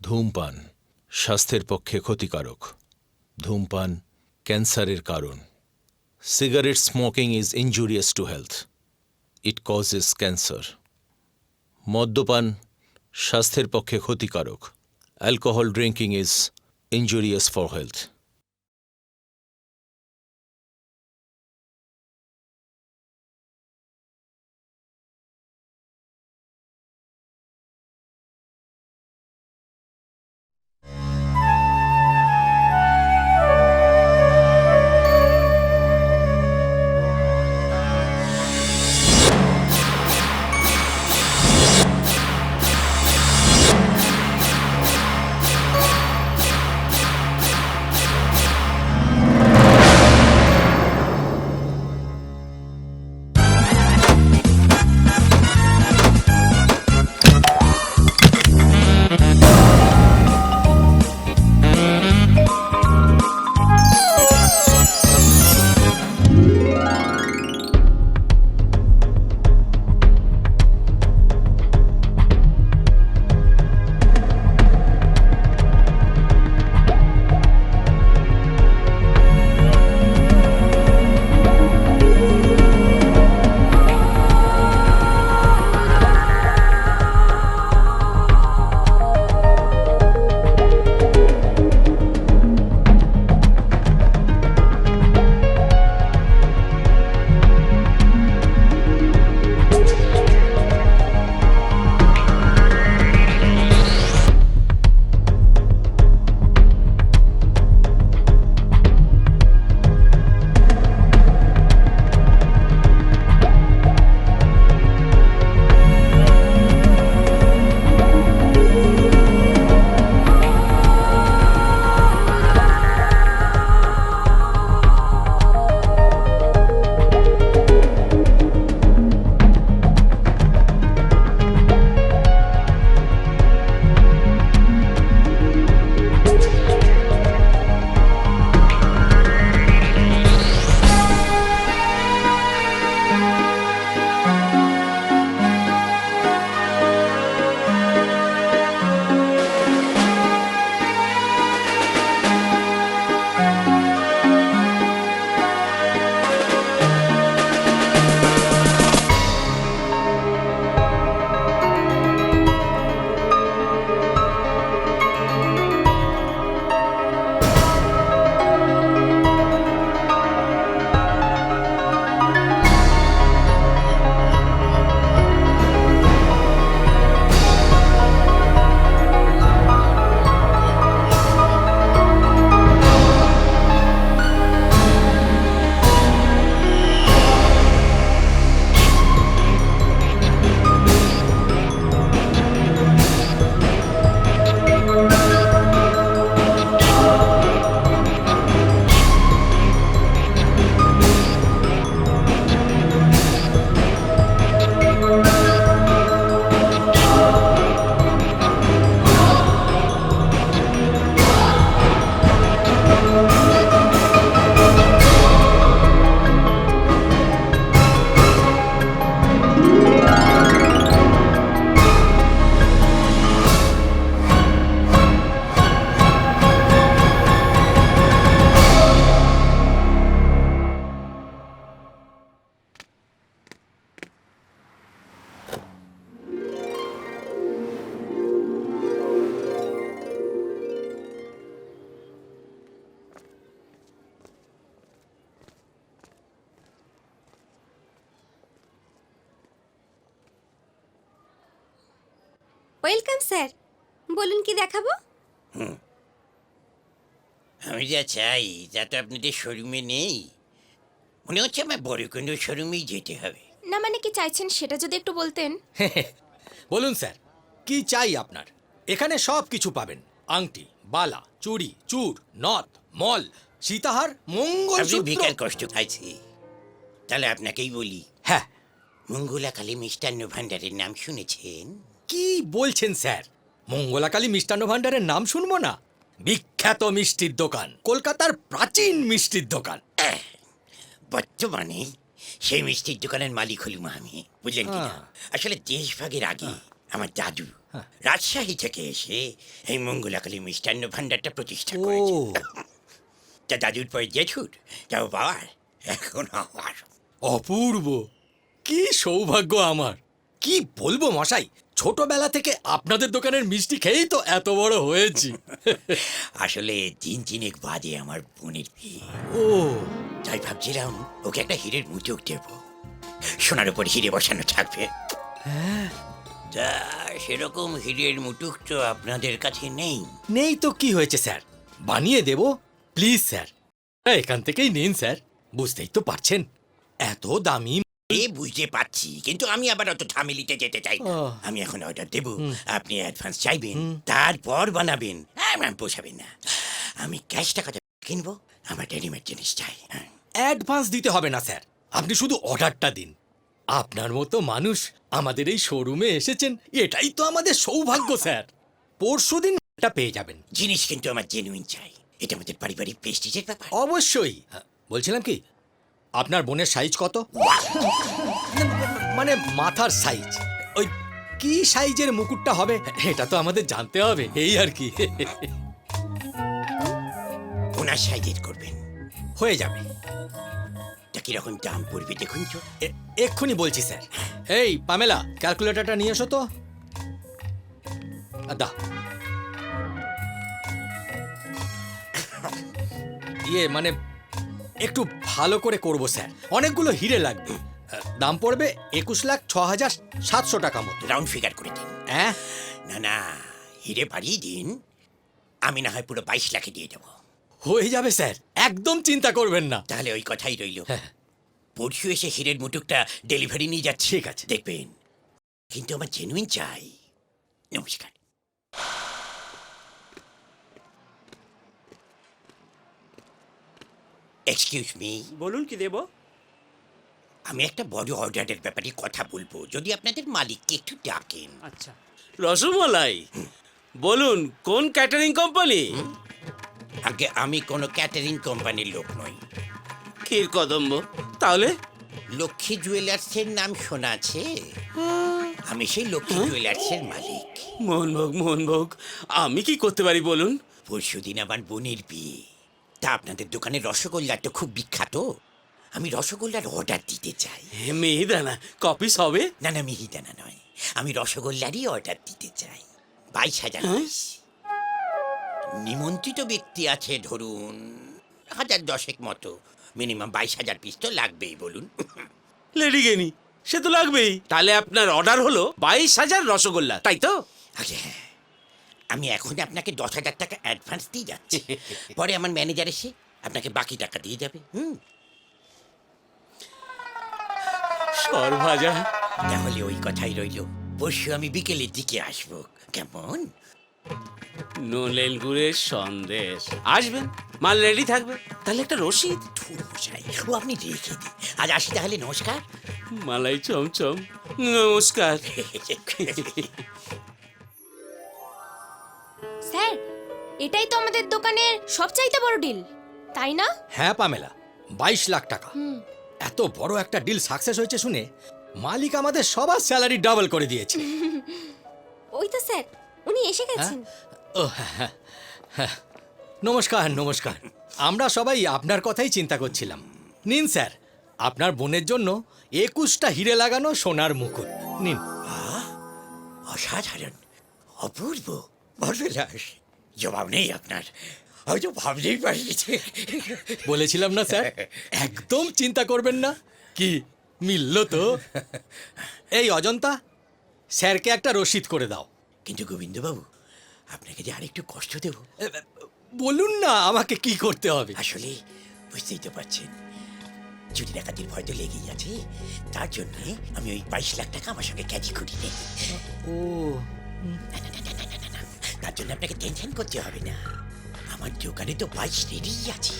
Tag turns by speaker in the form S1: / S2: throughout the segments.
S1: ধূমপান স্বাস্থ্যের পক্ষে ক্ষতিকারক। ধূমপান ক্যান্সারের কারণ। Cigarette smoking is injurious to health. It causes cancer. মদ্যপান স্বাস্থ্যের পক্ষে ক্ষতিকারক। Alcohol drinking is injurious for health.
S2: Welcome sir, বলুন কি দেখাবো?
S3: আমি যা চাই তা তো আপনাদের শোরুমে নেই। মনে হচ্ছে আমার বড় কোনো শোরুমেই যেতে হবে।
S2: না মানে কি চাইছেন সেটা যদি একটু বলতেন।
S4: বলুন স্যার, কি চাই আপনার? এখানে সব কিছু পাবেন। আংটি, বালা, চুড়ি, চূড়, নথ, মল, সীতাহার,
S3: আপনি
S4: মঙ্গলসূত্র।
S3: বেকার কষ্ট খাইছি, তাহলে আপনাকেই বলি।
S4: হ্যাঁ,
S3: মঙ্গলাকালী মিষ্টান্ন ভাণ্ডারের নাম শুনেছেন?
S4: কি বলছেন স্যার? মঙ্গলাকালী মিষ্টান্ন ভাণ্ডারের নাম শুনবো না? বিখ্যাত মিষ্টির দোকান, কলকাতার প্রাচীন মিষ্টির দোকান।
S3: বর্তমানে সেই মিষ্টির দোকানের মালিক হলুম আমি, বুঝলেন কিনা? আসলে দেশভাগের আগে আমার দাদু রাজশাহী থেকে এসে এই মঙ্গলাকালী মিষ্টান্ন ভাণ্ডারটা প্রতিষ্ঠা
S4: ও
S3: করেছে। তা দাদুর পরে জেঠুর, তাও বাবার, এখন আমার।
S4: অপূর্ব, কি সৌভাগ্য আমার! কি বলবো মশাই, ছোটবেলা থেকে আপনাদের দোকানের মিষ্টি খেয়েই তো এত বড় হয়েছি।
S3: আসলে দিন তিনেক বাদে আমার বোনের বিয়ে,
S4: ও
S3: তাই ভাবছিলাম ওকে একটা হীরের মুঠোক দেব, সোনার উপর হিরে বসানো থাকবে। তা সেরকম হীরের মুঠোক তো আপনাদের কাছে নেই।
S4: নেই তো কি হয়েছে স্যার, বানিয়ে দেব প্লিজ স্যার। এখান থেকেই নিন স্যার, বুঝতেই তো পারছেন এত দামি।
S3: এ বুঝতে পারছি, কিন্তু আমি আবার অত ঝামেলিতে যেতে চাই না।
S4: আহ।
S3: আমি এখন অর্ডার দেব, আপনি অ্যাডভান্স চাইবেন, তারপর বানাবেন। আমার পোষাবেন না, আমি ক্যাশ টাকাতে কিনবো, আমার রেডিমেড জিনিস চাই।
S4: অ্যাডভান্স দিতে হবে না স্যার, আপনি শুধু অর্ডারটা দিন। আপনার মতো মানুষ আমাদের এই শোরুমে এসেছেন, এটাই তো আমাদের সৌভাগ্য স্যার। পরশুদিন এটা পেয়ে যাবেন।
S3: জিনিস কিন্তু আমার জেনুইন চাই, এটা আমাদের পারিবারিক প্রেস্টিজের ব্যাপার।
S4: অবশ্যই। বলছিলাম কি, আপনার বোনের সাইজ কত? মানে মাথার সাইজ, ওই কি সাইজের মুকুটটা হবে এটা তো আমাদের জানতে হবে, এই আর কি।
S3: ওনার সাইজের করবেন,
S4: হয়ে যাবে।
S3: তা কিরকম দাম পড়বে দেখুন তো।
S4: এক্ষুনি বলছি স্যার। এই পামেলা, ক্যালকুলেটরটা নিয়ে এসো তো। দা মানে একটু ভালো করে করব স্যার, অনেকগুলো হিরে লাগবে। দাম পড়বে 21,06,700 টাকা মতো।
S3: রাউন্ড ফিগার করে দিন।
S4: হ্যাঁ,
S3: না না, হিরে বাড়িয়ে দিন, আমি না হয় পুরো 22 লাখে দিয়ে দেবো।
S4: হয়ে যাবে স্যার, একদম চিন্তা করবেন না।
S3: তাহলে ওই কথাই রইল,
S4: হ্যাঁ।
S3: পরশু এসে হীরের মুটুকটা ডেলিভারি নিয়ে যাচ্ছে।
S4: ঠিক আছে।
S3: দেখবেন, কিন্তু আমার জেনুইন চাই। নমস্কার। এক্সকিউজ মি,
S5: বলুন কি দেব?
S3: আমি একটা বড় অর্ডারের ব্যাপারে কথা বলবো, যদি আপনাদের মালিককে একটু ডাকেন।
S5: আচ্ছা, রসমালাই বলুন, কোন ক্যাটারিং কোম্পানি?
S3: আগে আমি কোনো ক্যাটারিং কোম্পানির লোক নই।
S5: ক্ষীর কদম্ব। তাহলে
S3: লক্ষ্মী জুয়েলার্সের নাম শোনা আছে? আমি সেই লক্ষ্মী জুয়েলার্সের মালিক।
S5: মোহনভোগ, আমি কি করতে পারি বলুন?
S3: পরশুদিন আমার বোনের বিয়ে, তা আপনাদের দোকানের রসগোল্লা তো খুব বিখ্যাত, আমি রসগোল্লার অর্ডার দিতে চাই।
S5: মিহিদানা কপিস হবে?
S3: না না, মিহিদানা নয়, আমি রসগোল্লারই অর্ডার দিতে চাই। 22,000 পিস। নিমন্ত্রিত ব্যক্তি আছে ধরুন 1010 মতো, মিনিমাম 22,000 পিস তো লাগবেই বলুন।
S5: লেডি গেনি, সে তো লাগবেই। তাহলে আপনার অর্ডার হলো 22,000 রসগোল্লা, তাই তো?
S3: আগে হ্যাঁ, আমি এখন আপনাকে 10,000 টাকা অ্যাডভান্স দিয়ে যাচ্ছি, পরে আমার ম্যানেজার এসে আপনাকে বাকি টাকা দিয়ে যাবে।
S5: সরভাজা।
S3: তাহলে ওই কথাই রইল, পরশু আমি বিকেলের দিকে আসবো, কেমন?
S5: নলেন গুড়ের সন্দেশ। আসবেন, মাল রেডি থাকবে। তাহলে একটা রসিদ।
S3: ধুর মশাই, ও আপনি রেখে দিন। আজ আসি তাহলে, নমস্কার।
S5: মালাই চমচম, নমস্কার।
S2: স্যার, এটাই তো আমাদের দোকানের সবচাইতে বড় ডিল, তাই না?
S4: হ্যাঁ পামেলা, 22 লাখ টাকা। এত বড় একটা ডিল সাকসেস হয়েছে শুনে মালিক আমাদের সবার স্যালারি ডাবল করে দিয়েছে।
S2: ওই তো স্যার, উনি এসে গেছেন।
S4: ও হ্যাঁ, হ্যাঁ। নমস্কার নমস্কার, আমরা সবাই আপনার কথাই চিন্তা করছিলাম। নিন স্যার, আপনার বোনের জন্য 21টা হিরে লাগানো সোনার মুকুট নিন।
S3: অসাধারণ, অপূর্ব, মার্ভেলাস, জবাব নেই আপনার, হয়তো ভাবতেই পারিনি।
S4: বলেছিলাম না স্যার, একদম চিন্তা করবেন না। কি মিলল তো? এই অজন্তা, স্যারকে একটা রসিদ করে দাও।
S3: কিন্তু গোবিন্দবাবু, আপনাকে যে আরেকটু কষ্ট দেব।
S4: বলুন না আমাকে কি করতে হবে।
S3: আসলে বুঝতেই তো পারছেন, চুরি ডাকাতির ভয় তো লেগেই আছে, তার জন্য আমি ওই 22 লাখ টাকা আমার সঙ্গে ক্যাচি করি নেই।
S4: ও
S3: তার জন্য আপনাকে টেনশন করতে হবে না, আমার দোকানে তো 22 রেডি আছে।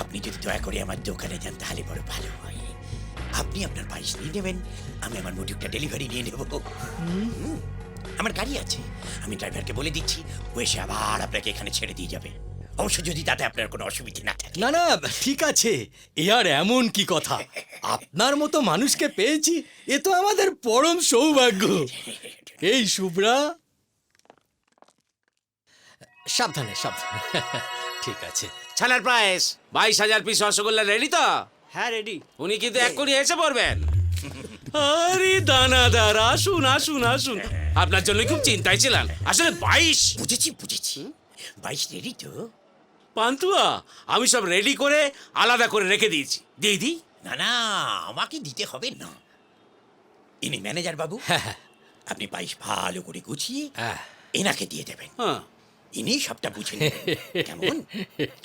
S3: আপনি যদি দয়া করে আমার দোকানে যান তাহলে বড় ভালো হয়। আপনি আপনার 22 নিয়ে নেবেন, আমি আমার মুটুকটা ডেলিভারি নিয়ে নেব। আমার গাড়ি আছে, আমি ড্রাইভারকে বলে দিচ্ছি, ও এসে আবার আপনাকে এখানে ছেড়ে দিয়ে যাবে, অবশ্য যদি তাতে আপনার কোনো অসুবিধা না থাকে।
S4: না না, ঠিক আছে, এ আর এমন কি কথা, আপনার মতো মানুষকে পেয়েছি, এ তো আমাদের পরম সৌভাগ্য। এই শুভ্রা, সাবধানে সাবধানে। ঠিক আছে।
S5: ছানার প্রাইস 22,000 পিস রসগোল্লা রেডি তো?
S6: হ্যাঁ রেডি।
S5: উনি কিন্তু এক্ষুনি এসে পড়বেন। আরে দানাদার, আসুন আসুন আসুন, আপনার জন্য খুব চিন্তায় ছিলাম। আসলে 22।
S3: বুঝেছি 22 রেডি তো?
S5: পান্তুয়া, আমি সব রেডি করে আলাদা করে রেখে দিয়েছি। দিয়ে দিই?
S3: না না, আমাকে দিতে হবে না। ইনি ম্যানেজার বাবু, আপনি 22 ভালো করে গুছিয়ে এনাকে দিয়ে দেবেন।
S5: হ্যাঁ,
S3: ইনি সবটা বুঝে নেবেন। কেমন?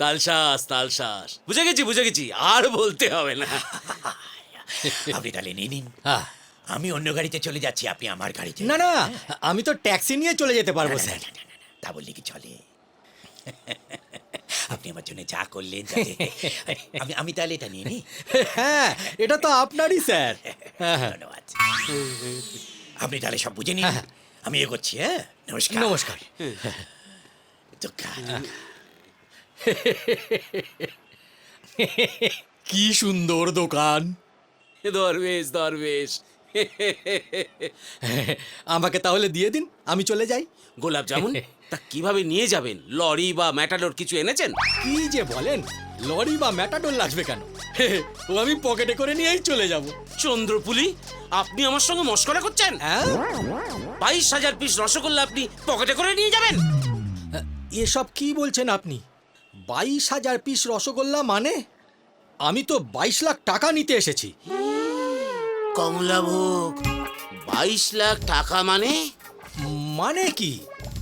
S5: তালশাস তালশাস, বুঝে গেছি, আর বলতে হবে না।
S3: আপনি তাহলে নিয়ে নিন,
S4: হ্যাঁ।
S3: আমি অন্য গাড়িতে চলে যাচ্ছি, আপনি আমার গাড়িতে।
S4: না না, আমি তো ট্যাক্সি নিয়ে চলে যেতে পারবো
S3: না,
S4: স্যার।
S3: না, না, না, না, তা বললে কি চলে? আপনি আমার জন্য যা করলেন যাতে আমি তাহলে এটা নিয়ে নিই।
S4: হ্যাঁ, এটা তো আপনারই স্যার। হ্যাঁ, হ্যাঁ।
S3: ধন্যবাদ। আপনি তাহলে সব বুঝে নিন, আমি এগোচ্ছি। হ্যাঁ, নমস্কার।
S4: নমস্কার।
S3: দুঃখা।
S4: কি সুন্দর দোকান।
S5: দরবেশ দরবেশ।
S4: আমাকে তাহলে দিয়ে দিন, আমি চলে যাই।
S5: গোলাপ জামুন তা কিভাবে নিয়ে যাবেন? লরি বা ম্যাটাডোর কিছু এনেছেন?
S4: কি যে বলেন, লরি বা ম্যাটাডোর লাগবে কেন? ও আমি পকেটে করে নিয়েই চলে যাব।
S5: চন্দ্রপুলি, আপনি আমার সঙ্গে মস্করা করছেন?
S4: হ্যাঁ,
S5: 22,000 পিস রসগোল্লা আপনি পকেটে করে নিয়ে যাবেন?
S4: এসব কি বলছেন আপনি? 22,000 পিস রসগোল্লা মানে? আমি তো 22 লাখ টাকা নিতে এসেছি।
S5: কমলাভোগ 22 লাখ টাকা মানে?
S4: মানে কি?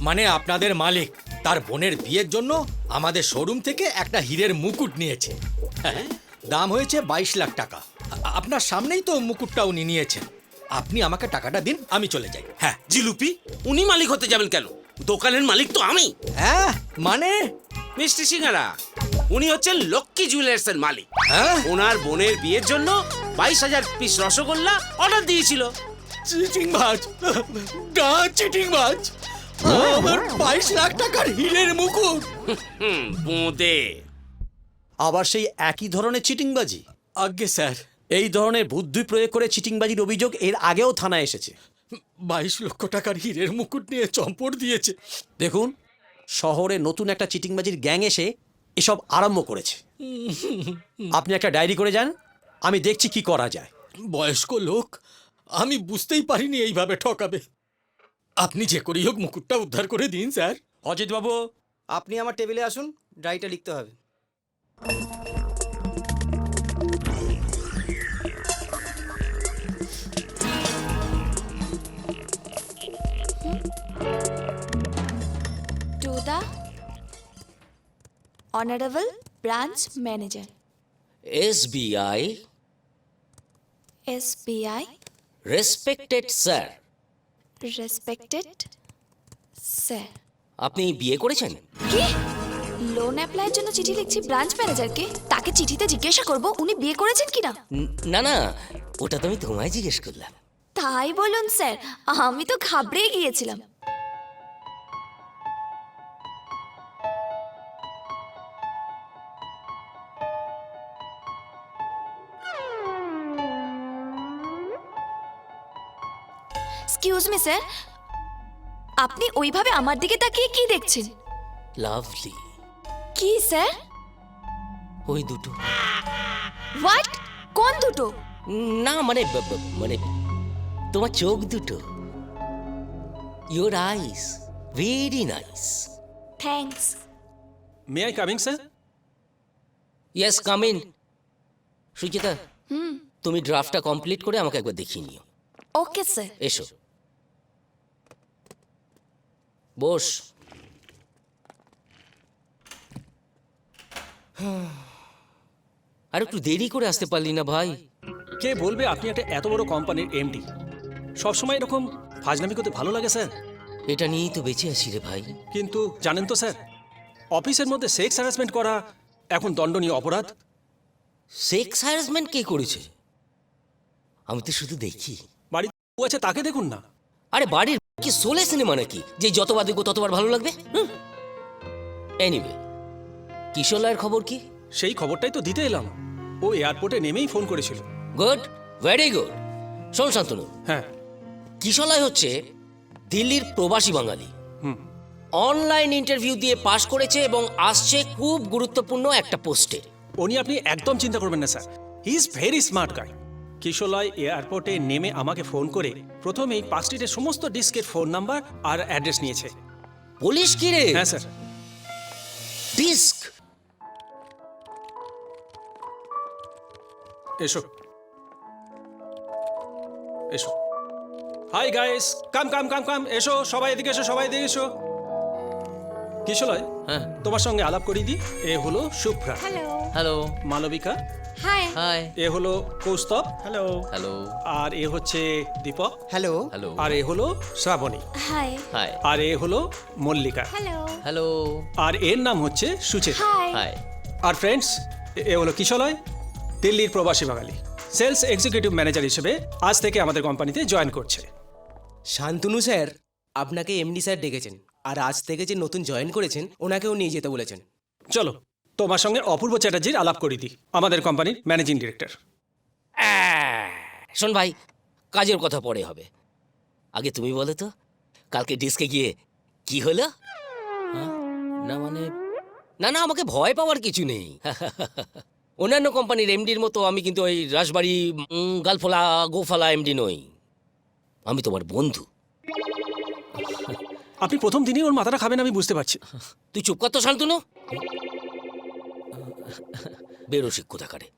S4: মানে আপনাদের মালিক তার বোনের বিয়ের জন্য আমাদের শোরুম থেকে একটা হীরের মুকুট নিয়েছে। হ্যাঁ, দাম হয়েছে 22 লাখ টাকা। আপনার সামনেই তো মুকুটটা উনি নিয়েছেন। আপনি আমাকে টাকাটা দিন, আমি চলে যাই। হ্যাঁ।
S5: জিলুপি, উনি মালিক হতে যাবেন কেন? দোকানের মালিক তো আমি।
S4: হ্যাঁ মানে?
S5: মিষ্টি সিঙ্গারা, উনি হচ্ছেন লক্ষ্মী জুয়েলার্সের মালিক।
S4: হ্যাঁ,
S5: ওনার বোনের বিয়ের জন্য 22,000 পিস রসগোল্লা অর্ডার দিয়েছিল।
S4: চিটিংবাজ, চিটিংবাজ। আমার 22 লাখ টাকার হীরের মুকুট।
S5: বোঁদে।
S6: আবার সেই একই ধরনের চিটিংবাজি?
S4: আজ্ঞে স্যার।
S6: এই ধরনের বুদ্ধি প্রয়োগ করে চিটিংবাজির অভিযোগ এর আগেও থানায় এসেছে।
S4: 22 লক্ষ টাকার হীরের মুকুট নিয়ে চম্পট দিয়েছে।
S6: দেখুন, শহরে নতুন একটা চিটিংবাজির গ্যাং এসে এসব আরম্ভ করেছে। আপনি একটা ডায়েরি করে যান, আমি দেখছি কি করা যায়।
S4: বয়স্ক লোক, আমি বুঝতেই পারিনি এইভাবে ঠকাবে। আপনি যে করেই হোক মুকুটটা উদ্ধার করে দিন স্যার।
S6: অজিত বাবু,
S7: আপনি আমার টেবিলে আসুন, ডায়েরিটা লিখতে হবে।
S2: To the Honorable Branch Manager,
S8: SBI,
S2: SBI,
S8: respected sir.
S2: respected Sir.
S8: আপনি বিয়ে করেছেন?
S2: কি? লোন অ্যাপ্লাইয়ের জন্য চিঠি লিখছি ব্রাঞ্চ ম্যানেজারকে, তাকে চিঠিতে জিজ্ঞাসা করব উনি বিয়ে করেছেন কিনা?
S8: না না, ওটা তো আমি তোমায় জিজ্ঞেস করলাম।
S2: তাই বলুন স্যার, আমি তো ঘাবড়ে গিয়েছিলাম। এক্সকিউজ মি স্যার, আপনি ওইভাবে আমার দিকে তাকিয়ে কি দেখছেন?
S8: লাভলি।
S2: কি স্যার?
S8: ওই দুটো।
S2: হোয়াট? কোন দুটো?
S8: না মানে মানে তোমার চোখ দুটো। Your eyes very nice.
S2: Thanks.
S9: May I coming sir?
S8: Yes, come in. Suchita, তুমি ড্রাফটটা কমপ্লিট করে আমাকে একবার দেখিয়ে নিও।
S2: Okay sir.
S8: এসো, বস। আর একটু দেরি করে আসতে পারলি না ভাই?
S9: কে বলবে আপনি একটা এত বড় কোম্পানির এমডি? সবসময় এরকম ফাজলামি করতে ভালো লাগে স্যার।
S8: এটা নিয়েই তো বেঁচে আছি রে ভাই।
S9: কিন্তু জানেন তো স্যার, অফিসের মধ্যে সেক্স হ্যারাসমেন্ট করা এখন দণ্ডনীয় অপরাধ।
S8: সেক্স হ্যারাসমেন্ট কে করেছে? আমি তো শুধু দেখি।
S9: বাড়িতে বউ আছে, তাকে দেখুন না।
S8: আরে বাড়ির কি সোলে সিনেমা নাকি যে যতবার দেখবো ততবার ভালো লাগবে? এনিওয়ে, কিশোর লাইয়ের খবর কি?
S9: সেই খবরটাই তো দিতে এলাম। ও এয়ারপোর্টে নেমেই ফোন করেছিল।
S8: Good, very good. শোন শান্তনু,
S9: হ্যাঁ।
S8: কিশোর লাই হচ্ছে দিল্লির প্রবাসী বাঙালি অনলাইন ইন্টারভিউ দিয়ে পাশ করেছে এবং আসছে খুব গুরুত্বপূর্ণ একটা পোস্টে।
S9: উনি আপনি একদম চিন্তা করবেন না sir, he is very smart guy. Kisholoy এয়ারপোর্টে নেমে আমাকে ফোন করে প্রথমেই পার্ক স্ট্রিটের সমস্ত ডিস্কের ফোন নাম্বার আর অ্যাড্রেস নিয়েছে।
S8: পুলিশ কি রে?
S9: হ্যাঁ স্যার।
S8: ডিস্ক
S9: এসো এসো। হাই গাইস, কাম কাম কাম কাম, এসো সবাই এদিকে এসো, সবাই এদিকে এসো। কিশোলয়,
S8: হ্যাঁ
S9: তোমার সঙ্গে আলাপ করিয়ে দিই। এ হলো Shubhra,
S2: hello.
S8: Hello
S9: Malabika,
S2: hi.
S8: Hi
S9: এ হলো কৌস্তব,
S7: হ্যালো।
S8: হ্যালো
S9: আর এ হচ্ছে দীপক,
S7: হ্যালো।
S8: হ্যালো
S9: আর এ হলো শ্রাবণী,
S2: হাই।
S8: হাই
S9: আর এ হলো মল্লিকা,
S2: হ্যালো।
S8: হ্যালো
S9: আর এর নাম হচ্ছে সুচেতা।
S2: হাই।
S8: হাই
S9: আর ফ্রেন্ডস, এ হলো কিশোলয়, দিল্লির প্রবাসী বাঙালি, সেলস এক্সিকিউটিভ ম্যানেজার হিসেবে আজ থেকে আমাদের কোম্পানিতে জয়েন করছে।
S10: শান্তনু স্যার আপনাকে এমডি স্যার ডেকেছেন, আর আজ থেকে যে নতুন জয়েন করেছেন ওনাকেও নিয়ে যেতে বলেছেন।
S9: চলো তোমার সঙ্গে অপূর্ব চ্যাটার্জির আলাপ করিয়ে দিই, আমাদের কোম্পানির ম্যানেজিং ডিরেক্টর।
S8: শোন ভাই, কাজের কথা পরে হবে, আগে তুমি বলো তো কালকে ডিস্কে গিয়ে কি হলো? হ্যাঁ? না মানে না না, আমাকে ভয় পাওয়ার কিছু নেই। অন্যান্য কোম্পানির এমডির মতো আমি কিন্তু ওই রাজবাড়ি গালফলা গোফালা এমডি নই, আমি তোমার বন্ধু।
S9: আপনি প্রথম দিনই ওর মাথাটা খাবেন আমি বুঝতে পারছি।
S8: তুই চুপ কর তো শান্তনু, বেরো শিক্ষা কারে।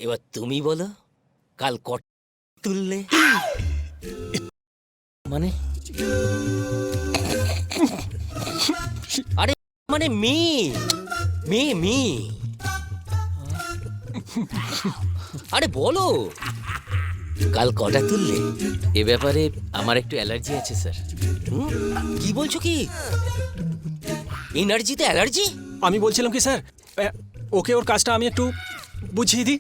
S8: এবার তুমি বলো কাল কট তুললে মানে? আরে মানে মেয়ে মেয়ে মেয়ে, আরে বলো কাল কটা তুললে?
S11: এ ব্যাপারে আমার একটু অ্যালার্জি আছে স্যার।
S8: কি বলছো কি? এনার্জিতে অ্যালার্জি?
S9: আমি বলছিলাম কি স্যার, ওকে ওর কাজটা আমি একটু বুঝিয়ে দিই।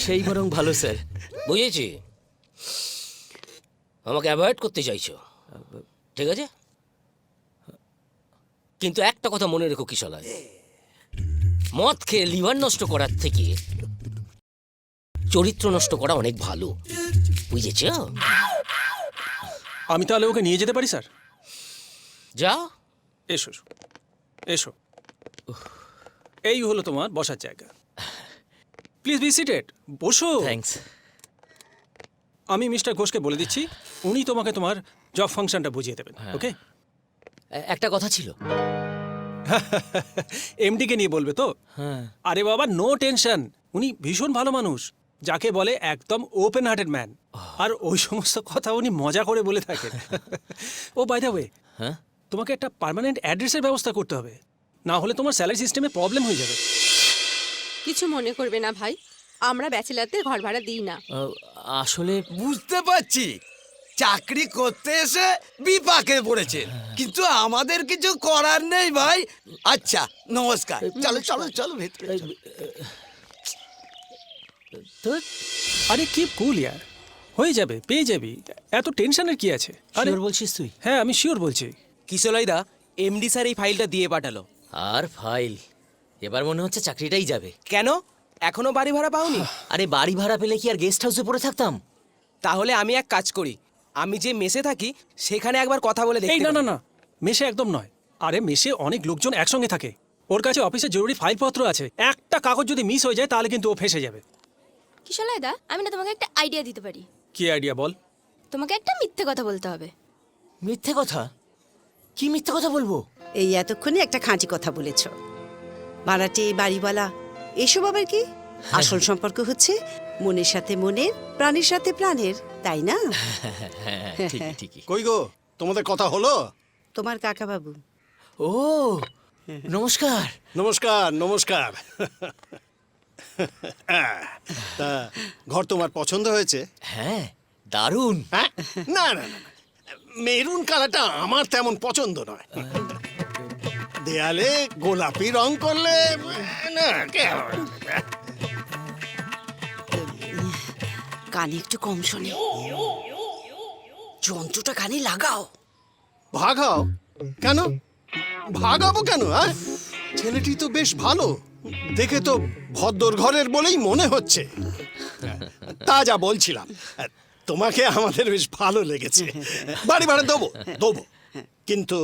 S11: সেই বরং ভালো স্যার।
S8: বুঝেছি, আমাকে অ্যাভয়েড করতে চাইছো, ঠিক আছে, কিন্তু একটা কথা মনে রেখো কিশোলয়, মদ খেয়ে লিভার নষ্ট করার থেকে চরিত্র নষ্ট করা অনেক ভালো, বুঝেছ?
S9: আমি তাহলে ওকে নিয়ে যেতে পারি স্যার?
S8: যাও।
S9: এসো এসো, এই হলো তোমার বসার জায়গা, প্লিজ বি সিটেড, বসো।
S11: থ্যাঙ্কস।
S9: আমি মিস্টার ঘোষকে বলে দিচ্ছি, উনি তোমাকে তোমার জব ফাংশনটা বুঝিয়ে দেবেন। ওকে?
S11: একটা কথা ছিল।
S9: এমডিকে নিয়ে বলবে তো?
S11: হ্যাঁ।
S9: আরে বাবা, নো টেনশন, উনি ভীষণ ভালো মানুষ, যাকে বলে একদম ওপেন হার্টেড ম্যান, আর ওই সমস্ত কথা উনি মজা করে বলে থাকেন। ও বাই দ্য ওয়ে,
S11: হ্যাঁ,
S9: তোমাকে একটা পার্মানেন্ট অ্যাড্রেসের ব্যবস্থা করতে হবে, না হলে তোমার স্যালারি সিস্টেমে প্রবলেম হয়ে যাবে।
S12: কিছু মনে করবে না ভাই, আমরা ব্যাচেলারদের ঘর ভাড়া দিই না।
S11: আসলে
S10: বুঝতে পারছি চাকরি করতে এসে বিপাকে পড়েছে, কিন্তু আমাদের কিছু করার নেই ভাই। আচ্ছা নমস্কার, চলো চলো চলো ভেতরে চলো।
S9: আরে কি কুল ইয়ার, হয়ে যাবে, পেয়ে যাবি, এত টেনশনের কি আছে? আরে
S11: শিওর বলছিস তুই?
S9: হ্যাঁ আমি শিওর বলছি।
S10: কিশোরদা, এমডি স্যার এই ফাইলটা দিয়ে পাঠালো।
S11: আর ফাইল, এবার মনে হচ্ছে চাকরিটাই যাবে।
S10: কেন, এখনো বাড়ি ভাড়া পাওনি?
S11: আরে বাড়ি ভাড়া পেলে কি আর গেস্ট হাউসে পড়ে থাকতাম?
S10: তাহলে আমি এক কাজ করি, আমি যে মেসে থাকি সেখানে একবার কথা বলে
S9: এই
S10: দেখি।
S9: না না না, মেসে একদম নয়। আরে মেসে অনেক লোকজন একসঙ্গে থাকে, ওর কাছে অফিসে জরুরি ফাইলপত্র আছে, একটা কাগজ যদি মিস হয়ে যায় তাহলে কিন্তু ও ফেসে যাবে।
S2: কিশোলয় দা, আমি না তোমাকে একটা আইডিয়া দিতে পারি।
S9: কি আইডিয়া বল?
S2: তোমাকে একটা মিথ্যে কথা বলতে হবে।
S11: মিথ্যে কথা? কি মিথ্যে কথা বলবো?
S12: এই এতক্ষণে একটা খাঁটি কথা বলেছ। ভাড়াটে, বাড়িওয়ালা, এসব আবার কি? আসল সম্পর্ক হচ্ছে মনের সাথে মনের, প্রাণের সাথে প্রাণের, তাই না?
S11: হ্যাঁ, ঠিকই ঠিকই।
S13: কই গো, তোমাদের কথা হলো?
S12: তোমার কাকা বাবু।
S11: ও নমস্কার।
S13: নমস্কার নমস্কার। তা ঘর তোমার পছন্দ হয়েছে?
S11: হ্যাঁ, দারুণ।
S13: হ্যাঁ, না না না, মেরুন কালারটা আমার তেমন পছন্দ নয়। দেয়ালে গোলাপি রং করলে না,
S12: কানে একটু কম শোনে, যন্ত্রটা কানে লাগাও।
S13: ভাগাও কেন? ভাগাবো কেন? ছেলেটি তো বেশ ভালো, দেখে তো ভদ্র ঘরের বলেই মনে হচ্ছে। তা যা বলছিলাম, তোমাকে আমাদের বেশ ভালো লেগেছে। বাড়ি ভাড়া দেবো দেবো, কিন্তু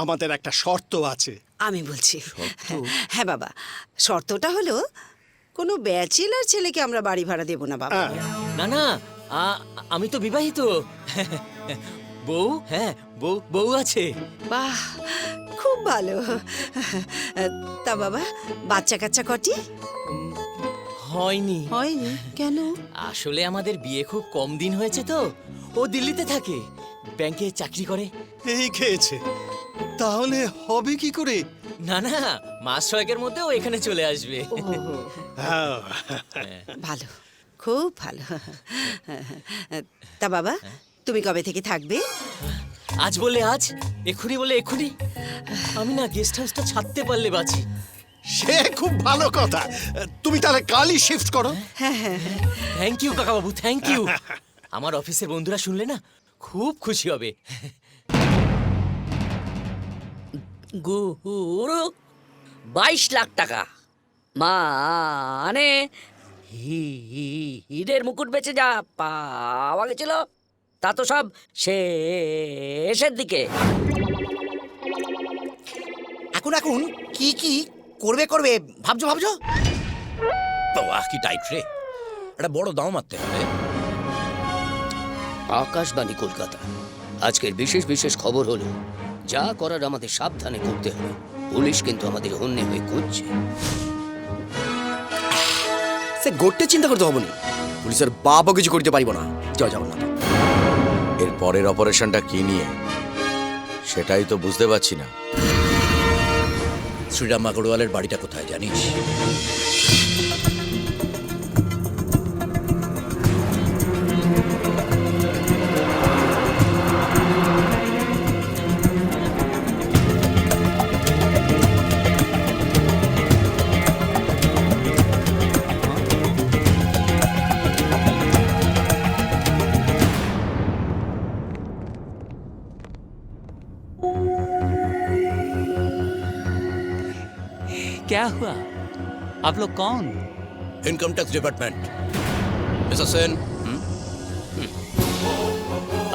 S13: আমাদের একটা শর্ত আছে।
S12: আমি বলছি হ্যাঁ বাবা, শর্তটা হলো কোনো ব্যাচেলার ছেলেকে আমরা বাড়ি ভাড়া দেব না বাবা।
S11: না না, আমি তো বিবাহিত। বউ, হ্যাঁ বউ আছে।
S12: বাহ, খুব ভালো। তা বাবা, বাচ্চা কাচ্চা কটি?
S11: হয়নি।
S12: হয়নি কেন?
S11: আসলে আমাদের বিয়ে খুব কম দিন হয়েছে তো। ও দিল্লিতে থাকে, ব্যাংকে চাকরি করে।
S13: এই খেয়েছে, তাহলে হবে কি করে?
S11: না না, মাস ছয়েকের মধ্যে ও এখানে চলে আসবে।
S13: হ্যাঁ,
S12: ভালো, খুব ভালো। তা বাবা, তুমি কবে থেকে থাকবে?
S11: আজ বলে আজ, এক্ষুনি বলে এক্ষুনি। আমি না গেস্ট হাউসটা ছাড়তে পারলে বাঁচি।
S13: সে খুব ভালো কথা। তুমি তাহলে কালই শিফট করো।
S11: থ্যাংক ইউ কাকাবাবু, থ্যাংক ইউ। আমার অফিসের বন্ধুরা শুনলে না খুব খুশি হবে।
S8: গুরু 22 লাখ টাকা, মানে হীরের মুকুট বেচে যা পাওয়া গেছিল তা তো সব শেষের দিকে।
S3: এখন কি কি করবে ভাবছো? বাহ, কি টাইট রে, একটা বড় দাম মারতে হবে।
S8: আকাশবাণী কলকাতা, আজকের বিশেষ খবর হলো যা করার আমাদের সাবধানে করতে হবে। পুলিশ কিন্তু আমাদের হন্যে হয়ে খুঁজছে।
S6: সে গোটে চিন্তা করতে হবে না, পুলিশের বাপও কিছু করতে পারিব না। জয় জগন্নাথ।
S14: এর পরের অপারেশনটা কি নিয়ে সেটাই তো বুঝতে পারছি না।
S3: শ্রীরাম আগরওয়ালের বাড়িটা কোথায় জানিস?
S15: क्या हुआ? आप लोग कौन?
S3: Income tax department. Mister Sen,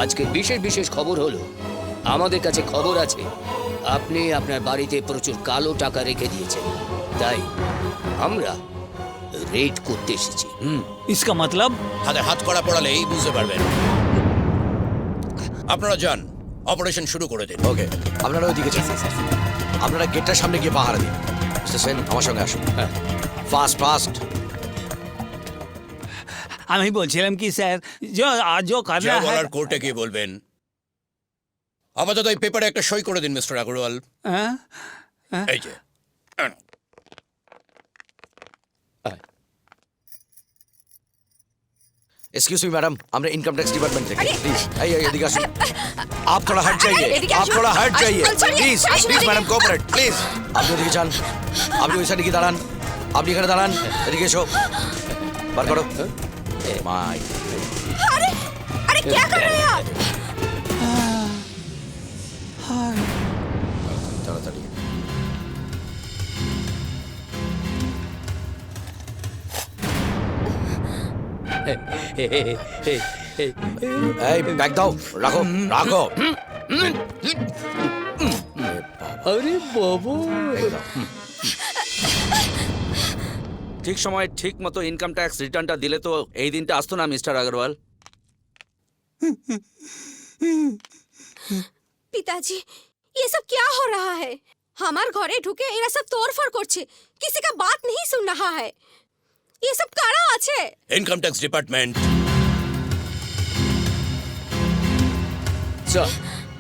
S8: আজকে বিশেষ খবর হলো আমাদের কাছে খবর আছে আপনি আপনার বাড়িতে প্রচুর কালো টাকা রেখে দিয়েছেন, তাই আমরা রেড করতে এসেছি।
S15: इसका मतलब?
S3: হাতে হাত করা পড়ালেই বুঝতে পারবেন। আপনারা যান, অপারেশন শুরু করে দিন।
S6: ওকে, আপনারা ওইদিকে যান। আপনারা গেটটার সামনে গিয়ে পাহারা দিন। মিস্টার সেন, আমার সঙ্গে আসুন। হ্যাঁ, ফাস্ট।
S15: আমি বলছিলাম কি স্যার, जो कर
S3: যা
S15: रहा
S3: বলার
S15: है।
S3: কোর্টে গিয়ে বলবেন। আপাতত এই পেপারে একটা সই করে দিন মিস্টার আগরওয়াল।
S15: हाँ?
S3: এই যে
S6: एक्सक्यूज मी मैडम, আমরা ইনকাম ট্যাক্স ডিপার্টমেন্ট থেকে। প্লিজ এদিকে আসুন। आप थोड़ा हट जाइए, आप थोड़ा हट जाइए please. Please madam, cooperate please. আপনি ওদিকে যান, আপনি ওই সাইডে গিয়ে দাঁড়ান, আপনি এখানে দাঁড়ান। এদিকে এসো, বার করো। মাই,
S2: अरे क्या कर रहे हैं आप?
S6: তাড়াতাড়ি। এই ব্যাগ দাও, রাখো।
S8: আরে বাবু,
S5: ঠিক সময় ঠিক মতো ইনকাম ট্যাক্স রিটার্নটা দিলে তো এই দিনটা আসতো না মিস্টার আগরওয়াল।
S2: पिताजी, ये सब क्या हो रहा है? हमार घरे ढुके एरा सब तोड़फोड़ करছে, किसी का बात नहीं सुन रहा है। ये सब कारा আছে?
S3: Income tax department.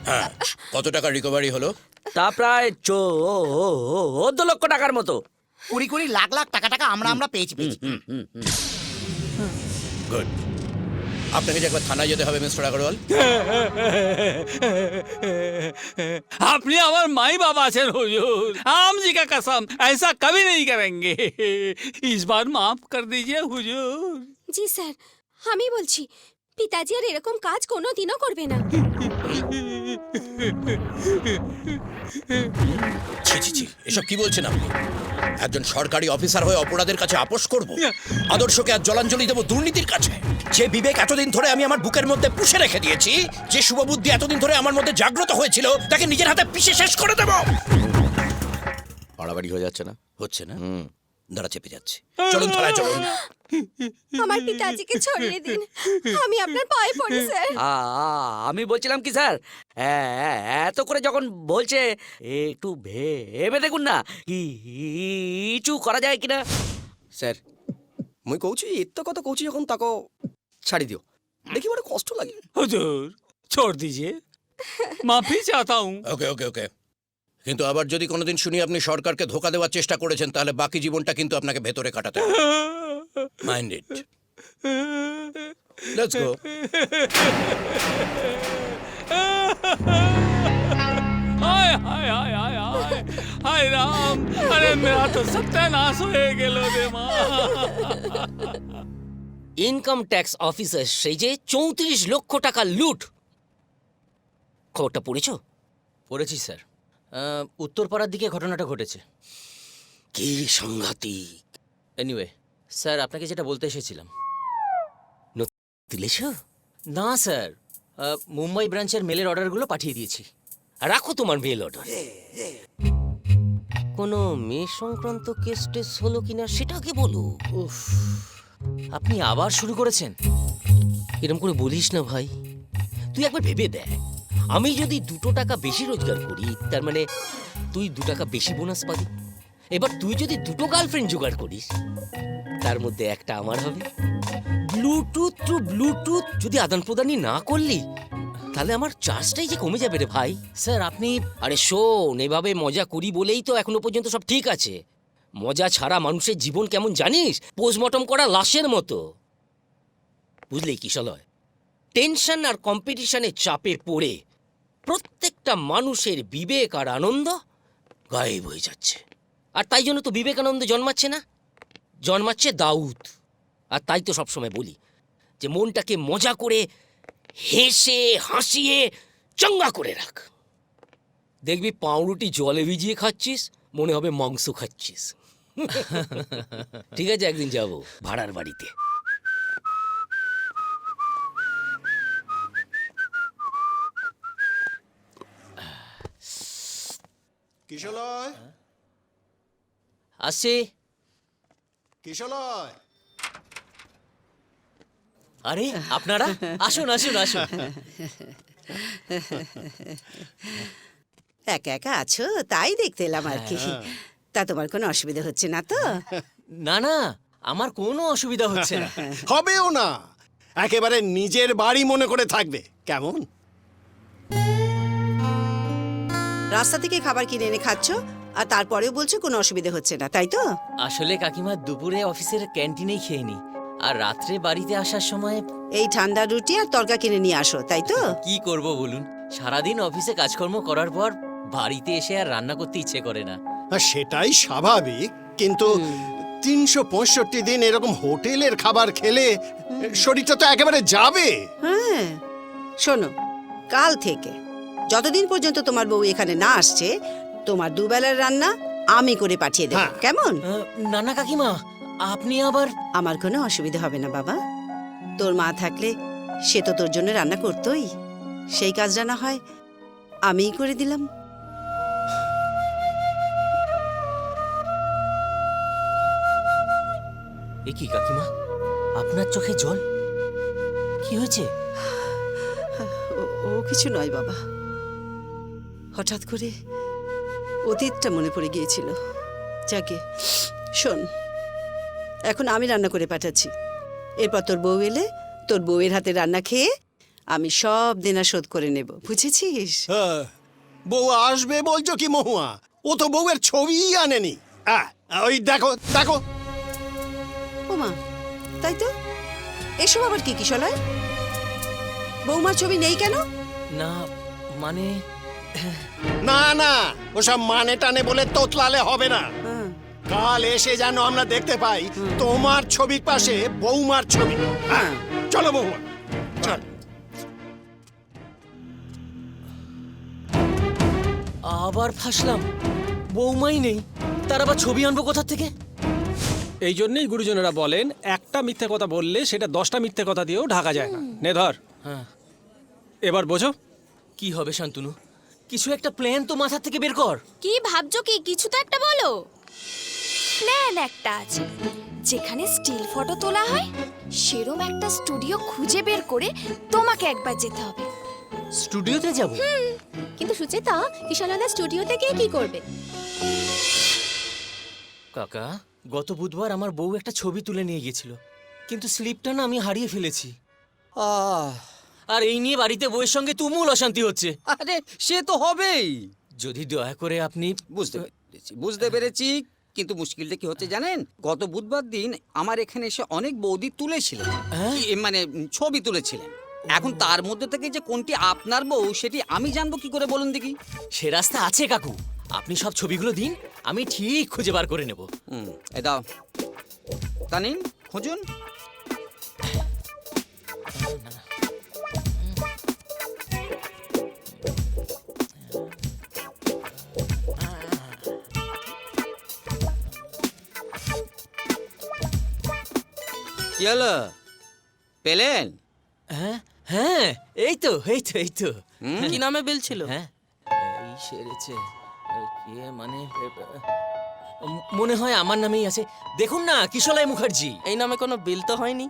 S3: হ্যাঁ, কত টাকা রিকভারি হলো?
S8: তা প্রায় 14 লক্ষ টাকার মতো।
S3: 20 লাখ টাকা আমরা পেয়েছি। গুড। আপনাকে যে একবার থানায় যেতে হবে মিস্টার আগরওয়াল।
S15: আপনি আমার মাই বাবা আছেন হুজুর, आम जी का कसम ऐसा कभी नहीं करेंगे। इस बार माफ कर दीजिए হুজুর।
S2: জি স্যার, আমি বলছি পিতাজি আর এরকম কাজ কোনোদিনও করবে না।
S3: ছি ছি ছি, এসব কি বলছেন আপনি? একজন সরকারি অফিসার হয়ে অপরাধের কাছে আপোষ করব? আদর্শকে আর জলাঞ্জলি দেব দুর্নীতির কাছে? যে বিবেক এতদিন ধরে আমি আমার বুকের মধ্যে পুষে রেখে দিয়েছি, যে শুভবুদ্ধি এতদিন ধরে আমার মধ্যে জাগ্রত হয়েছিল, তাকে নিজের হাতে পিষে শেষ করে দেব।
S14: বাড়াবাড়ি হয়ে যাচ্ছে না?
S3: হচ্ছে না? দাঁড়া, চেপে যাচ্ছে। চলুন থানায় চলুন।
S2: আমার পিতাজিকে ছড়িয়ে দিন, আমি আপনার পায়ে পড়ি স্যার।
S6: আমি বলছিলাম কি স্যার, এত করে যখন বলছে একটু ভেবে দেখুন না কিছু করা যায় কিনা।
S7: স্যার মুই কৌছি এত কথা কৌছি যখন তাকে ছাড়ি দিও, দেখি বড় কষ্ট লাগে।
S15: हुजूर छोड़ दीजिए, माफी चाहता हूँ।
S3: ওকে ওকে ওকে, কিন্তু আবার যদি কোনোদিন শুনি আপনি সরকারকে ধোকা দেওয়ার চেষ্টা করেছেন, তাহলে বাকি জীবনটা কিন্তু আপনাকে ভেতরে কাটাতে হবে। Mind it. Let's go.
S15: हाय हाय हाय हाय हाय हाय राम, अरे मेरा तो सत्यानाश हो गेलो रे माँ।
S8: ইনকাম ট্যাক্স অফিসার সেই যে 34 লক্ষ টাকা লুট, খবরটা পড়েছো?
S11: পড়েছি স্যার, উত্তরপাড়ার দিকে ঘটনাটা ঘটেছে।
S8: কি সাংঘাতিক।
S11: এনিওয়ে স্যার, আপনাকে যেটা বলতে এসেছিলাম।
S8: তুলেছ?
S11: না স্যার, মুম্বাই ব্রাঞ্চের মেলের অর্ডারগুলো পাঠিয়ে দিয়েছি।
S8: রাখো তোমার মেল অর্ডার। কোনো মেয়ে সংক্রান্ত কেস টেস হলো কিনা সেটা আগে বলো।
S11: উফ, আপনি আবার শুরু করেছেন।
S8: এরকম করে বলিস না ভাই, তুই একবার ভেবে দেখ, আমি যদি 2 টাকা বেশি রোজগার করি, তার মানে তুই 2 টাকা বেশি বোনাস পাবি। এবার তুই যদি 2টো গার্লফ্রেন্ড জোগাড় করিস, তার মধ্যে একটা আমার হবে। ব্লুটুথ টু ব্লুটুথ যদি আদান প্রদানই না করলি, তাহলে আমার চার্জটাই যে কমে যাবে রে ভাই।
S11: স্যার আপনি,
S8: আরে শোন, এভাবে মজা করি বলেই তো এখনো পর্যন্ত সব ঠিক আছে। মজা ছাড়া মানুষের জীবন কেমন জানিস? পোস্টমর্টম করা লাশের মতো, বুঝলি কিশলয়? টেনশন আর কম্পিটিশনের চাপে পড়ে প্রত্যেকটা মানুষের বিবেক আর আনন্দ গায়েব হয়ে যাচ্ছে। আর তাই জন্য তো বিবেকানন্দ জন্মাচ্ছে না, জন্মাচ্ছে দাউদ। আর তাই তো সবসময় বলি যে মনটাকে মজা করে হেসে হাসিয়ে চাঙ্গা করে রাখ। দেখবি পাউরুটি জলে ভিজিয়ে খাচ্ছিস, মনে হবে মাংস খাচ্ছিস। ঠিক আছে, একদিন যাব ভাড়ার বাড়িতে।
S13: কিশলয়,
S11: আসছি।
S13: কিশলয়।
S11: আরে আপনারা আসুন আসুন আসুন।
S12: একা একা আছো তাই দেখতে এলাম আর কি। তা তোমার কোনো অসুবিধা হচ্ছে না তো?
S11: না না, আমার কোনো অসুবিধা হচ্ছে না।
S13: হবেও না, একেবারে নিজের বাড়ি মনে করে থাকবে। কেমন?
S12: রাস্তা থেকে খাবার কিনে এনে খাচ্ছ আর তারপরেও বলছো কোনো অসুবিধা হচ্ছে না, তাই তো?
S11: আসলে কাকিমা, দুপুরে অফিসের ক্যান্টিনেই খেয়ে নি, আর রাত্রে বাড়িতে আসার সময়
S12: এই ঠান্ডা রুটি আর তরকা কিনে নিয়ে আসো, তাই তো?
S11: কি করব বলুন, সারাদিন অফিসে কাজকর্ম করার পর বাড়িতে এসে আর রান্না করতে ইচ্ছে করে না।
S13: সেটাই স্বাভাবিক, কিন্তু 365 দিন এরকম হোটেলের খাবার খেলে শরীরটা তো একেবারে যাবে।
S12: হ্যাঁ শোনো, কাল থেকে যতদিন পর্যন্ত তোমার বউ এখানে না আসছে, তোমার দুবেলার রান্না আমি করে পাঠিয়ে দেব, কেমন?
S11: না না কাকিমা, আপনি আবার।
S12: আমার কোনো অসুবিধা হবে না বাবা। তোর মা থাকলে সে তো তোর জন্য রান্না করতোই, সেই কাজটা না হয় আমিই করে দিলাম।
S11: এ কি কাকিমা, আপনার চোখে জল? কি হয়েছে?
S12: ও কিছু নয় বাবা, হঠাৎ করে অতীতটা মনে পড়ে গিয়েছিল। যাকে শোন, এখন আমি রান্না করে পাঠাচ্ছি, এরপর তোর বউ এলে তোর বউয়ের হাতে রান্না খেয়ে আমি সব দেনা শোধ করে নেব, বুঝেছিস?
S13: বউ আসবে বলছো কি মহুয়া? ও তো বউয়ের ছবিই আনেনি। ওই দেখো দেখো।
S12: ওমা, তাই তো? এসব আবার কি কিশলয়? বৌমার ছবি নেই কেন?
S11: না মানে,
S13: না না, ওসব মানে টানে বলে তোতলালে হবে না। কাল এসে যেন আমরা দেখতে পাই তোমার ছবির পাশে বৌমার ছবি। চলো বৌমা।
S12: চল।
S11: আবার ফাঁসলাম, বৌমাই নেই, তার আবার ছবি আনবো কোথা থেকে?
S9: এই জন্যই গুরুজনেরা বলেন একটা মিথ্যে কথা বললে সেটা 10টা মিথ্যে কথা দিয়েও ঢাকা যায় না। নে ধর।
S11: হ্যাঁ,
S9: এবার বোঝো
S11: কি হবে শান্তনু? কিছু একটা প্ল্যান তো মাথা থেকে বের কর।
S2: কি ভাবছো কি? কিছু তো একটা বলো। প্ল্যান একটা আছে, যেখানে স্টিল ফটো তোলা হয় সেরকম একটা স্টুডিও খুঁজে বের করে তোমাকে একবার যেতে হবে।
S11: স্টুডিওতে যাব?
S2: কিন্তু সুচেতা, কিশোরদা স্টুডিওতে গিয়ে কি করবে?
S11: কাকা, গত বুধবার আমার বউ একটা ছবি তুলে নিয়ে গেছিল, কিন্তু স্লিপটা না আমি হারিয়ে ফেলেছি। আর এই নিয়ে বাড়িতে বউয়ের সঙ্গে তুমুল অশান্তি হচ্ছে।
S10: আরে সে তো হবেই।
S11: যদি দয়া করে আপনি...
S10: বুঝতে পেরেছি, কিন্তু মুশকিলটা কি হচ্ছে জানেন? গত বুধবার দিন আমার এখানে এসে অনেক বৌদি তুলেছিলেন, মানে ছবি তুলেছিলেন। এখন তার মধ্যে থেকে যে কোনটি আপনার বউ সেটি আমি জানবো কি করে বলুন দেখি?
S11: সে রাস্তা আছে কাকু, আপনি সব ছবিগুলো দিন, আমি ঠিক খুঁজে বার করে নেব।
S10: এ দাও, তা নিন, খুঁজুন। কি হলো, পেলেন?
S11: হ্যাঁ হ্যাঁ, এই তো এই তো এই তো।
S16: কি নামে বিল ছিল?
S11: হ্যাঁ, এই সেরেছে কে, মানে মনে হয় আমার নামেই আছে। দেখুন না, কিশোলাই মুখার্জি।
S16: এই নামে কোনো বিল তো হয়নি।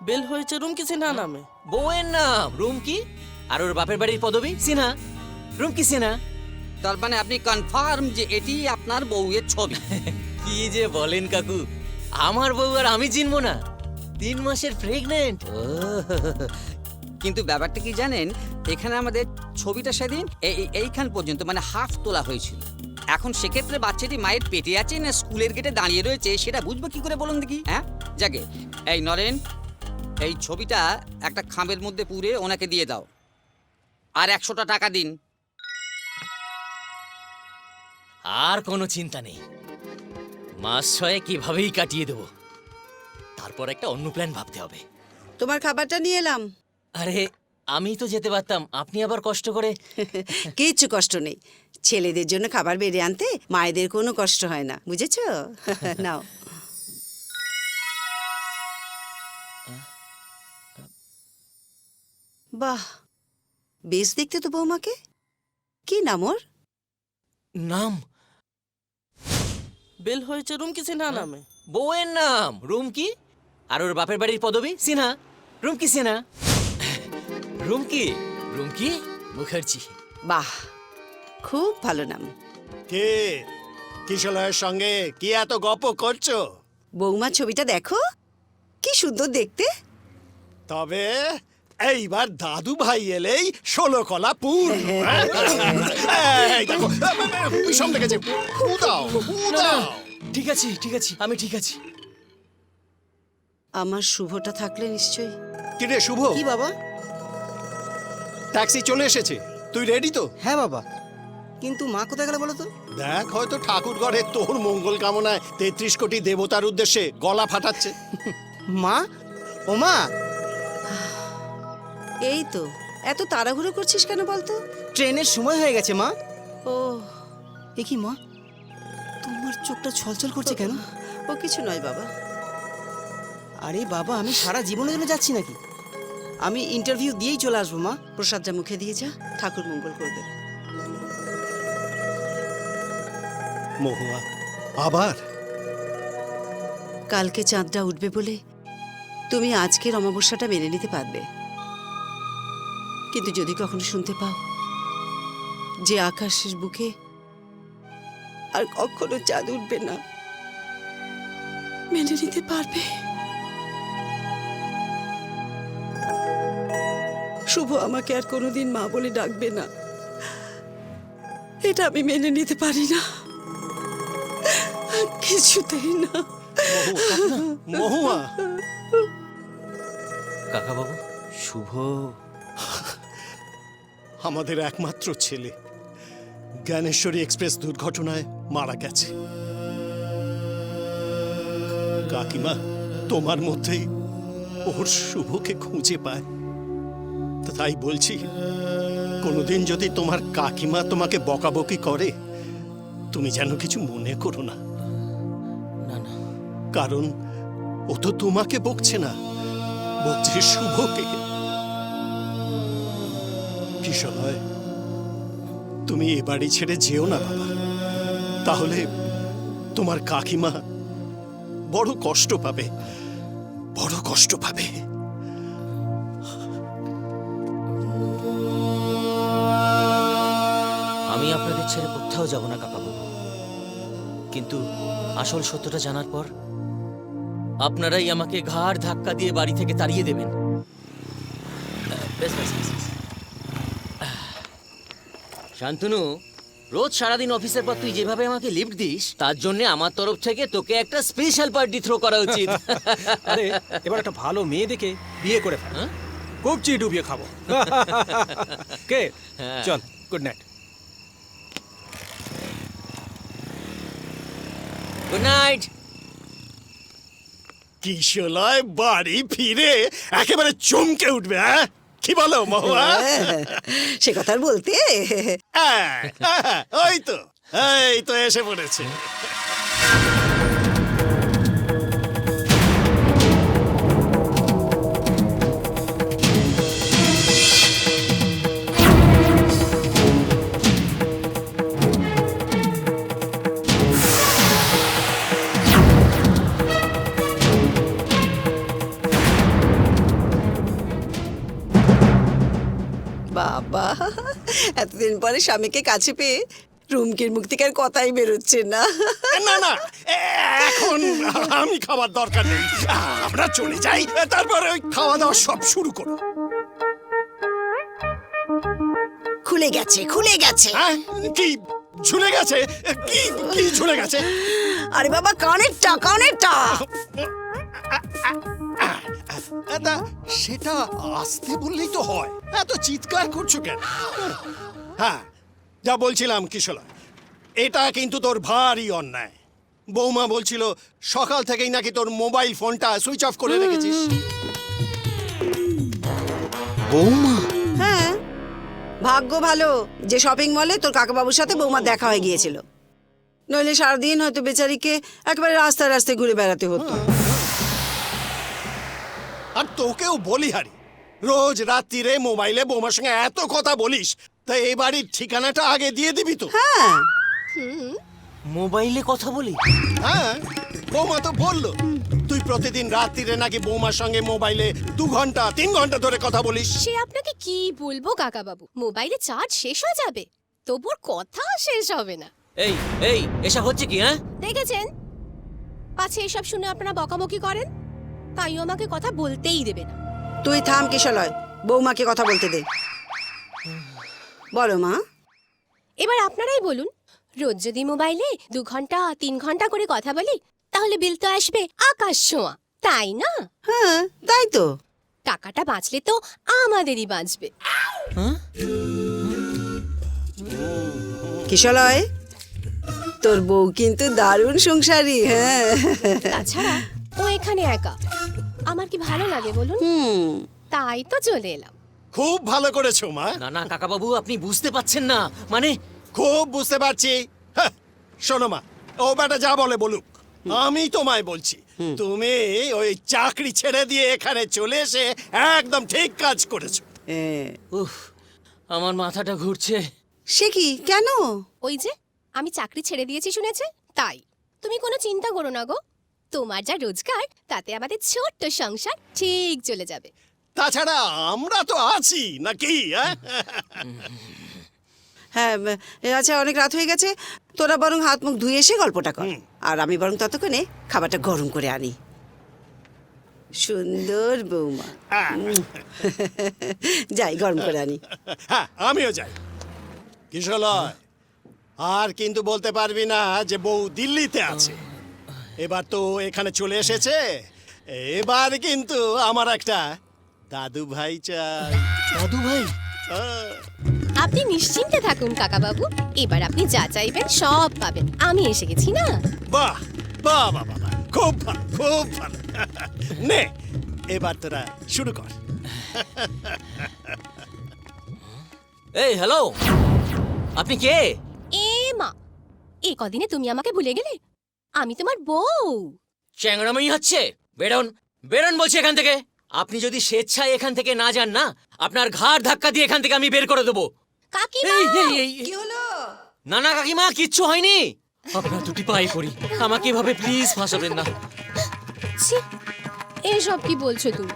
S16: বিল হয়েছে রুমকি সিনহা নামে।
S11: বউয়ের নাম রুমকি, আর ওর বাপের বাড়ির পদবি সিনহা, রুমকি সিনহা।
S10: তার মানে আপনি কনফার্ম যে এটি আপনার বউয়ের ছবি?
S11: কি যে বলেন কাকু, আমার বউ আর আমি চিনবো না? 3 মাসের প্রেগনেন্ট।
S10: কিন্তু ব্যাপারটা কি জানেন, এখানে আমাদের ছবিটা সেদিন এইখান পর্যন্ত মানে হাফ তোলা হয়েছিল। এখন সেক্ষেত্রে বাচ্চাটি মায়ের পেটে আছে না স্কুলের গেটে দাঁড়িয়ে রয়েছে সেটা বুঝবো কি করে বলুন দেখি? হ্যাঁ, যাকে এই নরেন, এই ছবিটা একটা খামের মধ্যে পুরে ওনাকে দিয়ে দাও, আর 100টা টাকা দিন।
S11: আর কোনো চিন্তা নেই, মাস 6 কিভাবেই কাটিয়ে দেব। তারপর একটা অন্য প্ল্যান ভাবতে হবে।
S12: তোমার খাবারটা নিয়ে এলাম।
S11: আরে আমি তো যেতে পারতাম, আপনি আবার কষ্ট করে।
S12: কিচ্ছু কষ্ট নেই, ছেলেদের জন্য খাবার বেড়ে আনতে মায়েদের কোনো কষ্ট হয় না, বুঝেছো? নাও। বাহ, বেশ দেখতে তো বৌমাকে। কি নাম ওর?
S11: নাম?
S16: বিল হয়েছে রুমকি সিনহা নামে।
S11: বউয়ের নাম রুমকি, আর ওর বাপের বাড়ির পদবি সিনহা, রুমকি সিনহা। রুমকি, রুমকি মুখার্জি।
S12: বাহ, খুব ভালো নাম।
S13: কে কিশোরের সঙ্গে কি এত গপ্প করছো?
S12: বৌমার ছবিটা দেখো, কি সুন্দর দেখতে।
S13: তবে এইবার দাদু ভাই এলেই 16 কলা পূর্ণ। এই দেখো, বিষম লেগেছে। উদাও, উদাও।
S11: ঠিক আছে ঠিক আছে, আমি ঠিক আছি।
S12: আমার শুভটা থাকলে নিশ্চয়ই।
S13: কি রে শুভ?
S7: কি বাবা?
S13: ট্যাক্সি চলে এসেছে, তুই রেডি তো?
S7: হ্যাঁ বাবা, কিন্তু মা কোথায় গেল বলো তো?
S13: দেখ, হয়তো ঠাকুর ঘরে তোর মঙ্গল কামনায় 33 কোটি দেবতার উদ্দেশ্যে গলা ফাটাচ্ছে।
S7: মা, ও মা।
S12: এই তো, এত তাড়াহুড়ো করছিস কেন বলতো?
S7: ট্রেনের সময় হয়ে গেছে মা।
S12: ও,
S7: এ কি মা, তোমার চোখটা ছলছল করছে কেন?
S12: ও কিছু নয় বাবা।
S7: আরে বাবা, আমি সারা জীবনের জন্য যাচ্ছি নাকি? আমি ইন্টারভিউ দিয়েই চলে আসবো মা।
S12: প্রসাদটা মুখে দিয়ে যা, ঠাকুর মঙ্গল করবে।
S13: মহুয়া, আবার
S12: কালকে চাঁদটা উঠবে বলে তুমি আজকের অমাবস্যাটা মেনে নিতে পারবে, কিন্তু যদি কখনো শুনতে পাও যে আকাশের বুকে আর কখনো চাঁদ উঠবে না, মেনে নিতে পারবে? শুভ আমাকে আর কোনোদিন মা বলে ডাকবে না, এটা আমি মেনে নিতে পারি না, কিছুতেই না।
S13: মহুয়া।
S11: কাকা বাবু, শুভ
S13: আমাদের একমাত্র ছেলে জ্ঞানেশ্বরী এক্সপ্রেস দুর্ঘটনায় মারা গেছে। কাকিমা, তোমার মধ্যেই ওর শুভকে খুঁজে পায়। তাই বলছি, কোনোদিন যদি তোমার কাকিমা তোমাকে বকাবকি করে, তুমি যেন কিছু মনে করো না। কারণ ও তো তোমাকে বকছে না, বকছে শুভকে। কিশলয়, তুমি এ বাড়ি ছেড়ে যেও না বাবা, তাহলে তোমার কাকিমা বড় কষ্ট পাবে, বড় কষ্ট পাবে।
S11: আমি আপনাদের ছেড়ে কোথাও যাব না কাকাবাবু, কিন্তু আসল সত্যটা জানার পর আপনারাই আমাকে ঘাড় ধাক্কা দিয়ে বাড়ি থেকে তাড়িয়ে দেবেন। বেশ বেশ বেশ বেশ। শান্তনু, রোজ সারাদিন অফিসের পর তুই যেভাবে আমাকে লিফট দিস, তার জন্য আমার তরফ থেকে তোকে একটা স্পেশাল পার্টি থ্রো করা উচিত।
S9: আরে এবার একটা ভালো মেয়ে দেখে বিয়ে করে ফেল, খুব চি ডুবিয়ে খাবো। কে চল, good night.
S11: Good night.
S13: Kisholoy বাড়ি ফিরে একেবারে চমকে উঠবে, হ্যাঁ? কি বলো মহুয়া?
S12: সে কথা আর বলতে।
S13: ওই তো এসে পড়েছে।
S12: বাবা, এতদিন পরে স্বামীকে কাছে পেয়ে রুমকির মুখ থেকে আর কথাই বেরোচ্ছে না।
S13: না না, এখন আমি খাবার দরকার নেই, আমরা চলে যাই, তারপরে ওই খাওয়া দাওয়া সব শুরু করো।
S12: খুলে গেছে, খুলে গেছে।
S13: কি ঝুলে গেছে? কি কি ঝুলে গেছে?
S12: আরে বাবা, কানেরটা, কানেরটা।
S13: সেটা আসতে বললেই তো হয়, এত চিৎকার করছো কেন? হ্যাঁ, যা বলছিলাম কিশোরা, এটা কিন্তু তোর ভারী অন্যায়। বৌমা বলছিল সকাল থেকেই নাকি তোর মোবাইল ফোনটা সুইচ অফ করে রেখেছিস।
S12: বৌমা? হ্যাঁ, ভাগ্য ভালো যে শপিং মলে তোর কাকাবাবুর সাথে বৌমার দেখা হয়ে গিয়েছিল, নইলে সারাদিন হয়তো বেচারিকে একেবারে রাস্তায় রাস্তায় ঘুরে বেড়াতে হতো।
S13: আর তোকেও বলি হারি, রোজ রাত্রিরে মোবাইলে বৌমার সঙ্গে এত কথা বলিস, তা এই বাড়ির ঠিকানাটা আগে দিয়ে দিবি তো?
S12: হ্যাঁ,
S11: মোবাইলে কথা বলি?
S13: হ্যাঁ, বৌমা তো বললো তুই প্রতিদিন রাত্রিরে নাকি বৌমার সঙ্গে মোবাইলে 2 ঘন্টা 3 ঘন্টা ধরে কথা বলিস।
S2: সে আপনাকে কি বলবো কাকাবাবু, মোবাইলে চার্জ শেষ হয়ে যাবে, তবুর কথা শেষ হবে না।
S11: এই এই এসব হচ্ছে কি? হ্যাঁ,
S2: দেখেছেন, পাছে এসব শুনে আপনারা বকাবকি করেন, তাইও আমাকে কথা বলতেই দেবে না।
S12: তুই থাম কিশলয়, বৌমাকে কথা বলতে দে। বলো মা।
S2: এবার আপনারাই বলুন, রোজ যদি মোবাইলে 2 ঘন্টা 3 ঘন্টা করে কথা বলি, তাহলে বিল তো আসবে আকাশ ছোঁয়া, তাই না?
S12: হ্যাঁ, তাই তো।
S2: টাকাটা বাঁচলে তো আমাদেরই বাঁচবে।
S12: কিশলয়, তোর বউ কিন্তু দারুণ সংসারী। হ্যাঁ,
S2: তাছাড়া ও এখানে একা, আমার কি ভালো লাগে বলুন? তাই তো চলে এলাম।
S13: খুব ভালো করেছো মা।
S11: না না কাকাবাবু, আপনি বুঝতে পাচ্ছেন না, মানে
S13: খুব বুঝতে পারছি। শোনো মা, ও বেটা যা বলে বলুক, আমি তোমায় বলছি, তুমি ওই চাকরি ছেড়ে দিয়ে এখানে চলে এসে একদম ঠিক কাজ করেছো।
S11: উফ, আমার মাথাটা ঘুরছে।
S12: সে কি, কেন?
S2: ওই যে আমি চাকরি ছেড়ে দিয়েছি শুনেছে, তাই। তুমি কোনো চিন্তা করো না গো, তোমার যা রোজগার তাতে আমাদের ছোট্ট সংসার ঠিক চলে যাবে।
S13: তাছাড়া আমরা তো আছি নাকি?
S12: হ্যাঁ, আচ্ছা, অনেক রাত হয়ে গেছে, তোরা বরং হাত মুখ ধুয়ে এসে গল্পটা কর, আর আমি বরং ততক্ষণে খাবারটা গরম করে আনি। সুন্দর বৌমা, যাই গরম করে আনি।
S13: হ্যাঁ, আমিও যাই। কিশলয়, আর কিন্তু বলতে পারবি না যে বউ দিল্লিতে আছে। এবার তো এখানে চলে এসেছে, এবার কিন্তু আমার একটা দাদু ভাই চাই।
S11: দাদু ভাই?
S2: আপনি নিশ্চিন্তে থাকুন কাকাবাবু, এবার আপনি যা চাইবেন সব পাবেন, আমি এসে গেছি না।
S13: বাহ বাহ বাহ বাহ, খুব ভালো, খুব ভালো। নে, এবার তোরা শুরু কর।
S11: এই হ্যালো, আপনি কে?
S17: এ মা, এই কদিনে তুমি আমাকে ভুলে গেলে? আমি তোমার বউ।
S11: চ্যাংড়ামি হচ্ছে। বেরোন, বেরোন বলছি এখান থেকে। আপনি যদি স্বেচ্ছায় এখান থেকে না যান না, আপনার ঘাড় ধাক্কা দিয়ে এখান থেকে আমি বের করে দেবো।
S17: কাকিমা,
S12: কি হলো?
S11: না না কাকিমা, কিচ্ছু হয়নি। আপনার দুটি পায়ে পড়ি, আমাকে এভাবে প্লিজ ফাঁসাবেন না।
S17: ছি, এসব কি বলছো তুমি?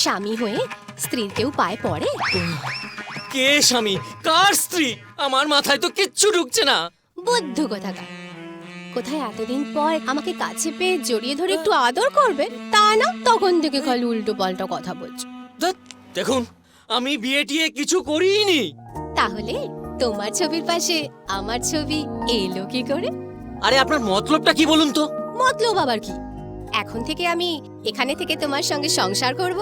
S17: স্বামী হয়ে স্ত্রীর কেউ পায়ে পড়ে?
S11: কে স্বামী, কার স্ত্রী? আমার মাথায় তো কিচ্ছু ঢুকছে না।
S17: বুদ্ধ কোথাকার। কোথায় এতদিন পর আমাকে কাছে পেয়ে জড়িয়ে ধরে একটু আদর করবে, তা না তখন থেকে খালি উল্টো পাল্টা কথা বলছো।
S11: দেখুন, আমি বিয়ে টিয়ে কিছু করিনি।
S17: তাহলে তোমার ছবির পাশে আমার ছবি এলো কি করে?
S11: আরে আপনার মতলবটা কি বলুন তো?
S17: মতলব আবার কি? এখন থেকে আমি এখানে থেকে তোমার সঙ্গে সংসার করব,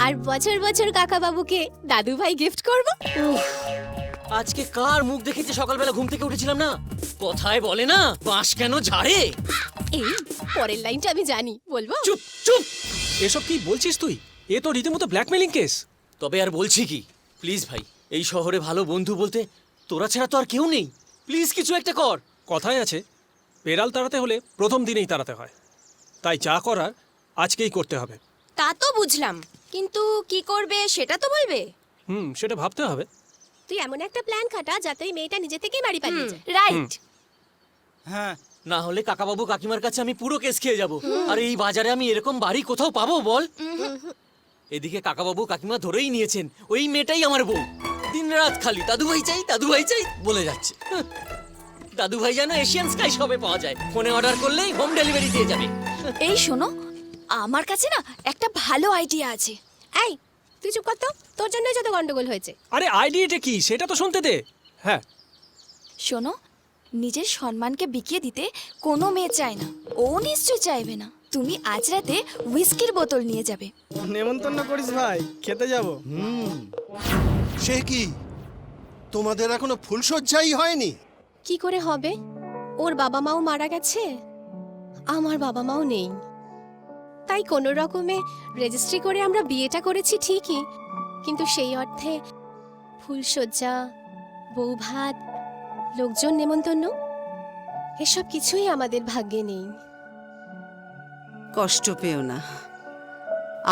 S17: আর বছর বছর কাকা বাবুকে দাদু ভাই গিফট করব।
S11: আজকে কার মুখ দেখেছি সকালবেলা ঘুম থেকে উঠেছিলাম না? কথায় বলে না, বাঁশ কেন ঝাড়ে।
S17: এই পরের লাইনটা আমি জানি, বলবো?
S11: চুপ চুপ।
S9: এসব কি বলছিস তুই? এ তো রীতিমতো ব্ল্যাকমেলিং কেস।
S11: তবে আর বলছি কি, প্লিজ ভাই, এই শহরে ভালো বন্ধু বলতে তোরা ছাড়া তো আর কেউ নেই। প্লিজ কিছু একটা কর।
S9: কথায় আছে, পেরাল তাড়াতে হলে প্রথম দিনেই তাড়াতে হয়। তাই যা করার আজকেই করতে হবে।
S2: তা তো বুঝলাম, কিন্তু কি করবে সেটা তো বলবে।
S9: সেটা ভাবতে হবে।
S17: তুই এমন একটা প্ল্যান খাটা যাতে ওই মেয়েটা নিজে থেকেই বাড়ি পালিয়ে যায়।
S2: রাইট।
S11: হ্যাঁ, না হলে কাকাবাবু কাকিমার কাছে আমি পুরো কেস খেয়ে যাব। আর এই বাজারে আমি এরকম বাড়ি কোথাও পাবো বল? এদিকে কাকাবাবু কাকিমা ধরেই নিয়েছেন ওই মেয়েটাই আমার বউ। দিনরাত খালি দাদু ভাই চাই বলে যাচ্ছে। দাদু ভাই যেন এশিয়ান স্কাই শপে পাওয়া যায়, ফোনে অর্ডার করলেই হোম ডেলিভারি দিয়ে যাবে।
S2: এই শোনো, আমার কাছে না একটা ভালো আইডিয়া আছে।
S17: এই তুই চুপ কর তো, তোর জন্যই যত গন্ডগোল হয়েছে।
S9: আরে আইডিয়াটা কি সেটা তো শুনতে দে। হ্যাঁ
S2: শোনো, নিজের সম্মানকে বিকিয়ে দিতে কোনো মেয়ে চায় না, ও নিশ্চয় চাইবে না। তুমি আজ রাতে হুইস্কির বোতল নিয়ে যাবে।
S18: নেমন্তন্ন করিস ভাই, খেতে যাব।
S13: সে কি, তোমাদের এখনো ফুলসজ্জাই হয়নি?
S17: কি করে হবে? ওর বাবা মাও মারা গেছে, আমার বাবা মাও নেই। তাই কোনো রকমে রেজিস্ট্রি করে আমরা বিয়েটা করেছি ঠিকই, কিন্তু সেই অর্থে ফুলসজ্জা, বউ ভাত, লোকজন নেমন্তন্ন এসব কিছুই আমাদের ভাগ্যে নেই।
S12: কষ্ট পেও না,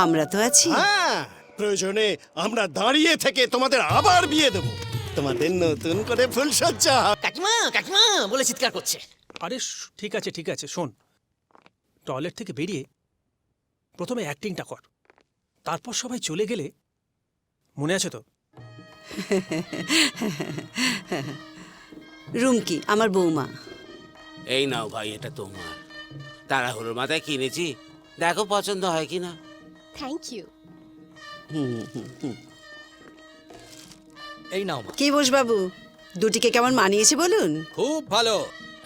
S12: আমরা তো আছি।
S13: হ্যাঁ, প্রয়োজনে আমরা দাঁড়িয়ে থেকে তোমাদের আবার বিয়ে দেবো। তোমাদের নতুন করে ফুলসজ্জা।
S11: কাকিমা কাকিমা বলে চিৎকার করছে।
S9: আরে ঠিক আছে ঠিক আছে, শোন, টয়লেট থেকে বেরিয়ে প্রথমে অ্যাক্টিংটা কর, তারপর সবাই চলে গেলে, মনে আছে তো?
S12: রুমকি আমার বৌমা।
S5: এই নাও ভাই, এটা তোমার। তাড়াহুড়োর মাথায় কিনেছি, দেখো পছন্দ হয় কিনা।
S17: Thank you.
S11: এই নাও।
S12: কি বোস বাবু, দুটিকে কেমন মানিয়েছে বলুন?
S4: খুব ভালো,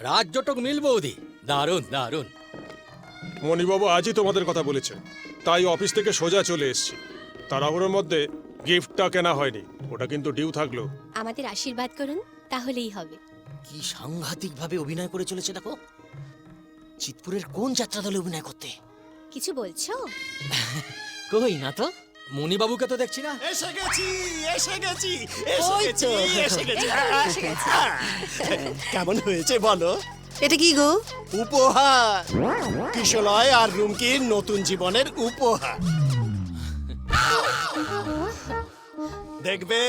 S4: রাজ্যটক মিল বৌদি, দারুণ দারুণ।
S19: মণিবাবু আজই তোমাদের কথা বলেছে, তাই অফিস থেকে সোজা চলে এসেছি। তাড়াহুড়োর মধ্যে গিফটটা কেনা হয়নি, ওটা কিন্তু ডিউ থাকলো।
S17: আমাদের আশীর্বাদ করুন, তাহলেই হবে।
S11: কি সাংঘাতিক ভাবে অভিনয় করে চলেছে দেখো। চিতপুরের কোন যাত্রা দলে অভিনয় করতে?
S17: কিছু বলছো?
S11: কই না তো, মণিবাবুকে তো দেখছি না।
S13: এসে গেছি এসে গেছি
S12: ওই তো।
S13: এসে গেছি।
S12: এসে গেছি।
S13: কেমন হয়েছে বলো?
S12: এটা কি গো?
S13: উপহার, কিশলয় আর রুমকির নতুন জীবনের উপহার। দেখবে,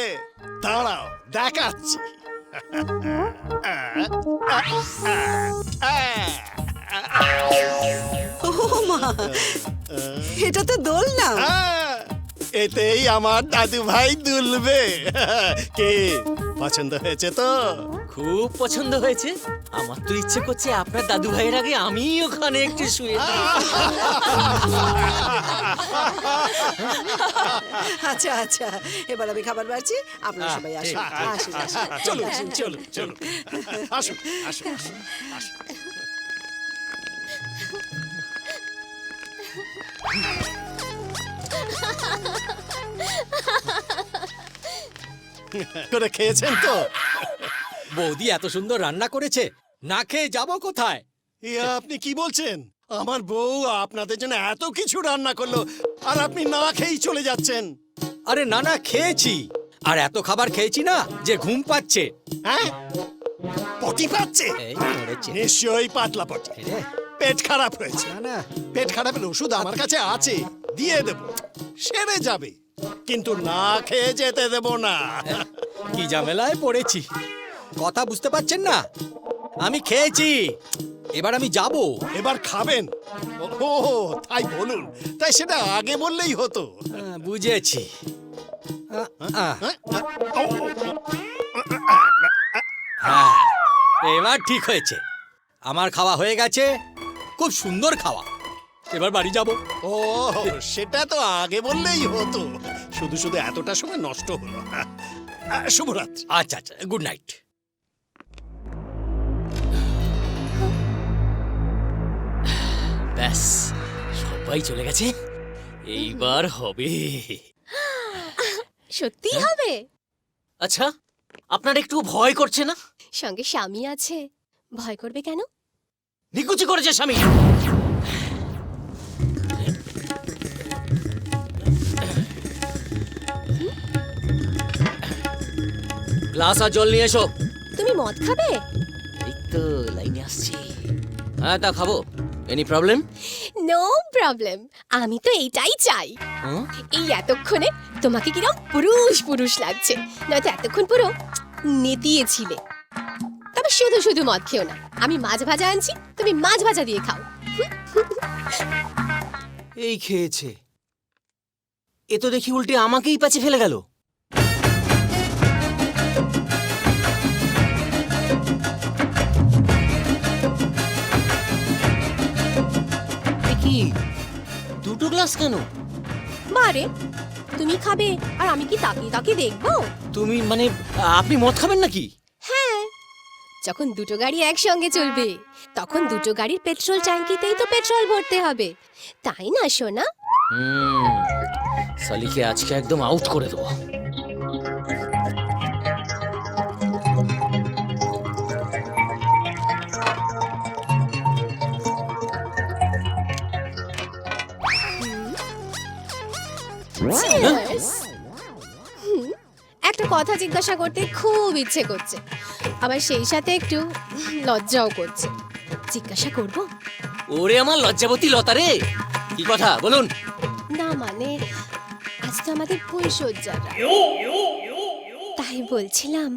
S13: দাঁড়াও দেখাচ্ছি।
S12: ও মা, এটা তো দোল না।
S13: এতেই আমার দাদু ভাই দুলবে। কে পছন্দ হয়েছে তো?
S11: খুব পছন্দ হয়েছে। আমার তো ইচ্ছে করছে আপনার দাদু ভাইয়ের আগে আমি ওখানে একটু শুয়ে
S12: আচ্ছা আচ্ছা, এবার আমি খাবার বাড়ছি, আপনারা সবাই আসুন। আসুন, আসুন।
S13: চলো চলো চলো, আসুন আসুন আসুন আসুন। করে খেয়েছেন তো?
S4: বৌদি এত সুন্দর রান্না করেছে, না খেয়ে যাবো কোথায়?
S13: আপনি কি বলছেন? আমার বউ আপনাদের জন্য এত কিছু রান্না করলো, আর আপনি না খেয়েই চলে যাচ্ছেন?
S4: আরে না না, খেয়েছি। আর এত খাবার খেয়েছি না যে ঘুম পাচ্ছে।
S13: হ্যাঁ পটি পাচ্ছে? নিশ্চয়ই পাতলা পটি। পেট খারাপ হয়েছে। না পেট খারাপের ওষুধ আমার কাছে আছে, দিয়ে দেব, সেরে যাবে, কিন্তু না খেয়ে যেতে দেব না।
S4: কি ঝামেলায় পড়েছি, কথা বুঝতে পারছেন না? আমি খেয়েছি, এবার আমি যাব।
S13: এবার খাবেন? ও তাই বলুন, তাই সেটা আগে বললেই হতো।
S4: বুঝেছি। হ্যাঁ, এবার ঠিক হয়েছে, আমার খাওয়া হয়ে গেছে, খুব সুন্দর খাওয়া। এবার বাড়ি যাব।
S13: ও সেটা তো আগে বললেই হতো, শুধু শুধু এতটা সময় নষ্ট হলো। শুভরাত্রি।
S4: আচ্ছা আচ্ছা, গুড নাইট।
S11: ব্যাস, সবাই চলে গেছে, এইবার হবে।
S17: সত্যি হবে?
S11: আচ্ছা, আপনার একটু ভয় করছে না?
S17: সঙ্গে স্বামী আছে, ভয় করবে কেন?
S11: নিকুচি করেছে স্বামী। গ্লাস আর জল নিয়ে এসো।
S17: তুমি মদ খাবে?
S11: এই তো লাইনে আসছি। হ্যাঁ, তা খাবো। Any problem?
S17: নো প্রবলেম, আমি তো এইটাই চাই। এই এতক্ষণে তোমাকে কিরম পুরুষ পুরুষ লাগছে, নয়তো এতক্ষণ পুরো নেতিয়েছিলে। তবে শুধু শুধু মদ খেও না, আমি মাছ ভাজা আনছি, তুমি মাছ ভাজা দিয়ে খাও।
S11: এই খেয়েছে, এ তো দেখি উল্টে আমাকেই পাচে ফেলে গেল। কি দুটো গ্লাস কেন?
S17: বারে, তুমি খাবে আর আমি কি তাকিয়ে তাকিয়ে দেখবো?
S11: তুমি মানে আপনি মদ খাবেন নাকি?
S17: হ্যাঁ, যখন দুটো গাড়ি একসঙ্গে চলবে তখন দুটো গাড়ির পেট্রোল ট্যাঙ্কিতেই তো পেট্রোল ভরতে হবে, তাই না সোনা?
S11: সালিকে আজকে একদম আউট করে দেবো।
S17: একটা কথা জিজ্ঞাসা করতে খুব ইচ্ছে করছে, আবার সেই সাথে একটু লজ্জাও করছে। জিজ্ঞাসা করব?
S11: ওরে আমার লজ্জাবতী লতা রে, কি কথা বলুন।
S17: না মানে আজ তো আমাদের ফুলসজ্জার রাত, তাই বলছিলাম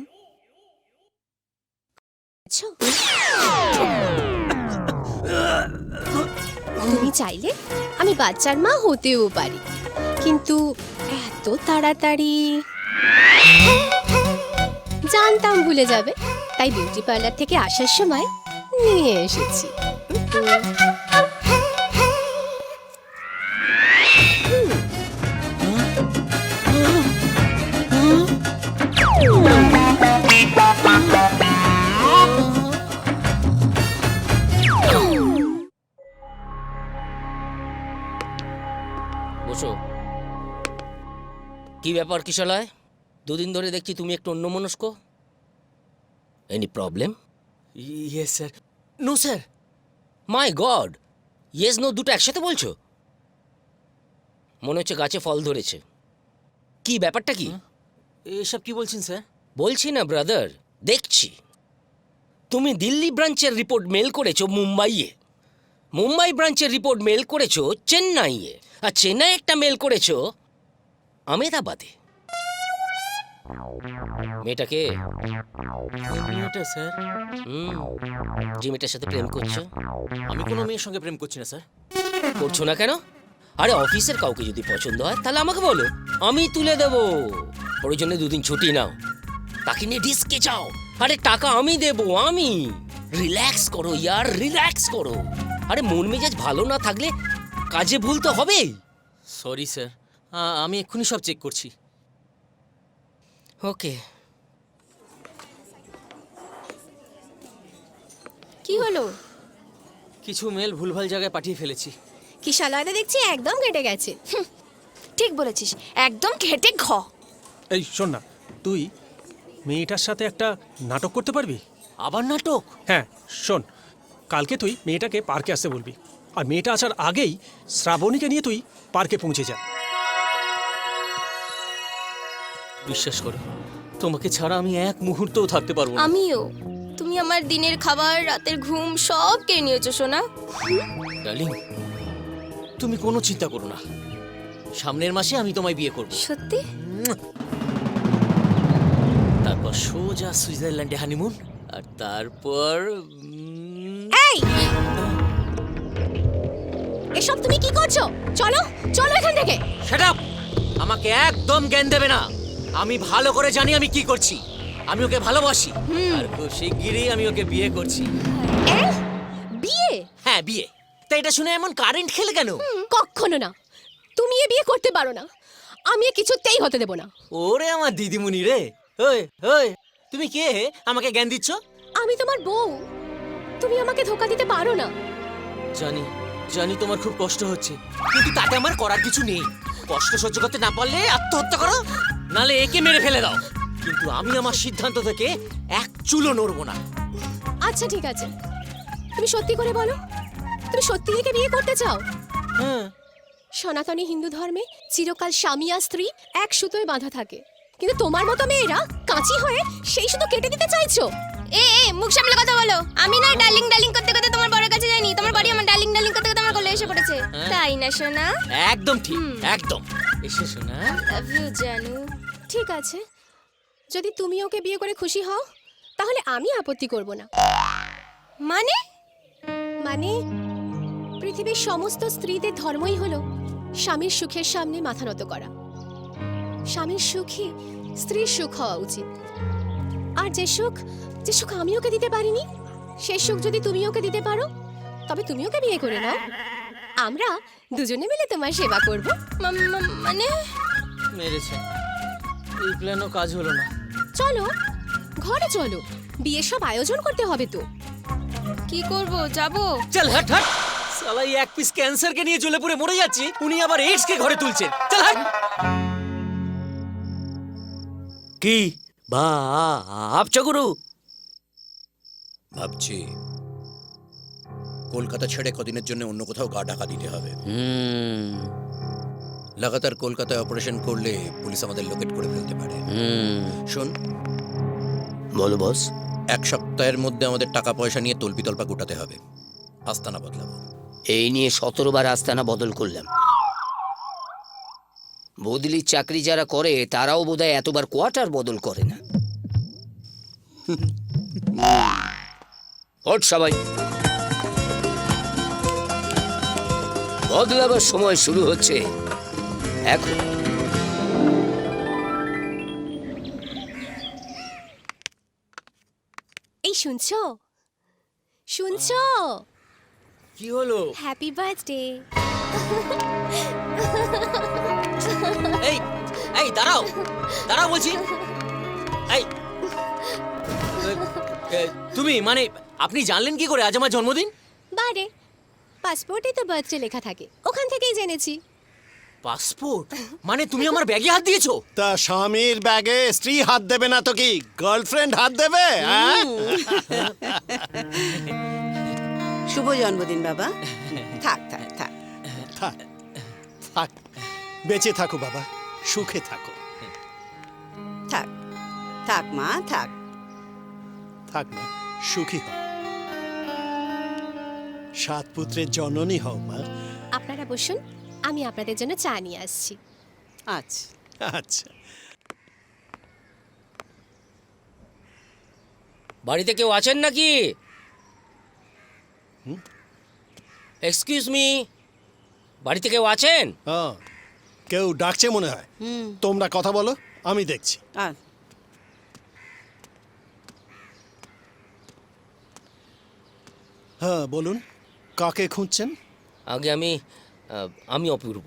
S17: তুমি চাইলে আমি বাচ্চার মা হতেও পারি, কিন্তু এত তাড়াতাড়ি জানতাম ভুলে যাবে, তাই বিউটি পার্লার থেকে আসার সময় নিয়ে এসেছি।
S8: বসো। কি ব্যাপার কিশলয়, দুদিন ধরে দেখছি তুমি একটু অন্যমনস্ক। Any problem?
S11: Yes sir. No sir.
S8: My god, yes no দুটো একসাথে বলছো? মনে হচ্ছে গাছে ফল ধরেছে। কি ব্যাপারটা কি?
S11: এসব কি বলছেন স্যার?
S8: বলছি না ব্রাদার, দেখছি। তুমি দিল্লি ব্রাঞ্চের রিপোর্ট মেল করেছো মুম্বাইয়ে, মুম্বাই ব্রাঞ্চের রিপোর্ট মেল করেছো চেন্নাইয়ে, আর চেন্নাই একটা মেল করেছো আহমেদাবাদে। মেয়েটাকে?
S11: মেয়েটা স্যার?
S8: যে মেয়েটার সাথে প্রেম করছো?
S11: আমি কোনো মেয়ের সঙ্গে প্রেম করছি না স্যার।
S8: করছো না কেন? আরে অফিসের কাউকে যদি পছন্দ হয় তাহলে আমাকে বলো, আমি তুলে দেবো। প্রয়োজনে দুদিন ছুটি নাও, তাকে নিয়ে ডিস্কে যাও। আরে টাকা আমি দেবো, আমি। রিল্যাক্স করো ইয়ার, রিল্যাক্স করো। আরে মন মেজাজ ভালো না থাকলে কাজে ভুল তো হবেই।
S11: সরি স্যার, আমি এক্ষুনি সব চেক করছি।
S8: ওকে।
S17: কি হলো?
S11: কিছু মেল ভুলভাল জায়গায় পাঠিয়ে ফেলেছি।
S17: কি শালায়দা দেখছি একদম কেটে গেছে।
S2: ঠিক বলেছিস, একদম ঘেটে ঘ।
S9: এই শোন না, তুই মেয়েটার সাথে একটা নাটক করতে পারবি?
S11: আবার নাটক?
S9: হ্যাঁ শোন, কালকে তুই মেয়েটাকে পার্কে আসতে বলবি, আর মেয়েটা আসার আগেই শ্রাবণীকে নিয়ে তুই পার্কে পৌঁছে যা।
S11: বিশ্বাস করো, তোমাকে ছাড়া আমি এক মুহূর্তও থাকতে পারবো না।
S2: আমিও। তুমি আমার দিনের খাবার, রাতের ঘুম সব কেড়ে নিয়েছো সোনা।
S11: ডার্লিং, তুমি কোনো চিন্তা করো না, সামনের মাসে আমি তোমায় বিয়ে করব।
S2: সত্যি?
S11: তারপর সোজা সুইজারল্যান্ডে হানিমুন, আর তারপর
S17: এই এসব তুমি কি করছো? চলো চলো এখান থেকে।
S11: Shut up! আমাকে একদম জ্ঞান দেবে না। আমি ভালো করে জানি আমি কি করছি। আমি ওকে ভালোবাসি, আর খুব শিগগিরই আমি ওকে বিয়ে করছি।
S17: বিয়ে?
S11: হ্যাঁ, বিয়ে। তাই এটা শুনে এমন কারেন্ট খেলে কেন?
S17: কখনো না, তুমি এ বিয়ে করতে পারো না, আমি এ কিছুতেই হতে দেব না।
S11: ওরে আমার দিদিমণি রে, ওই ওই তুমি কে হে আমাকে জ্ঞান দিচ্ছ?
S17: আমি তোমার বউ, তুমি আমাকে ধোকা দিতে পারো না।
S11: জানি জানি তোমার খুব কষ্ট হচ্ছে, কিন্তু তাতে আমার করার কিছু নেই। কষ্ট সহ্য করতে না পারলে আত্মহত্যা করো, নালে একে মেরে ফেলে দাও। কিন্তু আমি আমার সিদ্ধান্ত থেকে এক চুলও নড়বো না।
S17: আচ্ছা ঠিক আছে, তুমি সত্যি করে বলো, তুমি সত্যি একে বিয়ে করতে চাও?
S11: হ্যাঁ।
S17: সনাতনী হিন্দু ধর্মে চিরকাল স্বামী আর স্ত্রী এক সুতোয় বাঁধা থাকে, কিন্তু তোমার মতো মেয়েরা কাঁচি হয়ে সেই সুতো কেটে দিতে চাইছো।
S2: মুখ সামলে কথা বলো। আমি না ডার্লিং ডার্লিং করতে করতে তোমার বড় কাছে যাইনি, তোমার বাড়ি আমার ডার্লিং ডার্লিং করতে করতে আমার কোলে এসে পড়েছে। তাই না সোনা?
S11: একদম ঠিক, একদম। এসে শোনা,
S2: লাভ ইউ জানু।
S17: ঠিক আছে, যদি তুমি ওকে বিয়ে করে খুশি হও তাহলে আমি আপত্তি করব না।
S2: মানে?
S17: মানে পৃথিবীর সমস্ত স্ত্রীদের ধর্মই হলো স্বামীর সুখের সামনে মাথা নত করা। স্বামীর সুখী স্ত্রীর সুখ হওয়া উচিত। আর যে সুখ আমি ওকে দিতে পারিনি, সেই সুখ যদি তুমি ওকে দিতে পারো তবে তুমি ওকে বিয়ে করে নাও। আমরা দুজনে মিলে তোমার সেবা করব।
S2: মানে?
S11: মেরেছে, এই প্ল্যানও কাজ হলো না।
S17: চলো ঘরে চলো, বিয়ের সব আয়োজন করতে হবে তো।
S2: কি করব? যাবো?
S11: চল হট হট! সালা এই এক পিস ক্যান্সারকে নিয়ে জ্বলে পুড়ে মরে যাচ্ছি, উনি আবার এইডস কে ঘরে তুলছেন। চল হট!
S3: কি ভাবছো গুরু? ভাবছি কলকাতা ছেড়ে কদিনের জন্য অন্য কোথাও গা ঢাকা দিতে হবে। লাগাতার কলকাতায় অপারেশন করলে পুলিশ আমাদের লোকেট করে ফেলতে পারে। শোন,
S8: বলো বস।
S3: এক সপ্তাহের মধ্যে আমাদের টাকা পয়সা নিয়ে তল্পিতল্পা গোটাতে হবে, আস্তানা বদলাবো।
S8: এই নিয়ে 17 বার আস্তানা বদল করলাম। বদলির চাকরি যারা করে তারাও বোধহয় এতবার কোয়ার্টার বদল করে না। ওঠ সবাই, বদলাবার সময় শুরু হচ্ছে এখন।
S17: এই শুনছো শুনছো?
S11: কি হলো?
S17: Happy birthday.
S11: এই এই দাঁড়াও দাঁড়াও বলছি। এই তুমি মানে আপনি জানলেন কি করে আজ আমার জন্মদিন?
S17: বারে পাসপোর্টে তো বার্থডে লেখা থাকে, ওখান থেকেই জেনেছি।
S11: পাসপোর্ট মানে তুমি আমার ব্যাগে হাত দিয়েছো?
S13: তা স্বামীর ব্যাগে স্ত্রী হাত দেবে না তো কি গার্লফ্রেন্ড হাত দেবে?
S12: শুভ জন্মদিন বাবা। থাক থাক থাক
S13: থাক থাক, বেঁচে থাকো বাবা, সুখে থাকো।
S12: থাক থাক মা থাক।
S13: থাক না, সুখী হও, 7 পুত্রের জননী হও মা।
S17: আপনারা বসুন, আমি আপনাদের জন্য চা নিয়ে আসছি।
S12: আচ্ছা
S13: আচ্ছা।
S8: বাড়িতে কেউ আছেন নাকি? এক্সকিউজ মি, বাড়িতে কেউ আছেন?
S13: কেউ ডাকছে মনে হয়। তোমরা কথা বলো, আমি দেখছি। হ্যাঁ বলুন, কাকে খুঁজছেন?
S8: আগে আমি অপূর্ব,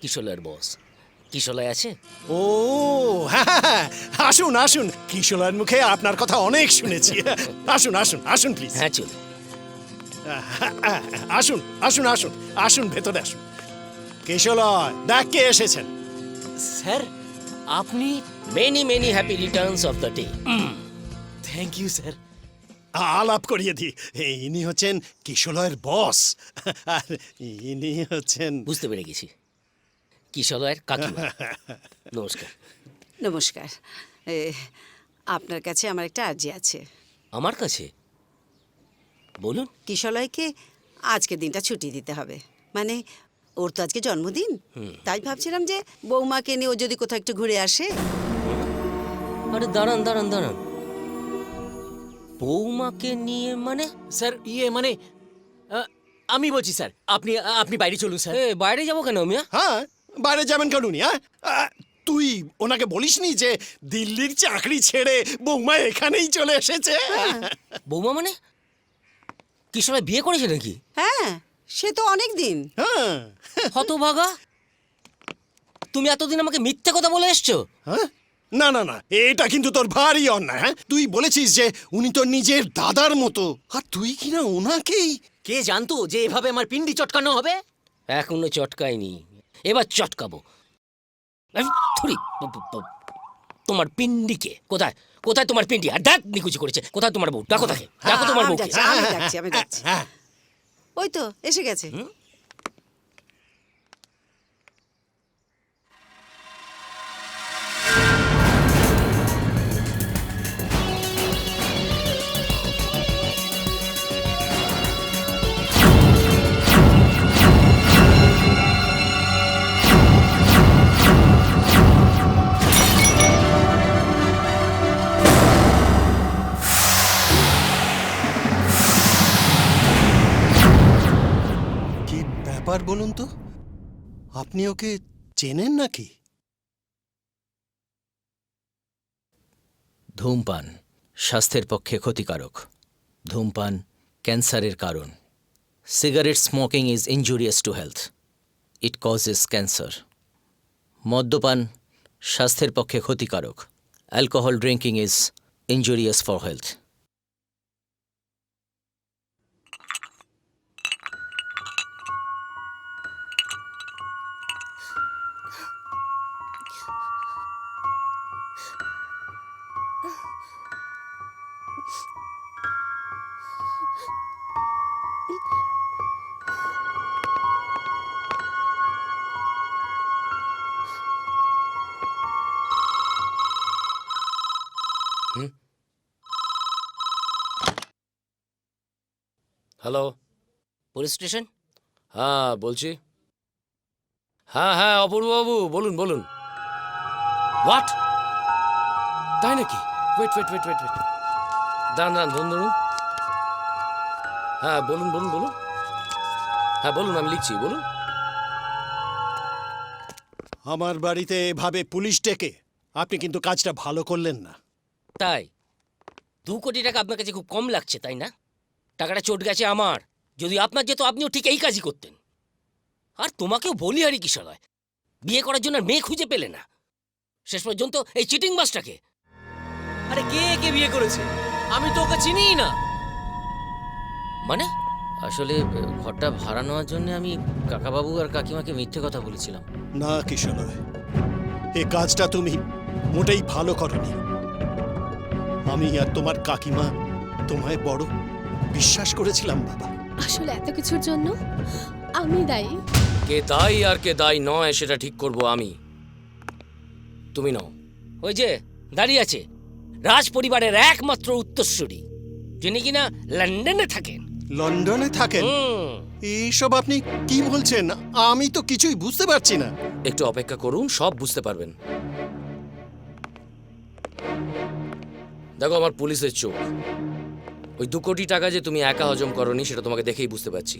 S8: কিশোরের বস। কিশোলায় আছে?
S13: ও হ্যাঁ, আসুন আসুন, কিশোরের মুখে আপনার কথা অনেক শুনেছি। আসুন আসুন আসুন প্লিজ।
S8: হ্যাঁ চল।
S13: আসুন আসুন আসুন আসুন, ভেতরে আসুন। কিশোরয়, দেখ কে এসেছেন।
S11: স্যার আপনি?
S8: Many many happy returns of the day.
S11: Thank you sir.
S13: আলাপ করিয়ে দিই, ইনি হচ্ছেন কিশোরয়ের বস, আর ইনি হচ্ছেন।
S8: বুঝতে পেরে গেছি, কিশোরের কাকিমা। নমস্কার।
S12: নমস্কার। আপনার কাছে আমার একটা আর্জি আছে।
S8: আমার কাছে? বলুন।
S12: কিশলয়কে আজকের দিনটা ছুটি দিতে হবে। মানে ওর তো আজকে জন্মদিন, তাই ভাবছিলাম যে বৌমাকে নিয়ে ও যদি কোথাও একটু ঘুরে আসে।
S8: আরে দাঁড়ান দাঁড়ান দাঁড়ান, বৌমাকে নিয়ে মানে?
S11: স্যার মানে আমি বলছি স্যার, আপনি আপনি বাইরে চলুন স্যার।
S8: বাইরে যাবো কেন মিয়া?
S13: হ্যাঁ, বাইরে যাবেন কেন উনি? হ্যাঁ, তুই ওনাকে বলিসনি যে দিল্লির চাকরি ছেড়ে বৌমা এখানেই চলে এসেছে?
S8: বৌমা মানে কিশোর বিয়ে করেছে নাকি?
S12: হ্যাঁ, সে তো অনেক দিন।
S13: হ্যাঁ,
S8: হতভাগা, তুমি এতদিন আমাকে মিথ্যে কথা বলে এসছো।
S13: হ্যাঁ, না না না, এটা কিন্তু তোর ভারী অন্যায়। হ্যাঁ, তুই বলেছিস যে উনি তোর নিজের দাদার মতো, আর তুই কিনা ওনাকেই।
S11: কে জানতো যে এভাবে আমার পিন্ডি চটকানো হবে?
S8: এখনো চটকাইনি, এবার চটকাবো। তোমার পিন্ডিকে কোথায়? কোথায় তোমার পিন্ডি? আর দাঁত নিকুচি করেছে। কোথায় তোমার বউ? ডাকো তাকে, ডাকো তোমার বউ।
S12: আমি যাচ্ছি। ওই তো এসে গেছে।
S13: ব্যাপার বলুন তো, আপনি ওকে চেনেন নাকি?
S1: ধূমপান স্বাস্থ্যের পক্ষে ক্ষতিকারক। ধূমপান ক্যান্সারের কারণ। Cigarette smoking is injurious to health, it causes cancer. মদ্যপান স্বাস্থ্যের পক্ষে ক্ষতিকারক। Alcohol drinking is injurious for health.
S8: Hello, police station? হ্যাঁ বলছি। হ্যাঁ হ্যাঁ অপূর্ববাবু, বলুন বলুন। হোয়াট? তাই নাকি? Wait wait wait wait wait, দাঁড়ান দাঁড়ান, ধরুন ধরুন। হ্যাঁ বলুন বলুন বলুন। হ্যাঁ বলুন, আমি লিখছি, বলুন।
S13: আমার বাড়িতে এভাবে পুলিশ ডেকে আপনি কিন্তু কাজটা ভালো করলেন না।
S8: তাই 2 কোটি টাকা আপনার কাছে খুব কম লাগছে, তাই না? টাকাটা চট গেছে আমার। যদি আপনার যেত আপনিও ঠিক এই কাজই করতেন। আর তোমাকেও বলি হারি কিশোর, বিয়ে করার জন্য মেয়ে খুঁজে পেলে না, শেষ পর্যন্ত এই চিটিং বাসটাকে।
S11: আরে কে কে বিয়ে করেছে? আমি তো ওকে চিনিই না।
S8: মানে?
S11: আসলে ঘরটা ভাড়া নেওয়ার জন্য আমি কাকাবাবু আর কাকিমাকে মিথ্যে কথা বলেছিলাম।
S13: না কিশোর, এই কাজটা তুমি মোটেই ভালো করনি। আমি আর তোমার কাকিমা তোমায় বড় বিশ্বাস করেছিলাম বাবা।
S17: আসলে এত কিছুর জন্য আমি দায়ী।
S8: কে দায়ী আর কে দায়ী নয় সেটা ঠিক করব আমি, তুমি নও। ওই যে দাঁড়িয়ে আছে রাজ পরিবারের একমাত্র উত্তরসূরি, যিনি কিনা লন্ডনে থাকেন।
S13: লন্ডনে থাকেন? এইসব আপনি কি বলছেন? আমি তো কিছুই বুঝতে পারছি না।
S8: একটু অপেক্ষা করুন, সব বুঝতে পারবেন। দেখো আমার পুলিশের চোখ, ওই 2 কোটি টাকা যে তুমি একা হজম করনি সেটা তোমাকে দেখেই বুঝতে পারছি।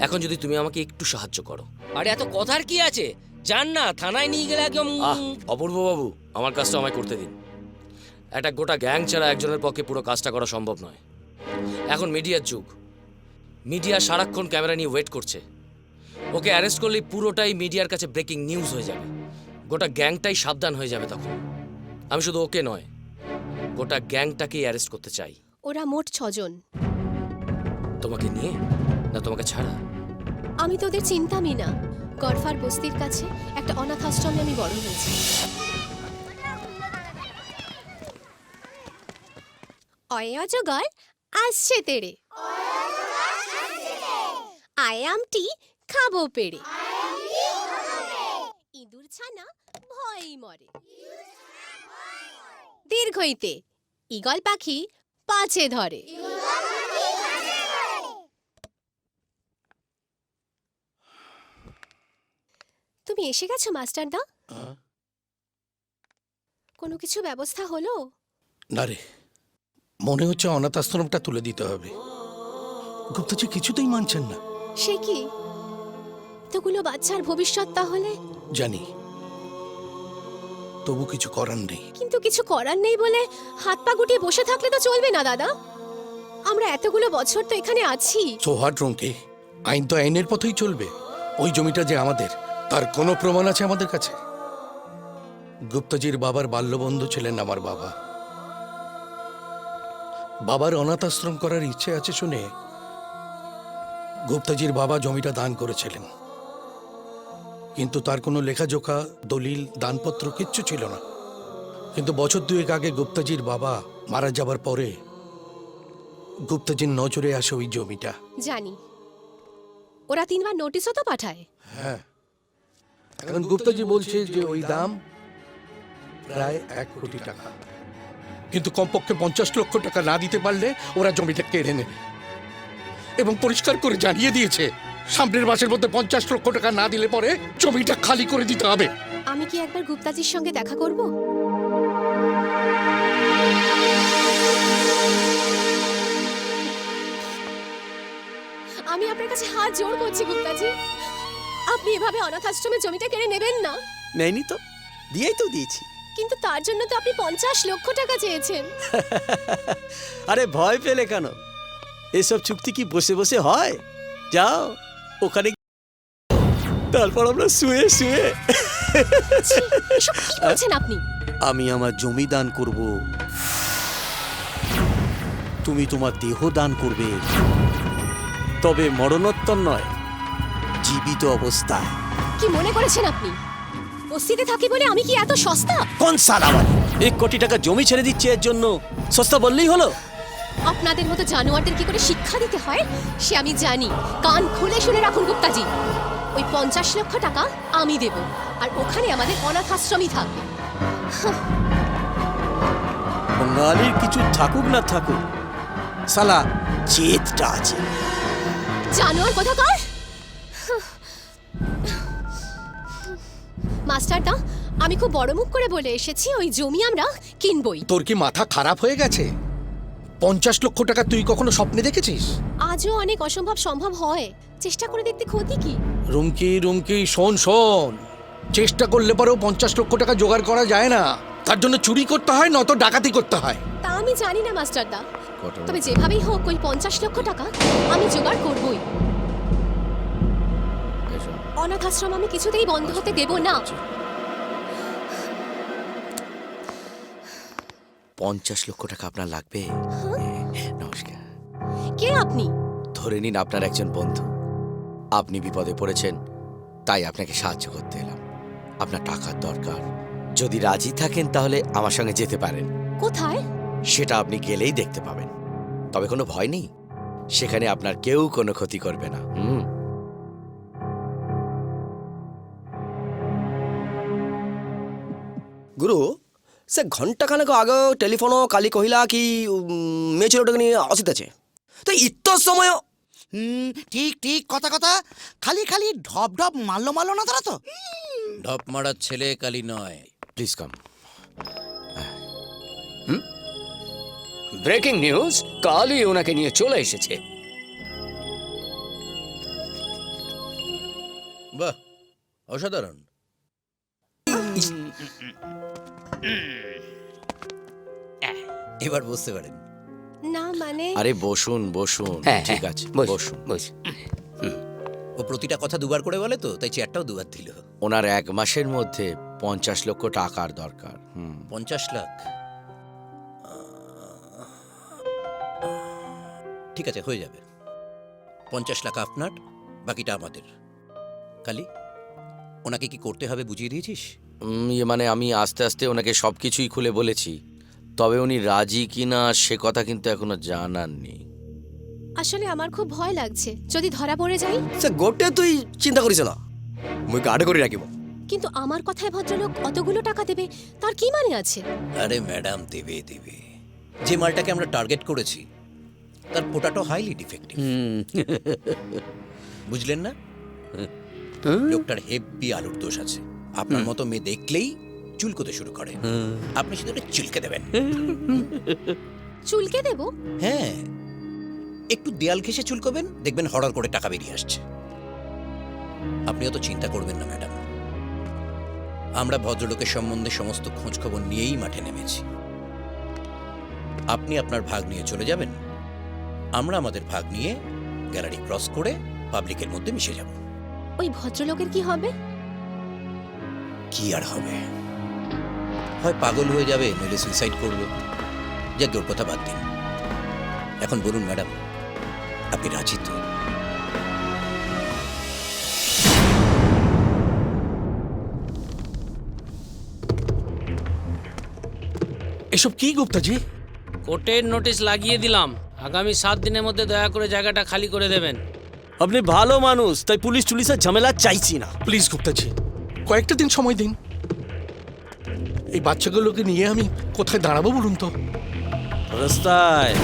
S8: এখন যদি তুমি আমাকে একটু সাহায্য করো। আরে এত কথার কি আছে, যান না থানায় নিয়ে গেলে একদম। অপূর্ব বাবু, আমার কাজটা আমায় করতে দিন। একটা গোটা গ্যাং ছাড়া একজনের পক্ষে পুরো কাজটা করা সম্ভব নয়। এখন মিডিয়ার যুগ, মিডিয়া সারাক্ষণ ক্যামেরা নিয়ে ওয়েট করছে। ওকে অ্যারেস্ট করলেই পুরোটাই মিডিয়ার কাছে ব্রেকিং নিউজ হয়ে যাবে, গোটা গ্যাংটাই সাবধান হয়ে যাবে তখন। আমি শুধু ওকে নয়, গোটা গ্যাংটাকেই অ্যারেস্ট করতে চাই।
S17: ওরা মোট 6 জন।
S8: তোমাকে নিয়ে না তোমাকে ছাড়া?
S17: আমি তো ওদের চিনতামই না। গড়ফার বস্তির কাছে একটা অনাথ আশ্রমে আমি বড় হয়েছি। অয়ে অজগর আসছে তেড়ে, আয়ামটি খাবো পেড়ে, ইঁদুর ছানা ভয় মরে। দীর্ঘইতে ঈগল পাখি পাছে ধরে। তুমি এসে গেছো মাস্টারদা? কোনো কিছু ব্যবস্থা হলো?
S20: না রে, মনে হচ্ছে অনাথ আশ্রমটা তুলে দিতে হবে। গুপ্তাজি কিছুতেই মানছেন না।
S17: সে কি, এতগুলো বাচ্চার ভবিষ্যৎ তাহলে?
S20: জানি, তবু কিছু করার নেই।
S17: কিন্তু কিছু করার নেই বলে হাত পা গুটিয়ে বসে থাকলে তো চলবে না দাদা। আমরা এতগুলো বছর তো এখানে আছি।
S20: সোহাট রঙ্কে, আইন তো আইনের পথেই চলবে। ওই জমিটা যে আমাদের, তার কোনো প্রমাণ আছে আমাদের কাছে? গুপ্তাজির বাবার বাল্যবন্ধু ছিলেন আমার বাবা। বাবার অনাথ আশ্রম করার ইচ্ছে আছে শুনে গুপ্তাজির বাবা জমিটা দান করেছিলেন, কিন্তু তার কোনো লেখাজোখা, দলিল, দানপত্র কিচ্ছু ছিল না। কিন্তু বছর দুয়েক আগে গুপ্তাজির বাবা মারা যাবার পরে গুপ্তাজির নজরে আসে ওই জমিটা।
S17: জানি, ওরা 3 বার নোটিশও তো পাঠায়।
S20: হ্যাঁ, এখন গুপ্তাজি বলছে যে ওই দাম প্রায় 1 কোটি টাকা, কিন্তু কমপক্ষে 50 লক্ষ টাকা না দিতে পারলে ওরা জমিটা কেড়ে নেবে। এবং পরিষ্কার করে জানিয়ে দিয়েছে সামনের মাসের মধ্যে 50 লক্ষ টাকা না দিলে পরে জমিটা খালি করে দিতে হবে।
S17: আমি কি একবার গুপ্তাজির সঙ্গে দেখা করব? আমি আপনার কাছে হাত জোড় করছি গুপ্তাজি, আপনি এভাবে অনাথ আশ্রমের জমিটা কেড়ে নেবেন না।
S13: নেয়নি তো, দিয়েই তো দিয়েছি।
S17: কিন্তু তার জন্য তো আপনি 50 লক্ষ টাকা চেয়েছেন।
S13: আরে ভয় পেলে কেন? এসব চুক্তি কি বসে বসে হয়? যাও ওখানে, তারপর আমরা শুয়ে শুয়ে।
S17: এসব কি বলছেন আপনি?
S13: আমি আমার জমি দান করব, তুমি তোমার দেহ দান করবে, তবে মরণোত্তর নয়, জীবিত অবস্থায়।
S17: কি মনে করেছেন আপনি বস্তিতে থাকি বলে আমি কি এত সস্তা?
S13: কোন সালা বলে 1 কোটি টাকা জমি ছেড়ে দিচ্ছে, এর জন্য সস্তা বললেই হলো?
S17: আপনাদের মতো জানোয়ারদের কি করে শিক্ষা দিতে হয় সে আমি জানি। কান খুলে শুনে রাখুন গুপ্তাজি, ওই 50 লক্ষ টাকা আমি দেব, আর ওখানে আমাদের অনাথ আশ্রমই থাকবে।
S13: বাঙালির কিছু থাকুক না থাকুক, সালা জেদটা আছে।
S17: জানোয়ার কোথাকার! মাস্টারদা, আমি খুব বড় মুখ করে বলে এসেছি ওই জমি আমরা কিনবই।
S20: তোর কি মাথা খারাপ হয়ে গেছে? 50 লক্ষ টাকা তুই কখনো স্বপ্নে দেখেছিস?
S17: আজও অনেক অসম্ভব সম্ভব হয়, চেষ্টা করে দেখতে ক্ষতি কি?
S20: রুমকি রুমকি, শোন শোন, চেষ্টা করলে পরেও 50 লক্ষ টাকা জোগাড় করা যায় না। তার জন্য চুরি করতে হয়, নয়তো ডাকাতি করতে হয়।
S17: তা আমি জানি না মাস্টারদা, তবে যেভাবেই হোক ওই 50 লক্ষ টাকা আমি জোগাড় করবই। অনাথ আশ্রম আমি কিছুতেই বন্ধ হতে দেব না।
S14: 50 লক্ষ টাকা আপনার লাগবে? নমস্কার।
S17: কে আপনি?
S14: ধরে নিন আপনার একজন বন্ধু। আপনি বিপদে পড়েছেন, তাই আপনাকে সাহায্য করতে এলাম। আপনার টাকার দরকার, যদি রাজি থাকেন তাহলে আমার সঙ্গে যেতে পারেন।
S17: কোথায়?
S14: সেটা আপনি গেলেই দেখতে পাবেন। তবে কোনো ভয় নেই, সেখানে আপনার কেউ কোনো ক্ষতি করবে না।
S7: গুরু, ସେ ଘଣ୍ଟାଖାନେକ ଆଗ ଟେଲିଫୋନ କାଲି କହିଲା କି মেয়ে ছেলেটাকে নিয়ে আসিতেছে, তো ইত সময়।
S3: ঠিক ঠিক, কথা কথা, খালি খালি ঢপ ঢপ মারলো না তারা তো।
S1: ঢপ মারার ছেলে কালি নয়।
S14: Please come.
S8: ব্রেকিং নিউজ, কালই ওনাকে নিয়ে চলে এসেছে।
S1: বাহ, অসাধারণ। এবার বুঝতে পারেন?
S17: না মানে,
S14: আরে বসুন বসুন, ঠিক আছে বসুন।
S1: ও প্রতিটা কথা দুবার করে বলে তো, তাই চেয়ারটাও দুবার দিল।
S14: ওনার 1 মাসের মধ্যে 50 লক্ষ টাকার দরকার।
S1: 50 লাখ? ঠিক আছে, হয়ে যাবে। 50 লাখ আপনার, বাকিটা আমাদের। কালি, ওনাকে কি করতে হবে বুঝিয়ে দিয়েছিস?
S14: মানে আমি আস্তে আস্তে ওনাকে সবকিছুই খুলে বলেছি, তবে উনি রাজি কিনা সে কথা কিন্তু এখনো জানাননি।
S17: আসলে আমার খুব ভয় লাগছে যদি ধরা পড়ে যাই।
S7: ସେ ଗୋଟେ তুই চিন্তা করিস না, মুই গার্ড করে রাখিব।
S17: কিন্তু আমার কথায় ভদ্রলোক অতগুলো টাকা দেবে তার কি মানে আছে?
S3: আরে ম্যাডাম, দেবে দেবে। যে মালটাকে আমরা টার্গেট করেছি তার পোটাটো হাইলি ডিফেক্টিভ, বুঝলেন না? লোকটার হেভি আলুর দোষ আছে। আপনার মতো মেয়ে দেখলেই চুলকোতে শুরু করে। আপনি শুধু ওটা চুলকে দেবেন।
S17: চুলকে দেব?
S3: হ্যাঁ, একটু দেয়াল ঘেঁষে চুলকোবেন, দেখবেন হঠাৎ করে টাকা বেরিয়ে আসছে। আপনি অত চিন্তা করবেন না ম্যাডাম, আমরা ভদ্রলোকের সম্বন্ধে সমস্ত খোঁজ খবর নিয়েই মাঠে নেমেছি। আপনি আপনার ভাগ নিয়ে চলে যাবেন, আমরা আমাদের ভাগ নিয়ে গ্যালারি ক্রস করে পাবলিকের মধ্যে মিশে যাব।
S17: ওই ভদ্রলোকের কি হবে?
S3: কি আর হবে, হয় পাগল হয়ে যাবে, নইলে সুইসাইড করবে। যাক, ওর কথা বাদ দিন। এখন বলুন ম্যাডাম, আপনি রাজি তো?
S11: এসব কি গুপ্তাজি?
S8: কোর্টের নোটিশ লাগিয়ে দিলাম, আগামী 7 দিনের মধ্যে দয়া করে জায়গাটা খালি করে দেবেন।
S7: আপনি ভালো মানুষ, তাই পুলিশ টুলিশের ঝামেলা চাইছি না।
S20: প্লিজ গুপ্তাজি, কয়েকটা দিন সময় দিন। এই বাচ্চাগুলোকে নিয়ে আমি কোথায় দাঁড়াবো বলুন তো?
S7: রাস্তায়।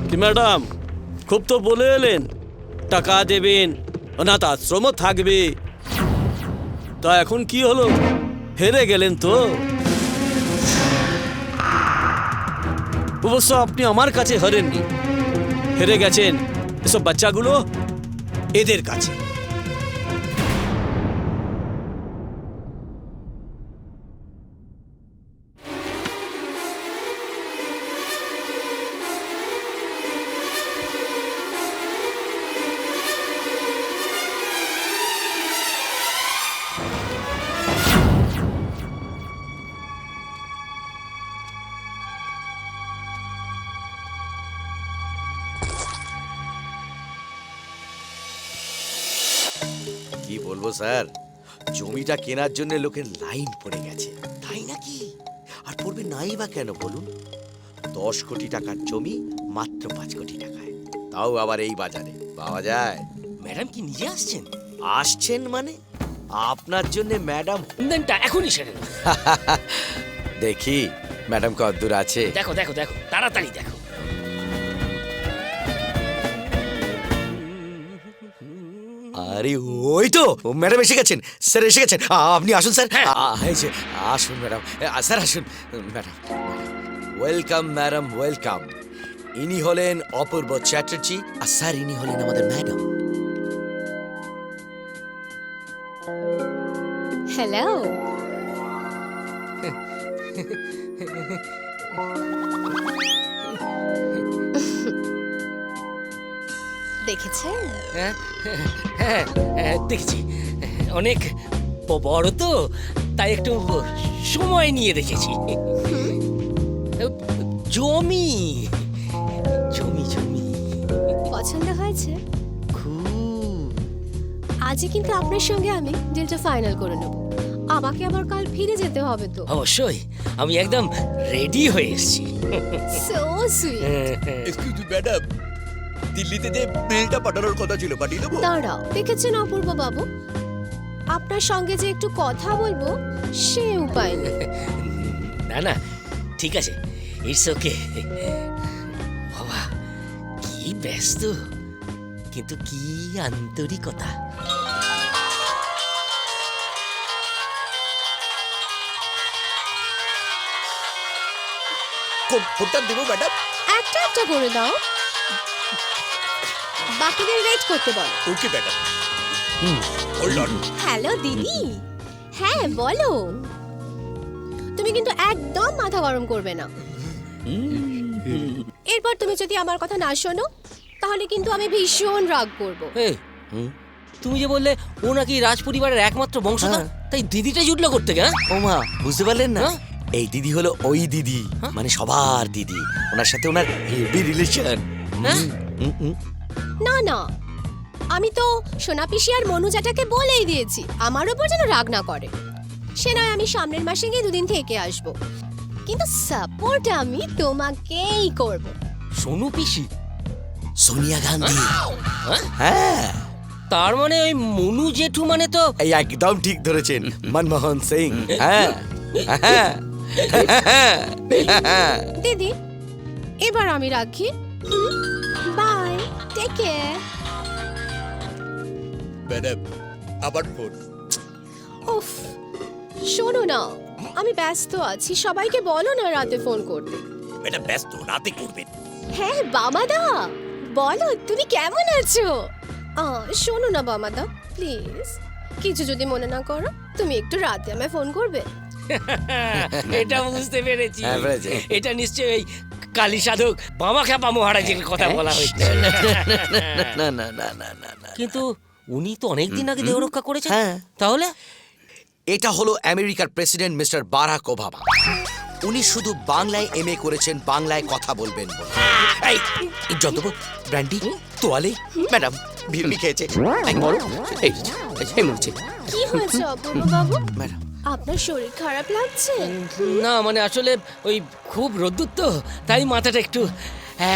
S7: কি ম্যাডাম, খুব তো বলে এলেন টাকা দেবেন, অনাথ আশ্রম থাকবে, তা এখন কি হলো? হেরে গেলেন তো? অবশ্য আপনি আমার কাছে হারেননি, হেরে গেছেন এসব বাচ্চাগুলো এদের কাছে।
S14: কি বলবো স্যার, জমিটা কেনার জন্য লোকের লাইন পড়ে গেছে। তাই নাকি? আর পড়বে নাই বা কেন বলুন? 10 কোটি টাকার জমি মাত্র 5 কোটি টাকায়, তাও আবার এই বাজারে পাওয়া যায়।
S8: ম্যাডাম কি নিজে আসছেন?
S14: আসছেন মানে আপনার জন্য ম্যাডাম
S8: দেনটা এখনই সেরে দেবো।
S14: দেখি ম্যাডাম কতদূর আছে।
S8: দেখো দেখো দেখো, তাড়াতাড়ি দেখো।
S14: আরে ওই তো ম্যাডাম এসে গেছেন। স্যার এসে গেছেন, আপনি আসুন স্যার। এই যে, আসুন ম্যাডাম, স্যার আসুন ম্যাডাম। Welcome madam, welcome. ইনি হলেন অপূর্ব চ্যাটার্জি, আর স্যার ইনি হলেন আমাদের ম্যাডাম।
S17: হ্যালো। দেখেছেন?
S8: হ্যাঁ দেখেছি, অনেক বড় তো, তাই একটু সময় নিয়ে দেখেছি। জমি জমি জমি
S17: পছন্দ হয়েছে? আজই কিন্তু আপনার সঙ্গে আমি ডিলটা ফাইনাল করে নেব। আমাকে আবার কাল ফিরে যেতে হবে তো।
S8: অবশ্যই, আমি একদম রেডি হয়ে এসেছি।
S17: So sweet.
S14: Excuse me madam, দিল্লিতে যে বিলটা পাঠানোর কথা ছিল পাঠিয়ে দেবো?
S17: দাঁড়াও, দেখেছেন অপূর্ব বাবু, আপনার সঙ্গে যে একটু কথা বলবো সে উপায় নেই।
S8: না না, ঠিক আছে, ইটস ওকে। বাবা কি ব্যস্ত, কিন্তু কি আন্তরিকতা।
S14: ফোনটা দেবো ম্যাডাম?
S17: একটা একটা করে দাও, বাকিদের ওয়েট করতে বলো।
S14: Okay madam. Hold on.
S17: Hello দিদি। হ্যাঁ বলো। তুমি কিন্তু একদম মাথা গরম করবে না। এরপর তুমি যদি আমার কথা না শোনো তাহলে কিন্তু আমি ভীষণ রাগ করব।
S8: এই, তুমি যে বললে ও নাকি রাজপরিবারের একমাত্র বংশধর, তাই দিদিটা জুটলো করতে গা?
S14: ও মা, বুঝতে পারলেন না? এই দিদি হলো ওই দিদি, মানে সবার দিদি। ওনার সাথে ওনার হেভি রিলেশন।
S17: না না, আমি তো সোনা পিসি আর মনুজাটাকে বলেই দিয়েছি আমার উপর যেন রাগ না করে। সে নয় আমি সামনের মাসে গিয়ে 2 দিন থেকে আসবো, কিন্তু সাপোর্ট আমি তোমাকেই করব।
S8: সোনু পিসি?
S3: সোনিয়া গান্ধী। হ্যাঁ,
S8: তার মানে ওই মনু জেঠু মানে তো
S14: এই একদম ঠিক ধরেছেন, মনমোহন সিং। হ্যাঁ
S17: দিদি এবার আমি রাখি, বাই, টেক কেয়ার।
S14: ম্যাডাম আবার ফোন।
S17: উফ, শোনো না, আমি ব্যস্ত আছি, সবাইকে বলো না রাতে ফোন করতে।
S3: ম্যাডাম ব্যস্ত, রাতে করবেন।
S17: হ্যাঁ বামাদা, বলো তুমি কেমন আছো? শোনো না বামাদা, প্লিজ কিছু যদি মনে না করো, তুমি একটু রাতে আমায় ফোন করবে।
S8: এটা বুঝতে পেরেছি,
S14: হ্যাঁ, পেরেছি।
S8: এটা নিশ্চয়ই কালী সাধক বাবা খ্যাপা মহারাজের কথা বলা হয়েছে।
S14: না না না না না না,
S8: কিন্তু উনি তো অনেকদিন আগে দেহ রক্ষা করেছেন।
S14: হ্যাঁ।
S8: তাহলে
S14: এটা হলো আমেরিকার প্রেসিডেন্ট মিস্টার বারাক ওবামা। উনি শুধু বাংলায় এমএ করেছেন, বাংলায় কথা বলবেন বলে। এই যত ব্র্যান্ডি তোয়ালে ম্যাডাম বিড়ি খেয়েছে।
S17: কি হয়েছে অপূর্ব বাবু? আপনার শরীর খারাপ লাগছে?
S8: না মানে আসলে ওই খুব রোদ্দুর তো, তাই মাথাটা একটু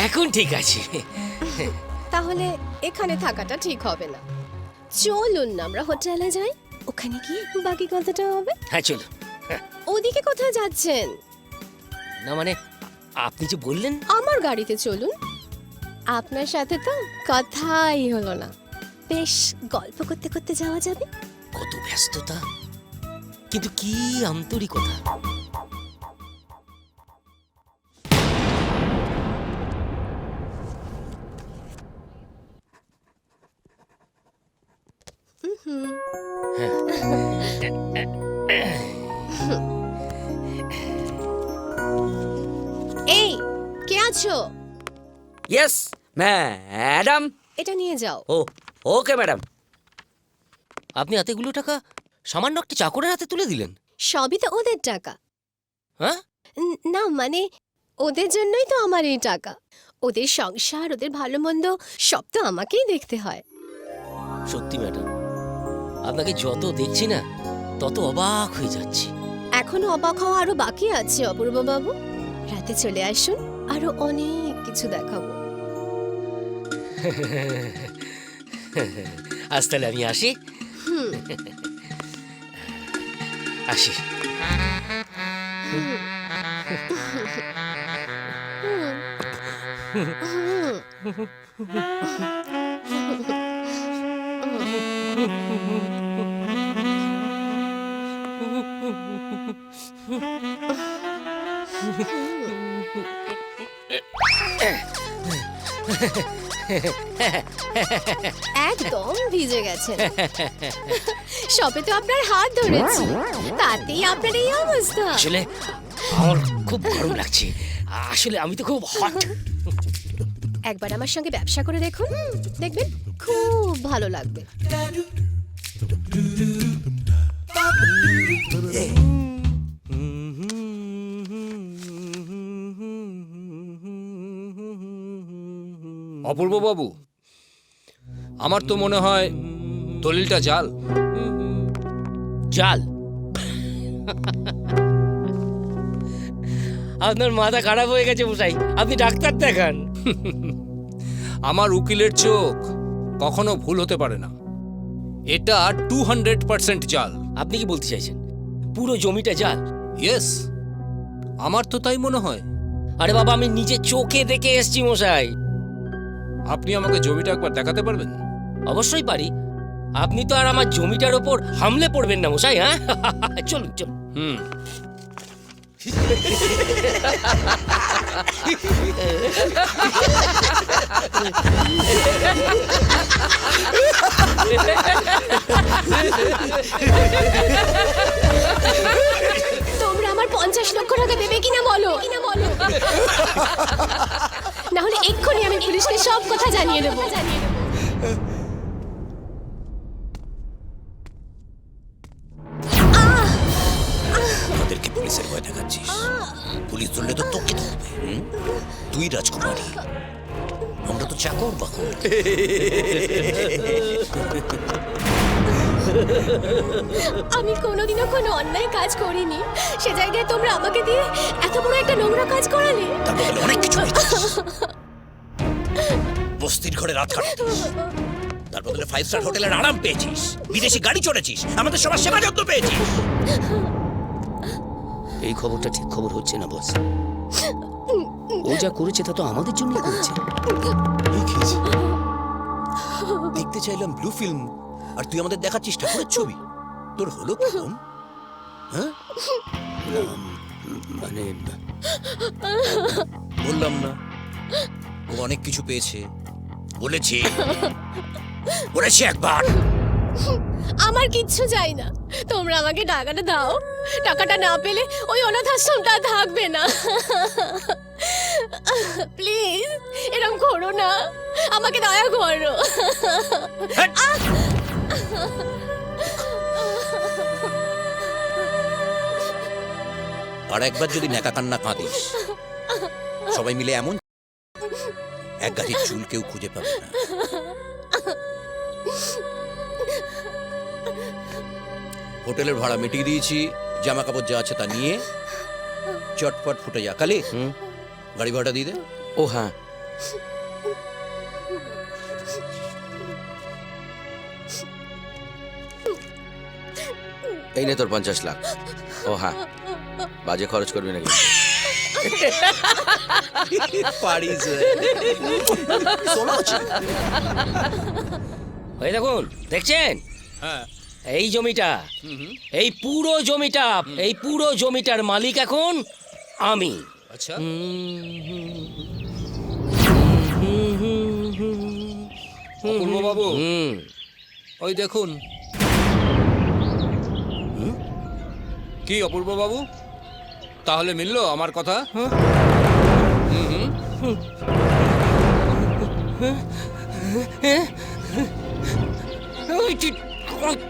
S8: এখন ঠিক আছে।
S17: তাহলে এখানে থাকাটা ঠিক হবে না, চলুন না আমরা হোটেলে যাই, ওখানে গিয়ে বাকি কথাটা হবে।
S8: হ্যাঁ চলো।
S17: ওদিকে কোথায় যাচ্ছেন?
S8: না মানে আপনি যে বললেন
S17: আমার গাড়িতে চলুন, আপনার সাথে তো কথাই হলো না, বেশ গল্প করতে করতে যাওয়া যাবে।
S8: কত ব্যস্ততা, কিন্তু কি আন্তরিকতা।
S17: এই কে আছো?
S10: Yes madam.
S17: এটা নিয়ে যাও।
S10: ও ওকে ম্যাডাম।
S8: আপনি এতগুলো টাকা সামান্য একটা চাকরের হাতে তুলে দিলেন?
S17: সবই তো ওদের টাকা।
S8: হ্যাঁ?
S17: না মানে ওদের জন্যই তো আমার এই টাকা, ওদের সংসার, ওদের ভালো মন্দ সব তো আমাকেই দেখতে হয়।
S8: সত্যি ম্যাডাম, আপনাকে যত দেখছি না তত অবাক হয়ে যাচ্ছি।
S17: এখনো অবাক হওয়া আরো বাকি আছে অপূর্ব বাবু, রাতে চলে আসুন, আরো অনেক কিছু দেখাবো।
S8: আজ তাহলে আমি আসি। আসি।
S17: একদম ভিজে গেছেন, সবে তো আপনার হাত ধরেছি, তাতেই আপনার এই অবস্থা।
S8: আসলে আমার খুব গরম লাগছে, আসলে আমি তো খুব হট।
S17: একবার আমার সঙ্গে ব্যবসা করে দেখুন, দেখবেন খুব ভালো লাগবে।
S7: অপূর্ব বাবু, আমার তো মনে হয় দলিলটা জাল।
S8: জাল? আপনার মাথা খারাপ হয়ে গেছে মশাই, আপনি ডাক্তার দেখান।
S7: আমার উকিলের চোখ কখনো ভুল হতে পারে না, এটা 200% জাল।
S8: আপনি কি বলতে চাইছেন পুরো জমিটা জাল?
S7: ইয়েস, আমার তো তাই মনে হয়।
S8: আরে বাবা, আমি নিজে চোখে দেখে এসেছি মশাই।
S7: আপনি আমাকে জমিটা একবার দেখাতে পারবেন?
S8: অবশ্যই পারি, আপনি তো আর আমার জমিটার ওপর হামলে পড়বেন না মশাই। হ্যাঁ চলুন চলুন।
S17: তোমরা আমার 50 লক্ষ টাকা দেবে কিনা বলো, না হলে এক্ষুনি আমি পুলিশকে সব কথা জানিয়ে দেবো।
S3: ওদেরকে পুলিশের ভয় দেখাচ্ছিস, পুলিশ ধরলে তো তোকে ধরবে। তুই রাজকুমারী, আমরা তো চাকর বাকর।
S17: আমি কোনোদিনও কোনো অন্যায় কাজ করিনি, সে জায়গায় তোমরা আমাকে দিয়ে এত বড় একটা নোংরা কাজ করালে।
S3: অনেক কিছু বস্তির ঘরে রাত কাটাতিস, তার বদলে 5 স্টার হোটেলের আরাম পেয়েছিস, বিদেশি গাড়ি চড়েছিস, আমাদের সবার সেবা যত্ন পেয়েছিস।
S8: এই খবরটা ঠিক খবর হচ্ছে না বস। ও যা করেছে তা তো আমাদের জন্য করেছে।
S3: দেখতে চাইলাম ব্লু ফিল্ম, আর তুই আমাদের দেখাচ্ছিস ঠাকুরের ছবি। তোর হলো কি বোন? হ্যাঁ,
S8: মানে
S3: বললাম না ও অনেক কিছু পেয়েছে, বলেছি বলেছি একবার।
S17: আমার কিচ্ছু চাই না, তোমরা আমাকে টাকাটা দাও। টাকাটা না পেলে ওই অনাথ আশ্রমটা থাকবে না। প্লিজ এরকম করো না, আমাকে দয়া করো।
S3: আর একবার যদি নেকা কান্না কাঁদিস, সবাই মিলে এমন এক গাড়ির চুল কেউ খুঁজে পাবে না। হোটেলের ভাড়া মিটিয়ে দিয়েছি, জামা কাপড় যা আছে তা নিয়ে চটপট ফুটে যা। কালি গাড়ি ভাড়া দিয়ে দে।
S14: ও হ্যাঁ, এই নে তোর 50 লাখ। ও হ্যাঁ, বাজে খরচ করবি নাকি?
S3: পারিস।
S8: ওই দেখুন, দেখছেন এই জমিটা, এই পুরো জমিটার মালিক এখন আমি।
S3: আচ্ছা,
S6: অপূর্ব বাবু, ওই দেখুন। কি অপূর্ব বাবু, তাহলে মিললো আমার কথা?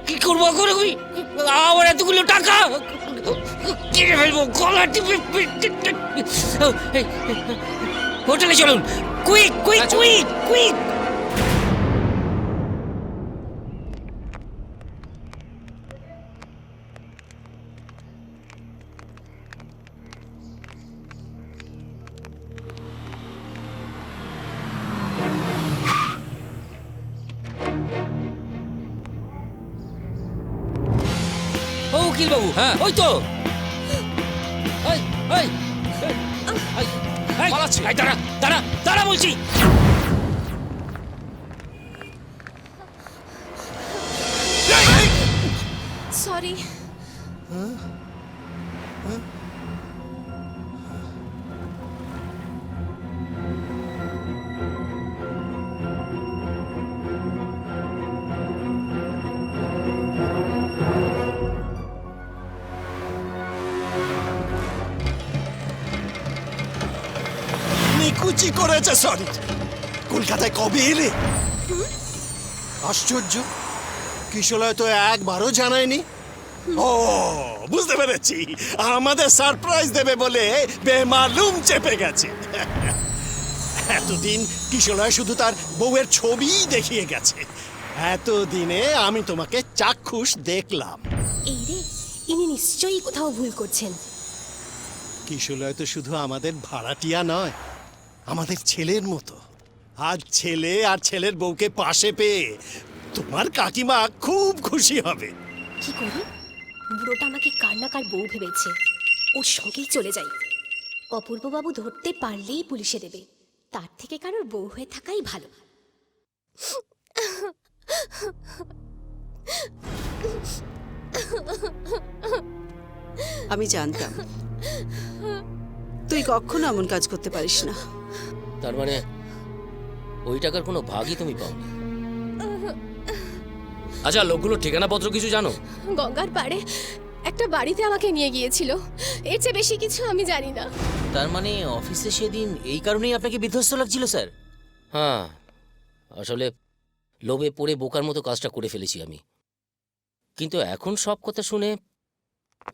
S8: কি করবো এখন? আমার এতগুলো টাকা কেটে ফেলবো, গলা টিপে। হোটেলে চলুন, কুইক কুইক কুইক কুইক। ও উকিল বাবু, হ্যাঁ ওই তো। দাঁড়া দাঁড়া দাঁড়া বলছি।
S17: সরি।
S13: নিকুচি করেছে। সরি, কলকাতায় কবে এলে? আশ্চর্য, কিশোলয় তো একবারও জানায়নি। ও বুঝতে পেরেছি, আমাদের সারপ্রাইজ দেবে বলে বেমালুম চেপে গেছে। এতদিন কিশোলয় শুধু তার বউয়ের ছবিই দেখিয়ে গেছে, এতদিনে আমি তোমাকে চাক্ষুষ দেখলাম।
S17: এই রে, ইনি নিশ্চয়ই কোথাও ভুল করছেন।
S13: কিশোলয় তো শুধু আমাদের ভাড়াটিয়া নয়, আমাদের ছেলের মতো। আজ ছেলে আর ছেলের বউকে পাশে পেয়ে তোমার কাকিমা খুব খুশি হবে।
S17: কি করি? বুড়োটা আমাকে কার না কার বউ ভেবেছে, ওর সঙ্গেই চলে যাই। অপূর্ববাবু ধরতে পারলেই পুলিশে দেবে, তার থেকে কারোর বউ হয়ে থাকাই ভালো।
S12: আমি জানতাম তুই কখনো এমন কাজ করতে পারিস না।
S8: তার মানে ওই টাকার কোনো ভাগই তুমি পাওনি?
S11: আচ্ছা, লোকগুলো ঠিকানাপত্র কিছু জানো?
S17: গঙ্গার পাড়ে একটা বাড়িতে আমাকে নিয়ে গিয়েছিল, এর চেয়ে বেশি কিছু আমি জানি না।
S1: তার মানে অফিসে সেদিন এই কারণেই আপনাকে বিধ্বস্ত লাগছিল স্যার?
S8: হ্যাঁ, আসলে লোভে পড়ে বোকার মতো কাজটা করে ফেলেছি আমি। কিন্তু এখন সব কথা শুনে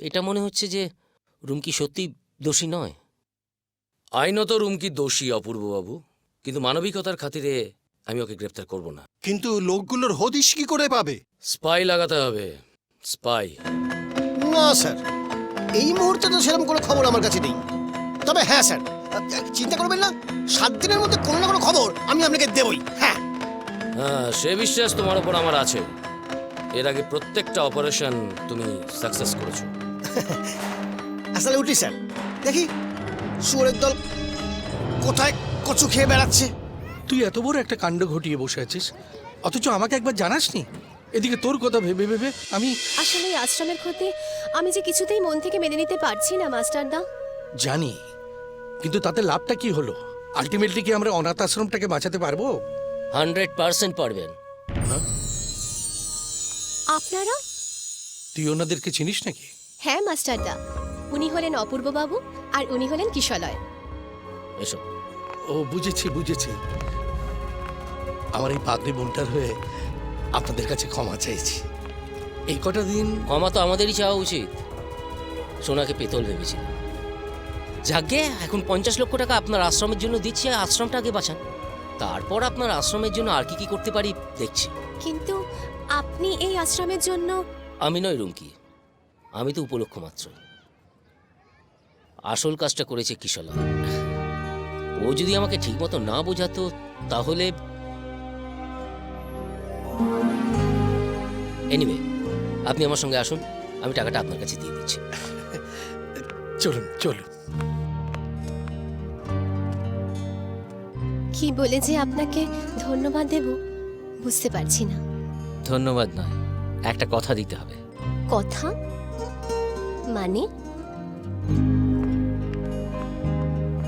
S8: এটা মনে হচ্ছে যে রুমকি সত্যি দোষী নয়।
S7: আইনত রুমকি দোষী অপূর্ববাবু, কিন্তু মানবিকতার খাতিরে আমি ওকে গ্রেপ্তার করব না।
S13: কিন্তু লোকগুলোর হদিশ কি করে পাবে?
S8: স্পাই লাগাতে হবে, স্পাই।
S13: না স্যার, এই মুহূর্তে তো সেরকম কোনো খবর আমার কাছে নেই। তবে হ্যাঁ স্যার, চিন্তা করবেন না, 7 দিনের মধ্যে কোনো না কোনো খবর আমি আপনাকে দেবই। হ্যাঁ
S8: হ্যাঁ, সে বিশ্বাস তোমার ওপর আমার আছে। এর আগে প্রত্যেকটা অপারেশন তুমি সাকসেস করেছো।
S13: আসলে উঠি স্যার, দেখি শুয়োরের দল কোথায় কচু খেয়ে বেড়াচ্ছে।
S20: তুই এত বড় একটা কাণ্ড ঘটিয়ে বসে আছিস, অথচ আমাকে একবার জানাসনি। এদিকে তোর কথা ভেবে ভেবে আমি
S17: আসলে এই আশ্রমের ক্ষতি আমি যে কিছুতেই মন থেকে মেনে নিতে পারছি না মাস্টারদা।
S20: জানি, কিন্তু তাতে লাভটা কি হলো? আলটিমেটলি কি আমরা অনাথ আশ্রমটাকে বাঁচাতে পারবো?
S8: 100% পারবেন।
S17: আপনারা?
S20: তুই ওনাদেরকে চিনিস নাকি?
S17: হ্যাঁ মাস্টারদা, উনি হলেন অপূর্ব বাবু আর উনি হলেন কিশলয়।
S8: এসব
S20: ও বুঝেছি বুঝেছি। আমার এই পাগড়ি বোনটার হয়ে আপনাদের কাছে ক্ষমা চাইছি। এই কটা দিন
S8: ক্ষমা তো আমাদেরই চাওয়া উচিত। সোনাকে পেতল ভেবেছিল। যাকে এখন 50 লক্ষ টাকা আপনার আশ্রমের জন্য দিচ্ছি, আশ্রমটা আগে বাঁচান, তারপর আপনার আশ্রমের জন্য আর কি কি করতে পারি দেখছি।
S17: কিন্তু আপনি এই আশ্রমের জন্য।
S8: আমি নয় রুমকি, আমি তো উপলক্ষ মাত্র। আসল কাজটা করেছে কিশলা। ও যদি আমাকে ঠিকমতো না বোঝাতো তাহলে। এনিওয়ে, আপনি আমার সঙ্গে আসুন, আমি টাকাটা আপনার কাছে দিয়ে দিচ্ছি।
S20: চলুন চলুন।
S17: কি বলে যে আপনাকে ধন্যবাদ দেব বুঝতে পারছি না।
S1: ধন্যবাদ নয়, একটা কথা দিতে হবে।
S17: কথা মানে?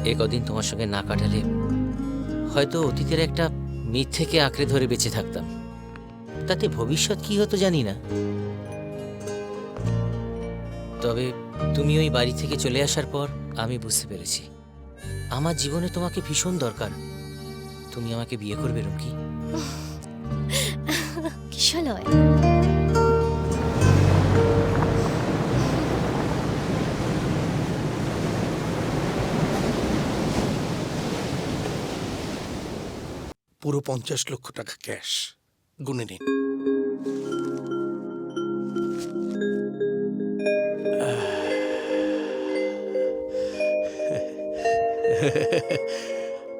S1: এ কদিন তোমার সঙ্গে না কাটালে হয়তো অতীতের একটা মিথ্যেকে আঁকড়ে ধরে বেঁচে থাকতাম। তাতে ভবিষ্যৎ কি হতো জানি না, তবে তুমি ওই বাড়ি থেকে চলে আসার পর আমি বুঝতে পেরেছি আমার জীবনে তোমাকে ভীষণ দরকার। তুমি আমাকে বিয়ে করবে রুমকি?
S17: কিশলয়,
S20: পুরো 50 লক্ষ টাকা ক্যাশ গুনে নিন।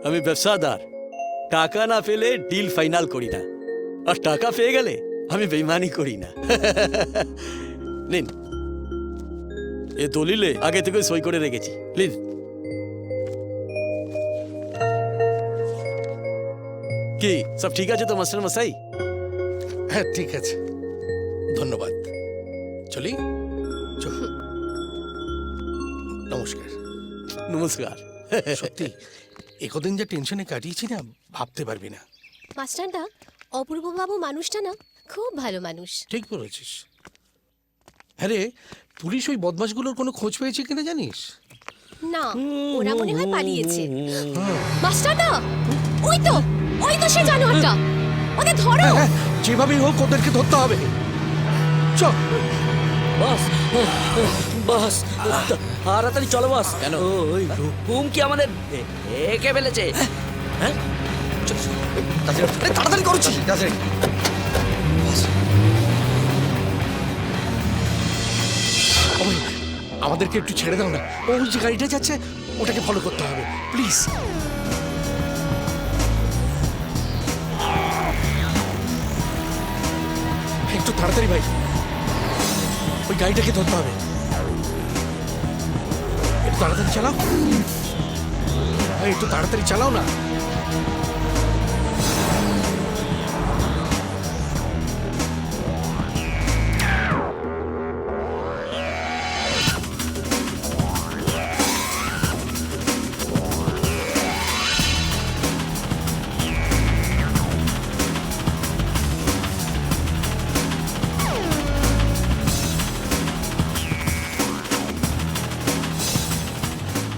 S7: আমি ব্যবসাদার, টাকা না পেলে ডিল ফাইনাল করি না, আর টাকা পেয়ে গেলে আমি বেইমানি করি না। নিন, এ দলিলে আগে থেকে সই করে রেখেছি, প্লিজ। কি সব ঠিক আছে তো মাস্টার মশাই?
S20: হ্যাঁ ঠিক আছে, ধন্যবাদ। চলি। নমস্কার।
S7: নমস্কার।
S20: সত্যি একদিন যে টেনশনে কাটিয়েছি না, ভাবতে পারবি না।
S17: মাস্টারদা, অপূর্ব বাবু মানুষটা না খুব ভালো মানুষ।
S20: ঠিক বলেছিস। হ্যাঁ রে, পুলিশ ওই বদমাশগুলোর কোনো খোঁজ পেয়েছে কিনা জানিস?
S17: না, ওরা মনে হয় পালিয়েছে। মাস্টারদা, ওই তো সে জানোয়ারটা, ওদের ধরো।
S20: যেভাবেই হোক ওদেরকে ধরতে হবে। চল
S7: বাস বাস, তাড়াতাড়ি চলো বাস। কেন? ওই হুম কি আমাদের একে ফেলেছে। হ্যাঁ
S14: তাড়াতাড়ি করছি।
S20: আমাদেরকে একটু ছেড়ে দাও না, ওই যে গাড়িটা যাচ্ছে ওটাকে ফলো করতে হবে, প্লিজ। একটু তাড়াতাড়ি ভাই, ওই গাড়িটাকে ধরতে হবে। একটু তাড়াতাড়ি চালাও ভাই, একটু তাড়াতাড়ি চালাও না।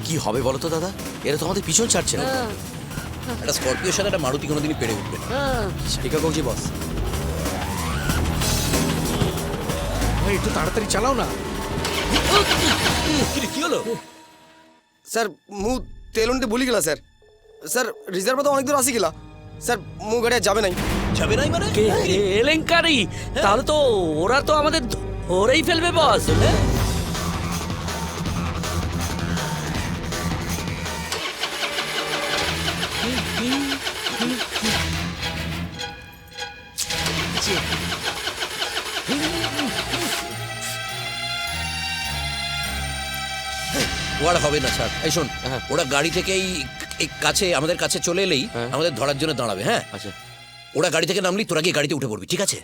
S14: কি হবে বলো তো দাদা, এরা তো আমাদের পিছন ছাড়ছে না।
S6: একটা স্করপিওর সাথে একটা মারুতি কোনোদিনই পেরে উঠবে না।
S14: ঠিক আছে বস।
S20: ভাই একটু তাড়াতাড়ি চালাও না।
S6: কি হলো
S21: স্যার? মু তেল উনতে ভুলি গেলা স্যার। স্যার রিজার্ভ তো অনেক দূর আসি গেলা স্যার, মু গাড়ি যাবে নাই।
S8: কেলেঙ্কারি? তাহলে তো ওরা তো আমাদের ধরেই ফেলবে বস।
S6: ওর হবে না স্যার। এই শোন, ওরা গাড়ি থেকে এই কাছে আমাদের কাছে চলে এলেই আমাদের ধরার জন্য দাঁড়াবে। হ্যাঁ আচ্ছা, ওরা গাড়ি থেকে নামলি তোরা গিয়ে গাড়িতে উঠে পড়বি, ঠিক আছে?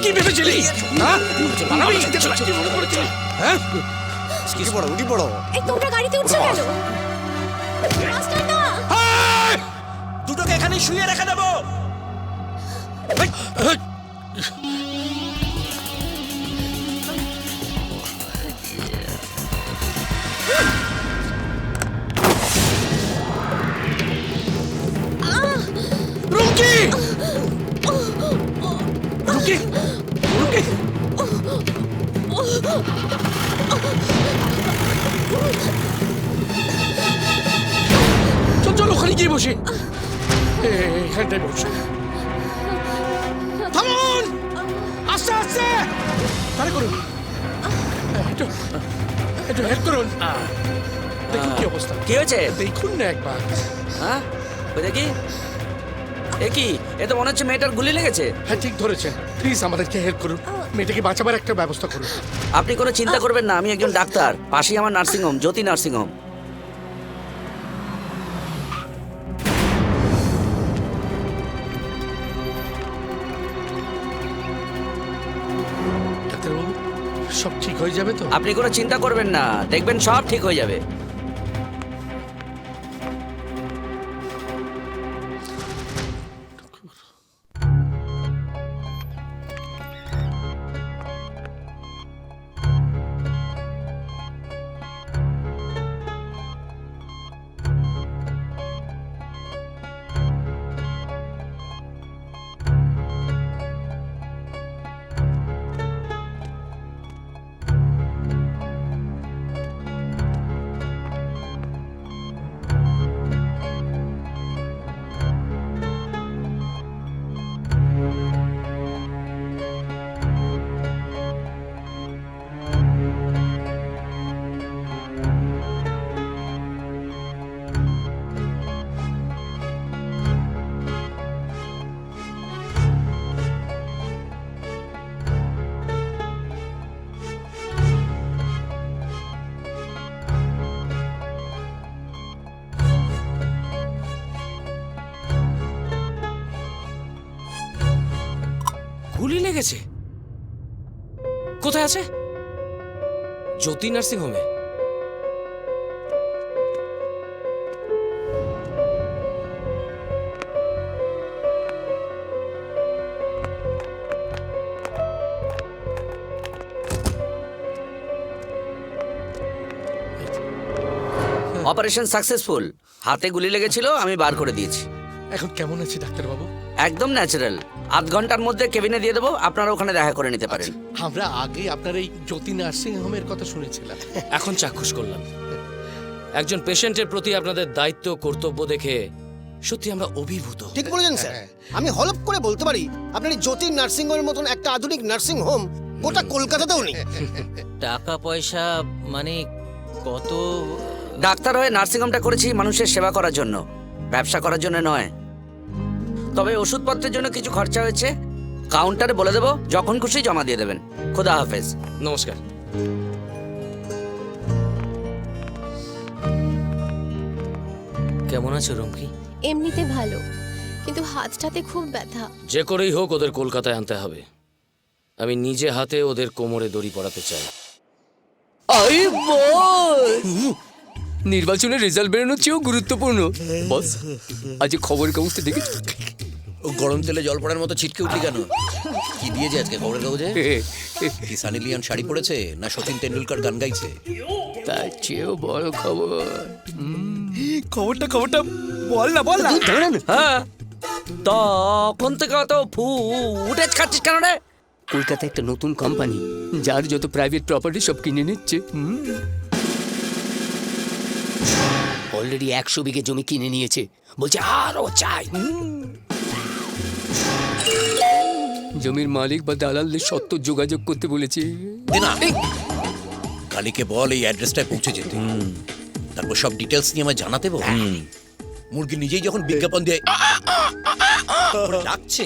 S20: কি ভেবেছিলি? হ্যাঁ? হ্যাঁ?
S13: উঠি পড়ো।
S17: এই তোমরা গাড়িতে উঠছো কেন? মাস্টার না!
S3: দুটোকে এখানে শুয়ে রেখে দেবো।
S20: রুমকি! রুমকি! রুমকি! চল চল ওখানে গিয়ে বসে। এখানটায় বসে। থামুন! আস্তে আস্তে! তাড়া করুন। একটু একটু হেল্প করুন। দেখুন কি অবস্থা।
S8: কি হয়েছে?
S20: দেখুন না একবার।
S8: হ্যাঁ ওই দেখি। এ কি? এ তো মনে হচ্ছে মেয়েটার গুলি লেগেছে।
S20: হ্যাঁ ঠিক ধরেছেন। প্লিজ আমাদেরকে হেল্প করুন, মেয়েটাকে বাঁচাবার একটা ব্যবস্থা করুন।
S8: আপনি কোনো চিন্তা করবেন না, আমি একজন ডাক্তার। পাশেই আমার নার্সিং হোম, জ্যোতি নার্সিং হোম।
S20: ডাক্তারবাবু সব ঠিক হয়ে যাবে তো?
S8: আপনি কোনো চিন্তা করবেন না, দেখবেন সব ঠিক হয়ে যাবে।
S11: গুলি লেগেছে? কোথায় আছে? জ্যোতি নার্সিং হোমে।
S8: Operation successful. হাতে গুলি লেগেছিল, আমি বার করে দিয়েছি।
S20: এখন কেমন আছে ডাক্তারবাবু?
S8: একদম ন্যাচারাল। আধ ঘন্টার মধ্যে কেবিনে দিয়ে দেবো, আপনারা ওখানে দেখা করে নিতে পারেন।
S20: আমরা আগে আপনার এই জ্যোতি নার্সিং হোমের কথা শুনেছিলাম।
S11: এখন চাক্ষুষ করলাম। একজন পেশেন্টের প্রতি আপনাদের দায়িত্ব কর্তব্য দেখে সত্যি আমরা অভিভূত।
S13: ঠিক বলেছেন স্যার। আমি হলপ করে বলতে পারি আপনার এই জ্যোতি নার্সিং হোমের মতন একটা আধুনিক নার্সিং হোম গোটা কলকাতাতেও নেই।
S1: টাকা পয়সা মানে কত?
S8: ডাক্তার হয়ে নার্সিং হোমটা করেছি মানুষের সেবা করার জন্য, ব্যবসা করার জন্য নয়। তবে ওষুধপত্রের জন্য কিছু খরচা হয়েছে, কাউন্টারে বলে দেবো, যখন খুশি জমা দিয়ে দেবেন। খোদা হাফেজ।
S11: নমস্কার।
S1: কেমন আছো রুমকি?
S17: এমনিতে ভালো, কিন্তু হাতটাতে খুব ব্যথা।
S11: যে করেই হোক ওদের কলকাতায় আনতে হবে। আমি নিজে হাতে ওদের কোমরে দড়ি পরাতে চাই।
S8: আই বস,
S15: নির্বাচনের রেজাল্ট বেরোনোর চেয়েও গুরুত্বপূর্ণ। বস আজ খবরের কাগজটা দেখেছ?
S6: গরম তেলে জল পড়ার মতো ছিটকে উঠলি কেন? কি দিয়েছে আজকে খবরের কাগজে? কি সানি লিওন শাড়ি পরেছে না সচিন তেন্ডুলকর গান গাইছে?
S15: তার চেয়েও বড় খবর।
S21: খবরটা বল না।
S8: হ্যাঁ,
S6: তখন থেকে অত ফুটেজ খাচ্ছিস কেন রে?
S15: কলকাতায় একটা নতুন কোম্পানি যার যত প্রাইভেট প্রপার্টি সব কিনে নিচ্ছে।
S8: অলরেডি 100 বিঘে জমি কিনে নিয়েছে, বলছে আরো চাই।
S15: জমির মালিক বা দালালদের সত্য যোগাযোগ করতে বলেছে।
S3: কালীকে বল এই অ্যাড্রেসটায় পৌঁছে যেতে, তারপর সব ডিটেলস নিয়ে আমায় জানাতে বল। মুরগি নিজেই যখন বিজ্ঞাপন দিয়ে ডাকছে,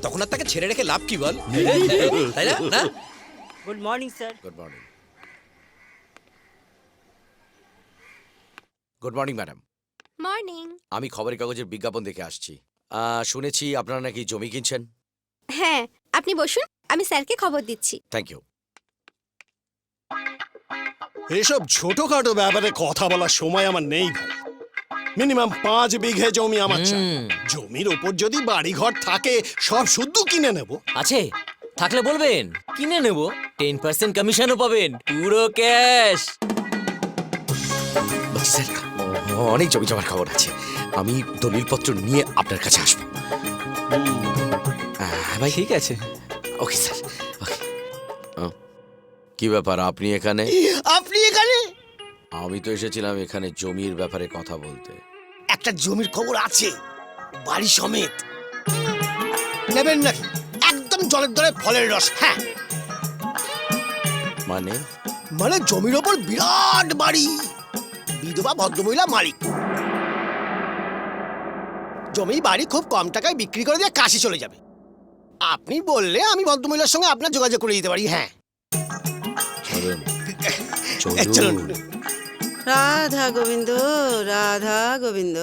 S3: তখন আর তাকে ছেড়ে রেখে লাভ কি বল, তাই না? না?
S10: Good morning sir.
S14: Good morning. Good morning madam.
S17: Morning.
S14: আমি খবরের কাগজের বিজ্ঞাপন দেখে আসছি। শুনেছি আপনারা নাকি জমি কিনছেন।
S17: হ্যাঁ, আপনি বসুন, আমি স্যারকে খবর দিচ্ছি।
S14: Thank you.
S13: এসব ছোটখাটো ব্যাপারে কথা বলার সময় আমার নেই ভাই। মিনিমাম 5 বিঘে জমি আমার চাই। জমির ওপর যদি বাড়ি ঘর থাকে সব শুদ্ধ কিনে নেব।
S1: আছে, থাকলে বলবেন, কিনে নেব। 10% কমিশনও পাবেন, পুরো ক্যাশ।
S14: স্যার, অনেক জমি জমার খবর আছে, আমি দলিলপত্র নিয়ে আপনার কাছে আসবো। ভাই
S1: ঠিক আছে।
S14: ওকে স্যার, ওকে। কি ব্যাপার, আপনি এখানে?
S16: আপনি এখানে?
S14: আমি তো এসেছিলাম এখানে জমির ব্যাপারে কথা বলতে।
S16: একটা জমির খবর আছে, বাড়ি সমেত। নেবেন নাকি? একদম জলের দরে ফলের রস। হ্যাঁ,
S14: মানে
S16: জমির ওপর বিরাট বাড়ি, বিধবা ভদ্রমহিলা মালিক। জমি বাড়ি খুব কম টাকায় বিক্রি করে দিয়ে কাশি চলে যাবে। আপনি বললে আমি ভদ্রমহিলার সঙ্গে আপনার যোগাযোগ করে দিতে পারি। হ্যাঁ,
S14: চলুন।
S12: রাধা গোবিন্দ, রাধা গোবিন্দ,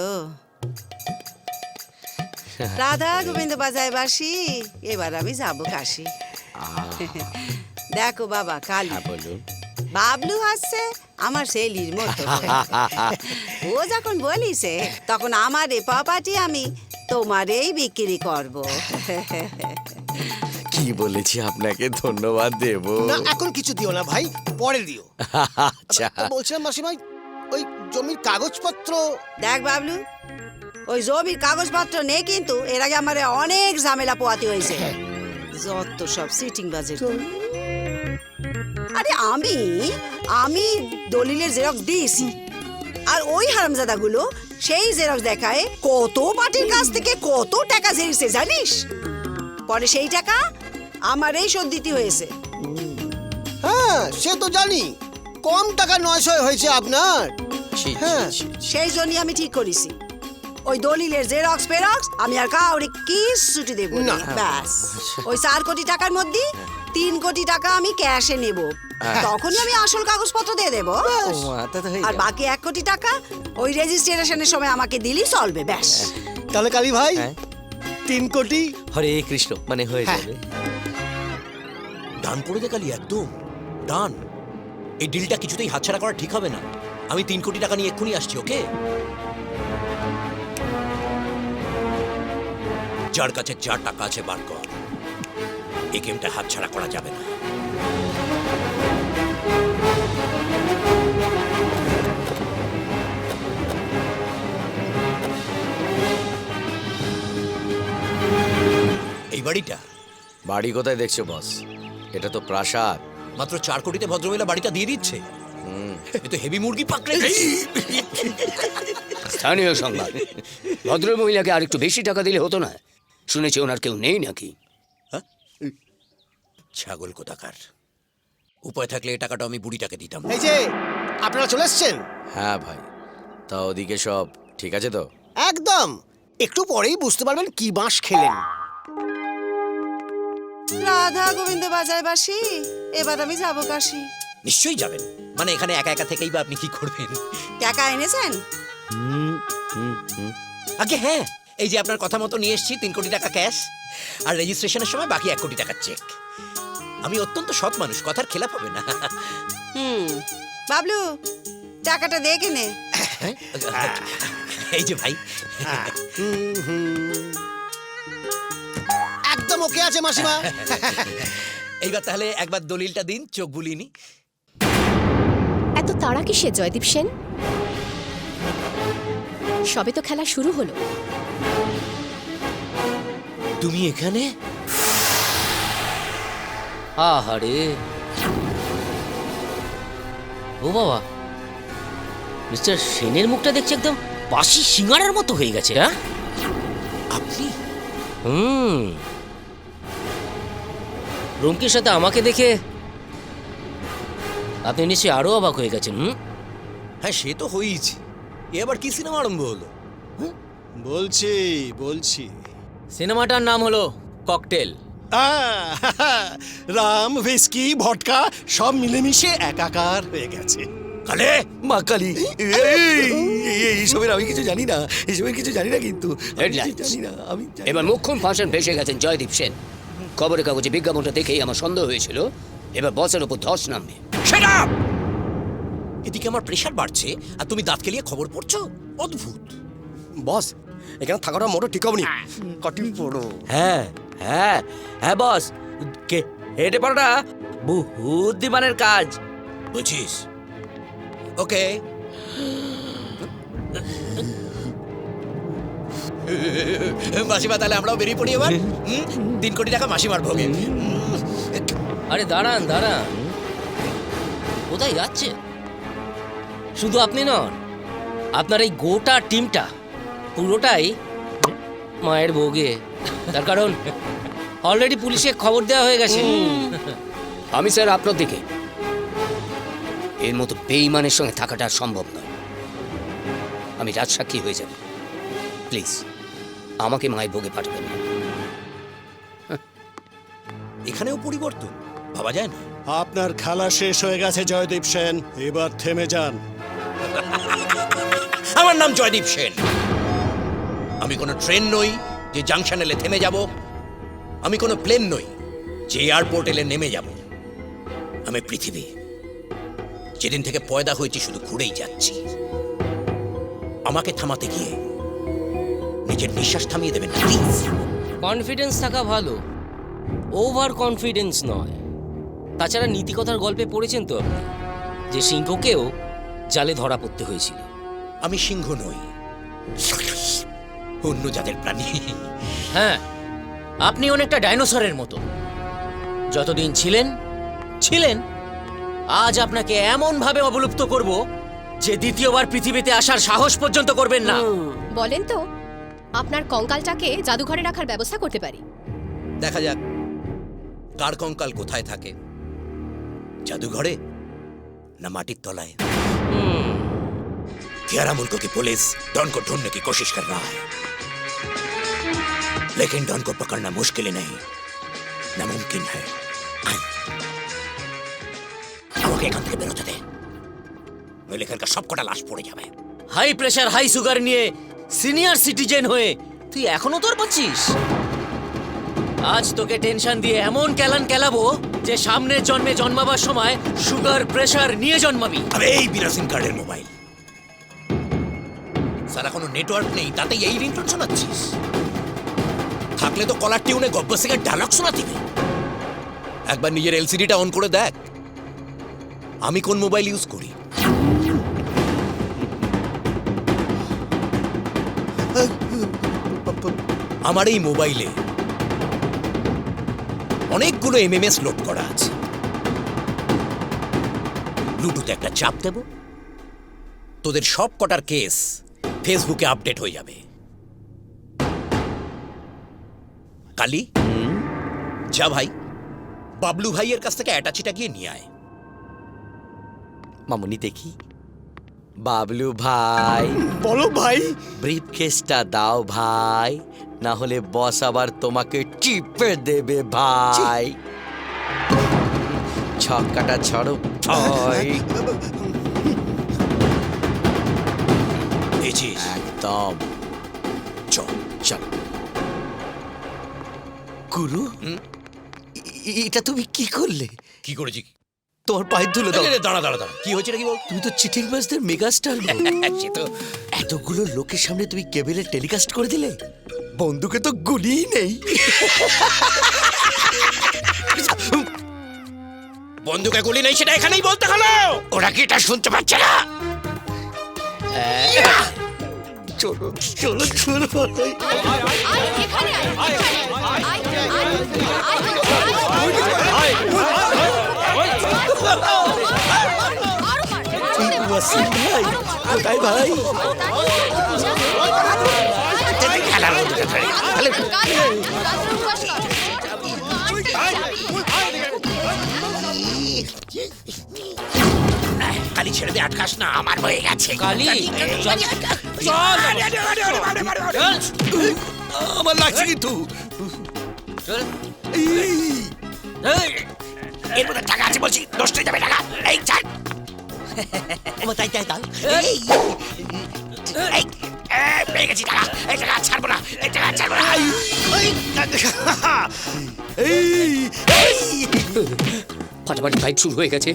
S12: রাধা গোবিন্দ বাজায় বাসি, এবার আমি যাবো কাশি। দেখো বাবা, কালী বাবলু হাসছে আমার সেলির মতো। ও যখন বলিছে তখন আমার এ প্রপার্টি আমি তোমারেই বিক্রি করব।
S14: কি বলেছি আপনাকে ধন্যবাদ দেব?
S16: না, এখন কিছু দিও না ভাই, পরে দিও।
S14: আচ্ছা,
S16: বলছিলাম মাসিমাই, ওই জমির কাগজপত্র।
S12: দেখ বাবলু, ওই জমির কাগজপত্র নেই, কিন্তু এর আগে আমার অনেক ঝামেলা পোয়াতে হয়েছে। যত সব সিটিং বাজেট। আরে আমি দলিলের জেরক্স দিয়েছি, আর ওই হারামজাদাগুলো সেই জেরক্স দেখায় কত পার্টির কাছ থেকে কত টাকা ঝেড়েছে জানিস? পরে সেই টাকা আমার এই শোধ দিতে হয়েছে।
S16: হ্যাঁ, সে তো জানি, কম টাকা 900 হয়েছে আপনার।
S12: হ্যাঁ, সেই জন্যই আমি ঠিক করেছি, ওই দলিলের জেরক্স ফেরক্স আমি আর কাউরে কিচ্ছুটি দেব না। ব্যাস, ওই 4 কোটি টাকার মধ্যে 3 কোটি টাকা আমি ক্যাশে নেব, তখনই আমি আসল কাগজপত্র দিয়ে দেবো। আর বাকি 1 কোটি টাকা ওই রেজিস্ট্রেশনের সময় আমাকে দিলেই চলবে। ব্যাস।
S16: তাহলে কালী ভাই 3 কোটি।
S1: হরে কৃষ্ণ, মানে হয়ে যাবে।
S3: ডান পড়ে দে কালী, একদম ডান। এই ডিলটা কিছুতেই হাতছাড়া করা ঠিক হবে না। আমি 3 কোটি টাকা নিয়ে এক্ষুনি আসছি। ওকে, যার কাছে যা টাকা আছে বার কর। এই গেমটা হাতছাড়া করা যাবে না। এই
S14: বাড়ি কোথায় দেখছো বস? এটা তো প্রাসাদ।
S3: মাত্র 4 কোটিতে ভদ্রমহিলা বাড়িটা দিয়ে দিচ্ছে। এ তো হেভি মুরগি পাকড়ে।
S8: স্থানীয় সংবাদ, ভদ্রমহিলাকে আর একটু বেশি টাকা দিলে হতো না? শুনেছি ওনার কেউ নেই নাকি?
S3: ছাগল কোথাকার। উপায় থাকলে এই টাকাটা আমি বুড়িটাকে দিতাম।
S16: এই যে আপনারা চলে এসেছেন।
S14: হ্যাঁ ভাই, তা ওদিকে সব ঠিক আছে তো?
S16: একদম, একটু পরেই বুঝতে পারবেন কি বাঁশ খেলেন।
S12: রাধা গোবিন্দ বাজায় বাসি, এবার আমি যাবো কাশি।
S3: নিশ্চয়ই যাবেন, মানে এখানে একা একা থেকেই বা আপনি কি করবেন?
S12: টাকা এনেছেন?
S3: আগে হ্যাঁ, এই যে আপনার কথা মতো নিয়ে এসেছি 3 কোটি টাকা ক্যাশ, আর রেজিস্ট্রেশনের সময় বাকি 1 কোটি টাকার চেক। আমি অত্যন্ত সৎ মানুষ, কথার খেলাপ হবে না।
S12: বাবলু, টাকাটা দে কিনে।
S3: এই যে ভাই,
S16: একদম ওকে আছে মাসিমা।
S3: এইবার তাহলে একবার দলিলটা দিন, চোখ বুলিনি।
S17: এত তাড়া কিসে জয়দীপ সেন? সবে তো খেলা শুরু হলো।
S8: তুমি এখানে? আহারে, ও বাবা, মিস্টার সেনের মুখটা দেখছি একদম বাসি সিঙ্গারার মতো হয়ে গেছে। হ্যাঁ,
S3: আপনি?
S8: রুমকির সাথে আমাকে দেখে আপনি নিশ্চয়ই আরো অবাক হয়ে গেছেন।
S6: হ্যাঁ, সে তো হয়েইছে। এবার কি সিনেমা আরম্ভ হলো?
S13: বলছি
S1: সিনেমাটার নাম হলো ককটেল।
S13: রাম, হুইস্কি, ভটকা সব মিলেমিশে একাকার হয়ে গেছে।
S6: কালে মা কালী, এইসবের আমি কিছু জানি না, এসবের কিছু জানি না, কিন্তু জানি না আমি।
S8: এবার মুখ্যম ফাঁসেন ফেসে গেছেন জয়দীপ সেন। খবরের কাগজে বিজ্ঞাপনটা দেখেই আমার সন্দেহ হয়েছিল এবার বসের উপর ধস নামবে।
S3: সেটা এদিকে আমার প্রেশার বাড়ছে আর তুমি দাঁত কেলিয়ে খবর পড়ছো। অদ্ভুত।
S16: বস, এখানে থাকাটা মোটো ঠিক হবে না। কটি পড়ো।
S6: হ্যাঁ হ্যাঁ হ্যাঁ বস, কে হেঁটে পড়াটা বুদ্ধিমানের কাজ,
S3: বুঝিস? ওকে, মাসিমা তাহলে আমরাও বেরিয়ে পড়ি এবার। 3 কোটি টাকা মাসিমার ভোগে।
S8: আরে দাঁড়ান দাঁড়ান, কোথায় যাচ্ছে? শুধু আপনি নন, আপনার এই গোটা টিমটা পুরোটাই মায়ের ভোগে। তার কারণ অলরেডি পুলিশে খবর দেওয়া হয়ে গেছে। আমি স্যার আপনার দিকে এর মতো বেঈমানের সঙ্গে থাকাটা সম্ভব নয়। আমি রাজসাক্ষী হয়ে যাব। প্লিজ আমাকে মায়ের ভোগে পাঠাবেন না।
S3: এখানেও পরিবর্তন ভাবা যায় না।
S13: আপনার খেলা শেষ হয়ে গেছে জয়দীপ সেন, এবার থেমে যান।
S3: আমার নাম জয়দীপ সেন। আমি কোনো ট্রেন নই যে জাংশন এলে থেমে যাব। আমি কোনো প্লেন নই যে এয়ারপোর্ট এলে নেমে যাব। আমি পৃথিবী, যেদিন থেকে পয়দা হয়েছি শুধু ঘুরেই যাচ্ছি। আমাকে থামাতে গিয়ে নিজের নিঃশ্বাস থামিয়ে দেবেন প্লিজ।
S8: কনফিডেন্স থাকা ভালো, ওভার কনফিডেন্স নয়। তাছাড়া নীতিকথার গল্পে পড়েছেন তো আপনি যে সিংহকেও জালে ধরা পড়তে হয়েছিল।
S3: আমি সিংহ নই, অন্য জাতের প্রাণী।
S1: হ্যাঁ, আপনি অনেকটা ডাইনোসরের মতো। যতদিন ছিলেন ছিলেন, আজ আপনাকে এমন ভাবে অবলুপ্ত করব যে দ্বিতীয়বার পৃথিবীতে আসার সাহস পর্যন্ত করবেন না।
S17: বলেন তো, আপনার কঙ্কালটাকে জাদুঘরে রাখার ব্যবস্থা করতে পারি।
S3: দেখা যাক কার কঙ্কাল কোথায় থাকে, জাদুঘরে ना माटिर तलाए। ग्यारह मुल्कों की पुलिस डॉन को ढूंढने की कोशिश कर रहा है, लेकिन डॉन को पकड़ना मुश्किल ही नहीं, नामुमकिन है। আমাকে এখান থেকে বেরোতে দে, নইলে এখানকার সবকটা লাশ পড়ে যাবে।
S1: হাই প্রেসার হাই সুগার নিয়ে সিনিয়র সিটিজেন হয়ে তুই এখনো তোর পাচ্ছিস? আজ তোকে টেনশন দিয়ে এমন কেলান কেলাবো যে সামনের জন্মে জন্মাবার সময় সুগার প্রেসার নিয়ে জন্মাবি।
S3: আরে এই বিরাসিন কার্ডের মোবাইল, সারা কোনো নেটওয়ার্ক নেই, তাতে এই রিংটোন শোনাচ্ছিস? থাকলে তো কলার টিউনে গব্বর সিংয়ের ডায়লগ শোনা দিবে। একবার নিজের এলসিডিটা অন করে দেখ, আমি কোন মোবাইল ইউজ করি। আমার এই মোবাইলে অনেকগুলো এমএমএস লোড করা আছে। ব্লুটুথে একটা চাপ দেব, তোদের সব কটার কেস ফেসবুকে আপডেট হয়ে যাবে। কালি যা ভাই, বাবলু ভাইয়ের কাছ থেকে অ্যাটাচিটা গিয়ে নিয়ে আয়।
S6: মামুনি দেখি। বাবলু ভাই,
S13: বলো ভাই।
S6: ব্রিফ কেসটা দাও ভাই, না হলে বস আবার তোমাকে টিপে দেবে ভাই। ছক্কাটা ছড়ো ভাই। একদম।
S3: চল
S6: চল। গুরু, এটা তুমি কি করলে?
S3: কি করেছি?
S6: তোমার পায়ের ধুলো দাও।
S3: দাঁড়া দাঁড়া দাঁড়া, কি হয়েছে নাকি বল?
S6: তুমি তো চিটিং মাস্টার মেগাস্টার।
S3: সে তো
S6: এতগুলো লোকের সামনে তুমি কেবলে টেলিকাস্ট করে দিলে, বন্দুকে তো গুলিই নেই।
S3: বন্দুকে গুলি নেই সেটা এখানেই বলতে হলো। ওরা কি এটা শুনতে পাচ্ছে না?
S14: চলো চলো চলো ওয়াসিম ভাই কোথায় ভাই
S3: কালি ছেড়ে দে, আটকাস না, আমার হয়ে গেছে।
S8: কালি,
S14: আমার লাগছে কিন্তু
S3: এর মধ্যে টাকা আছে বলছি, নষ্ট হয়ে যাবে টাকা। এই ছাড়, তাই তাই তাই, পেয়ে গেছি টাকা। এই টাকা ছাড়বো না, এই টাকা ছাড়বো না।
S15: ফাটাফাটি ফাইট শুরু হয়ে গেছে।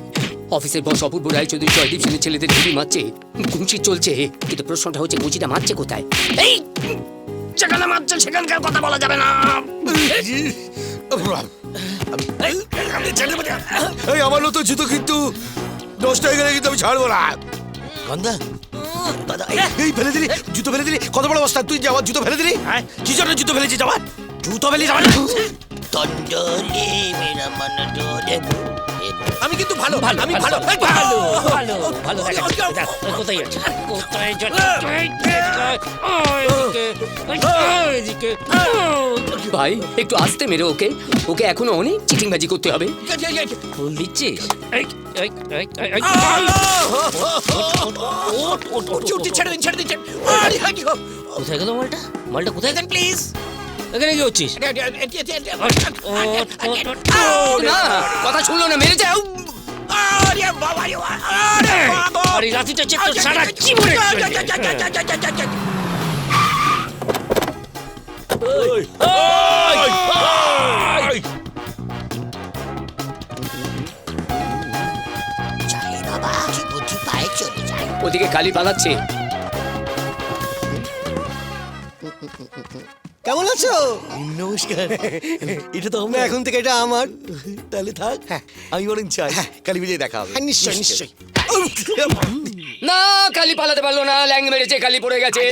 S15: অফিসের বস অপূর্ব রায়চৌধুরী জয়দীপ সেনের ছেলেদের গুলি মারছে, গুঞ্চি চলছে, কিন্তু প্রশ্নটা হচ্ছে গুঞ্চিটা মারছে কোথায়?
S3: এই যেখানে মারছে সেখানকার কথা বলা যাবে না।
S14: এই আমার নতুন জুতো কিন্তু নষ্ট হয়ে গেলে কিন্তু আমি ছাড়বো না। গন্ধা এই ফেলে দিলি, জুতো ফেলে দিলি, কত বড় অবস্থা তুই যে আমার জুতো ফেলে দিলি? কি জন্য জুতো ফেলেছিস আমার? জুতো ফেলি যাবার
S3: আমি কিন্তু ভালো, আমি ভালো
S8: ভালো ভালো ভালো কোথায় যাচ্ছে, কোথায় যাচ্ছে?
S15: ভাই একটু আস্তে মেরে ওকে, ওকে এখনো অনেক চিটিংবাজি করতে হবে।
S8: ফুল দিচ্ছিস?
S3: ছেড়ে দিন, ছেড়ে দিন।
S8: কোথায় গেল মালটা? মালটা কোথায় গেল? প্লিজ এখানে কি হচ্ছিস?
S15: না কথা শুনলো না, মেরে যাও।
S8: আরে রাতিটা চেক তো সারা জীবনে
S15: ওদিকে কালি পালাচ্ছে।
S16: কেমন আছো?
S14: নমস্কার। এটা তো আমরা এখন থেকে এটা আমার, তাহলে থাক। আমি বরং চাই কালী বিজয় দেখা হবে।
S16: নিশ্চয় নিশ্চয়।
S15: না কালি পালাতে পারলো না, ল্যাং মেরেছে, কালি পড়ে গেছে।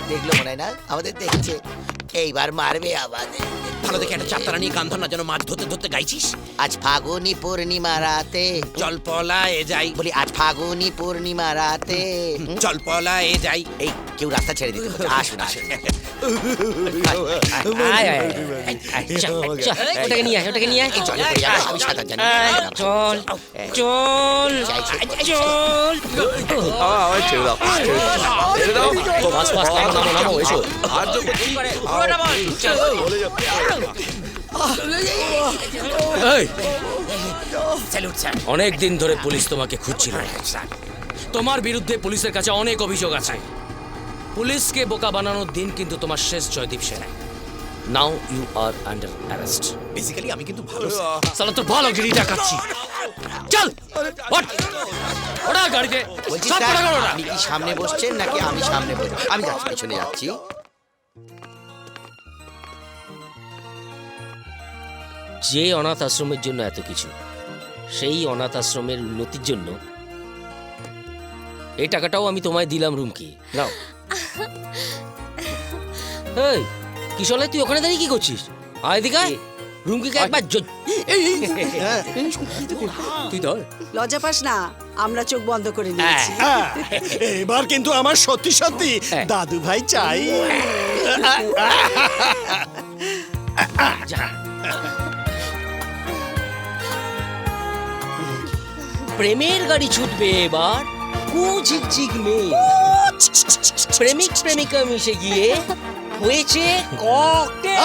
S3: দেখলো মনে হয় না আমাদের দেখছে, এইবার মারবে আমাদের। ভালো দেখে একটা চাপতারা নিয়ে গান ধর না, যেন মাছ ধরতে ধরতে গাইছিস। আজ ফাগুনি পূর্ণিমা রাতে চল পলায়ে যাই, বলি আজ ফাগুনি পূর্ণিমা রাতে চল পলায়ে যাই। এই কেউ রাস্তা ছেড়ে দিতে বলছে, আসুন আসুন।
S8: ওটাকে নিয়ে আয়, ওটাকে নিয়ে আয়।
S3: চল আমি সাঁতার জানি।
S8: চল চল চল। নামো এসো।
S1: অনেক দিন ধরে পুলিশ তোমাকে খুঁজছিল। তোমার বিরুদ্ধে পুলিশের কাছে অনেক অভিযোগ আছে। পুলিশকে বোকা বানানোর দিন কিন্তু তোমার শেষ, Joydeep Sen. Now you are under arrest.
S3: Basically আমি কিন্তু ভালো
S1: সালা তোর ভালো গিরি দেখাচ্ছি। চল ওঠ, ওটা গাড়িতে।
S3: আপনি কি সামনে বসছেন নাকি আমি সামনে বসবো? আমি যাচ্ছি, পিছনে যাচ্ছি।
S8: যে অনাথ আশ্রমের জন্য এত কিছু, সেই অনাথ আশ্রমের উন্নতির জন্য এই টাকাটাও আমি তোমায় দিলাম। রুমকি নাও। এই কিশোর, তুই ওখানে দাঁড়িয়ে কি করছিস? আয় এদিকে। রুমকিকে একবার
S15: তুই ধর।
S12: লজ্জা পাস না, আমরা চোখ বন্ধ করে নিয়েছি।
S13: হ্যাঁ, এবার কিন্তু আমার সত্যি সত্যি দাদু ভাই চাই।
S8: প্রেমের গাড়ি ছুটবে এবার ঝিকঝিক মেয়ে, প্রেমিক প্রেমিকা মিশে গিয়ে হয়েছে ককটেল।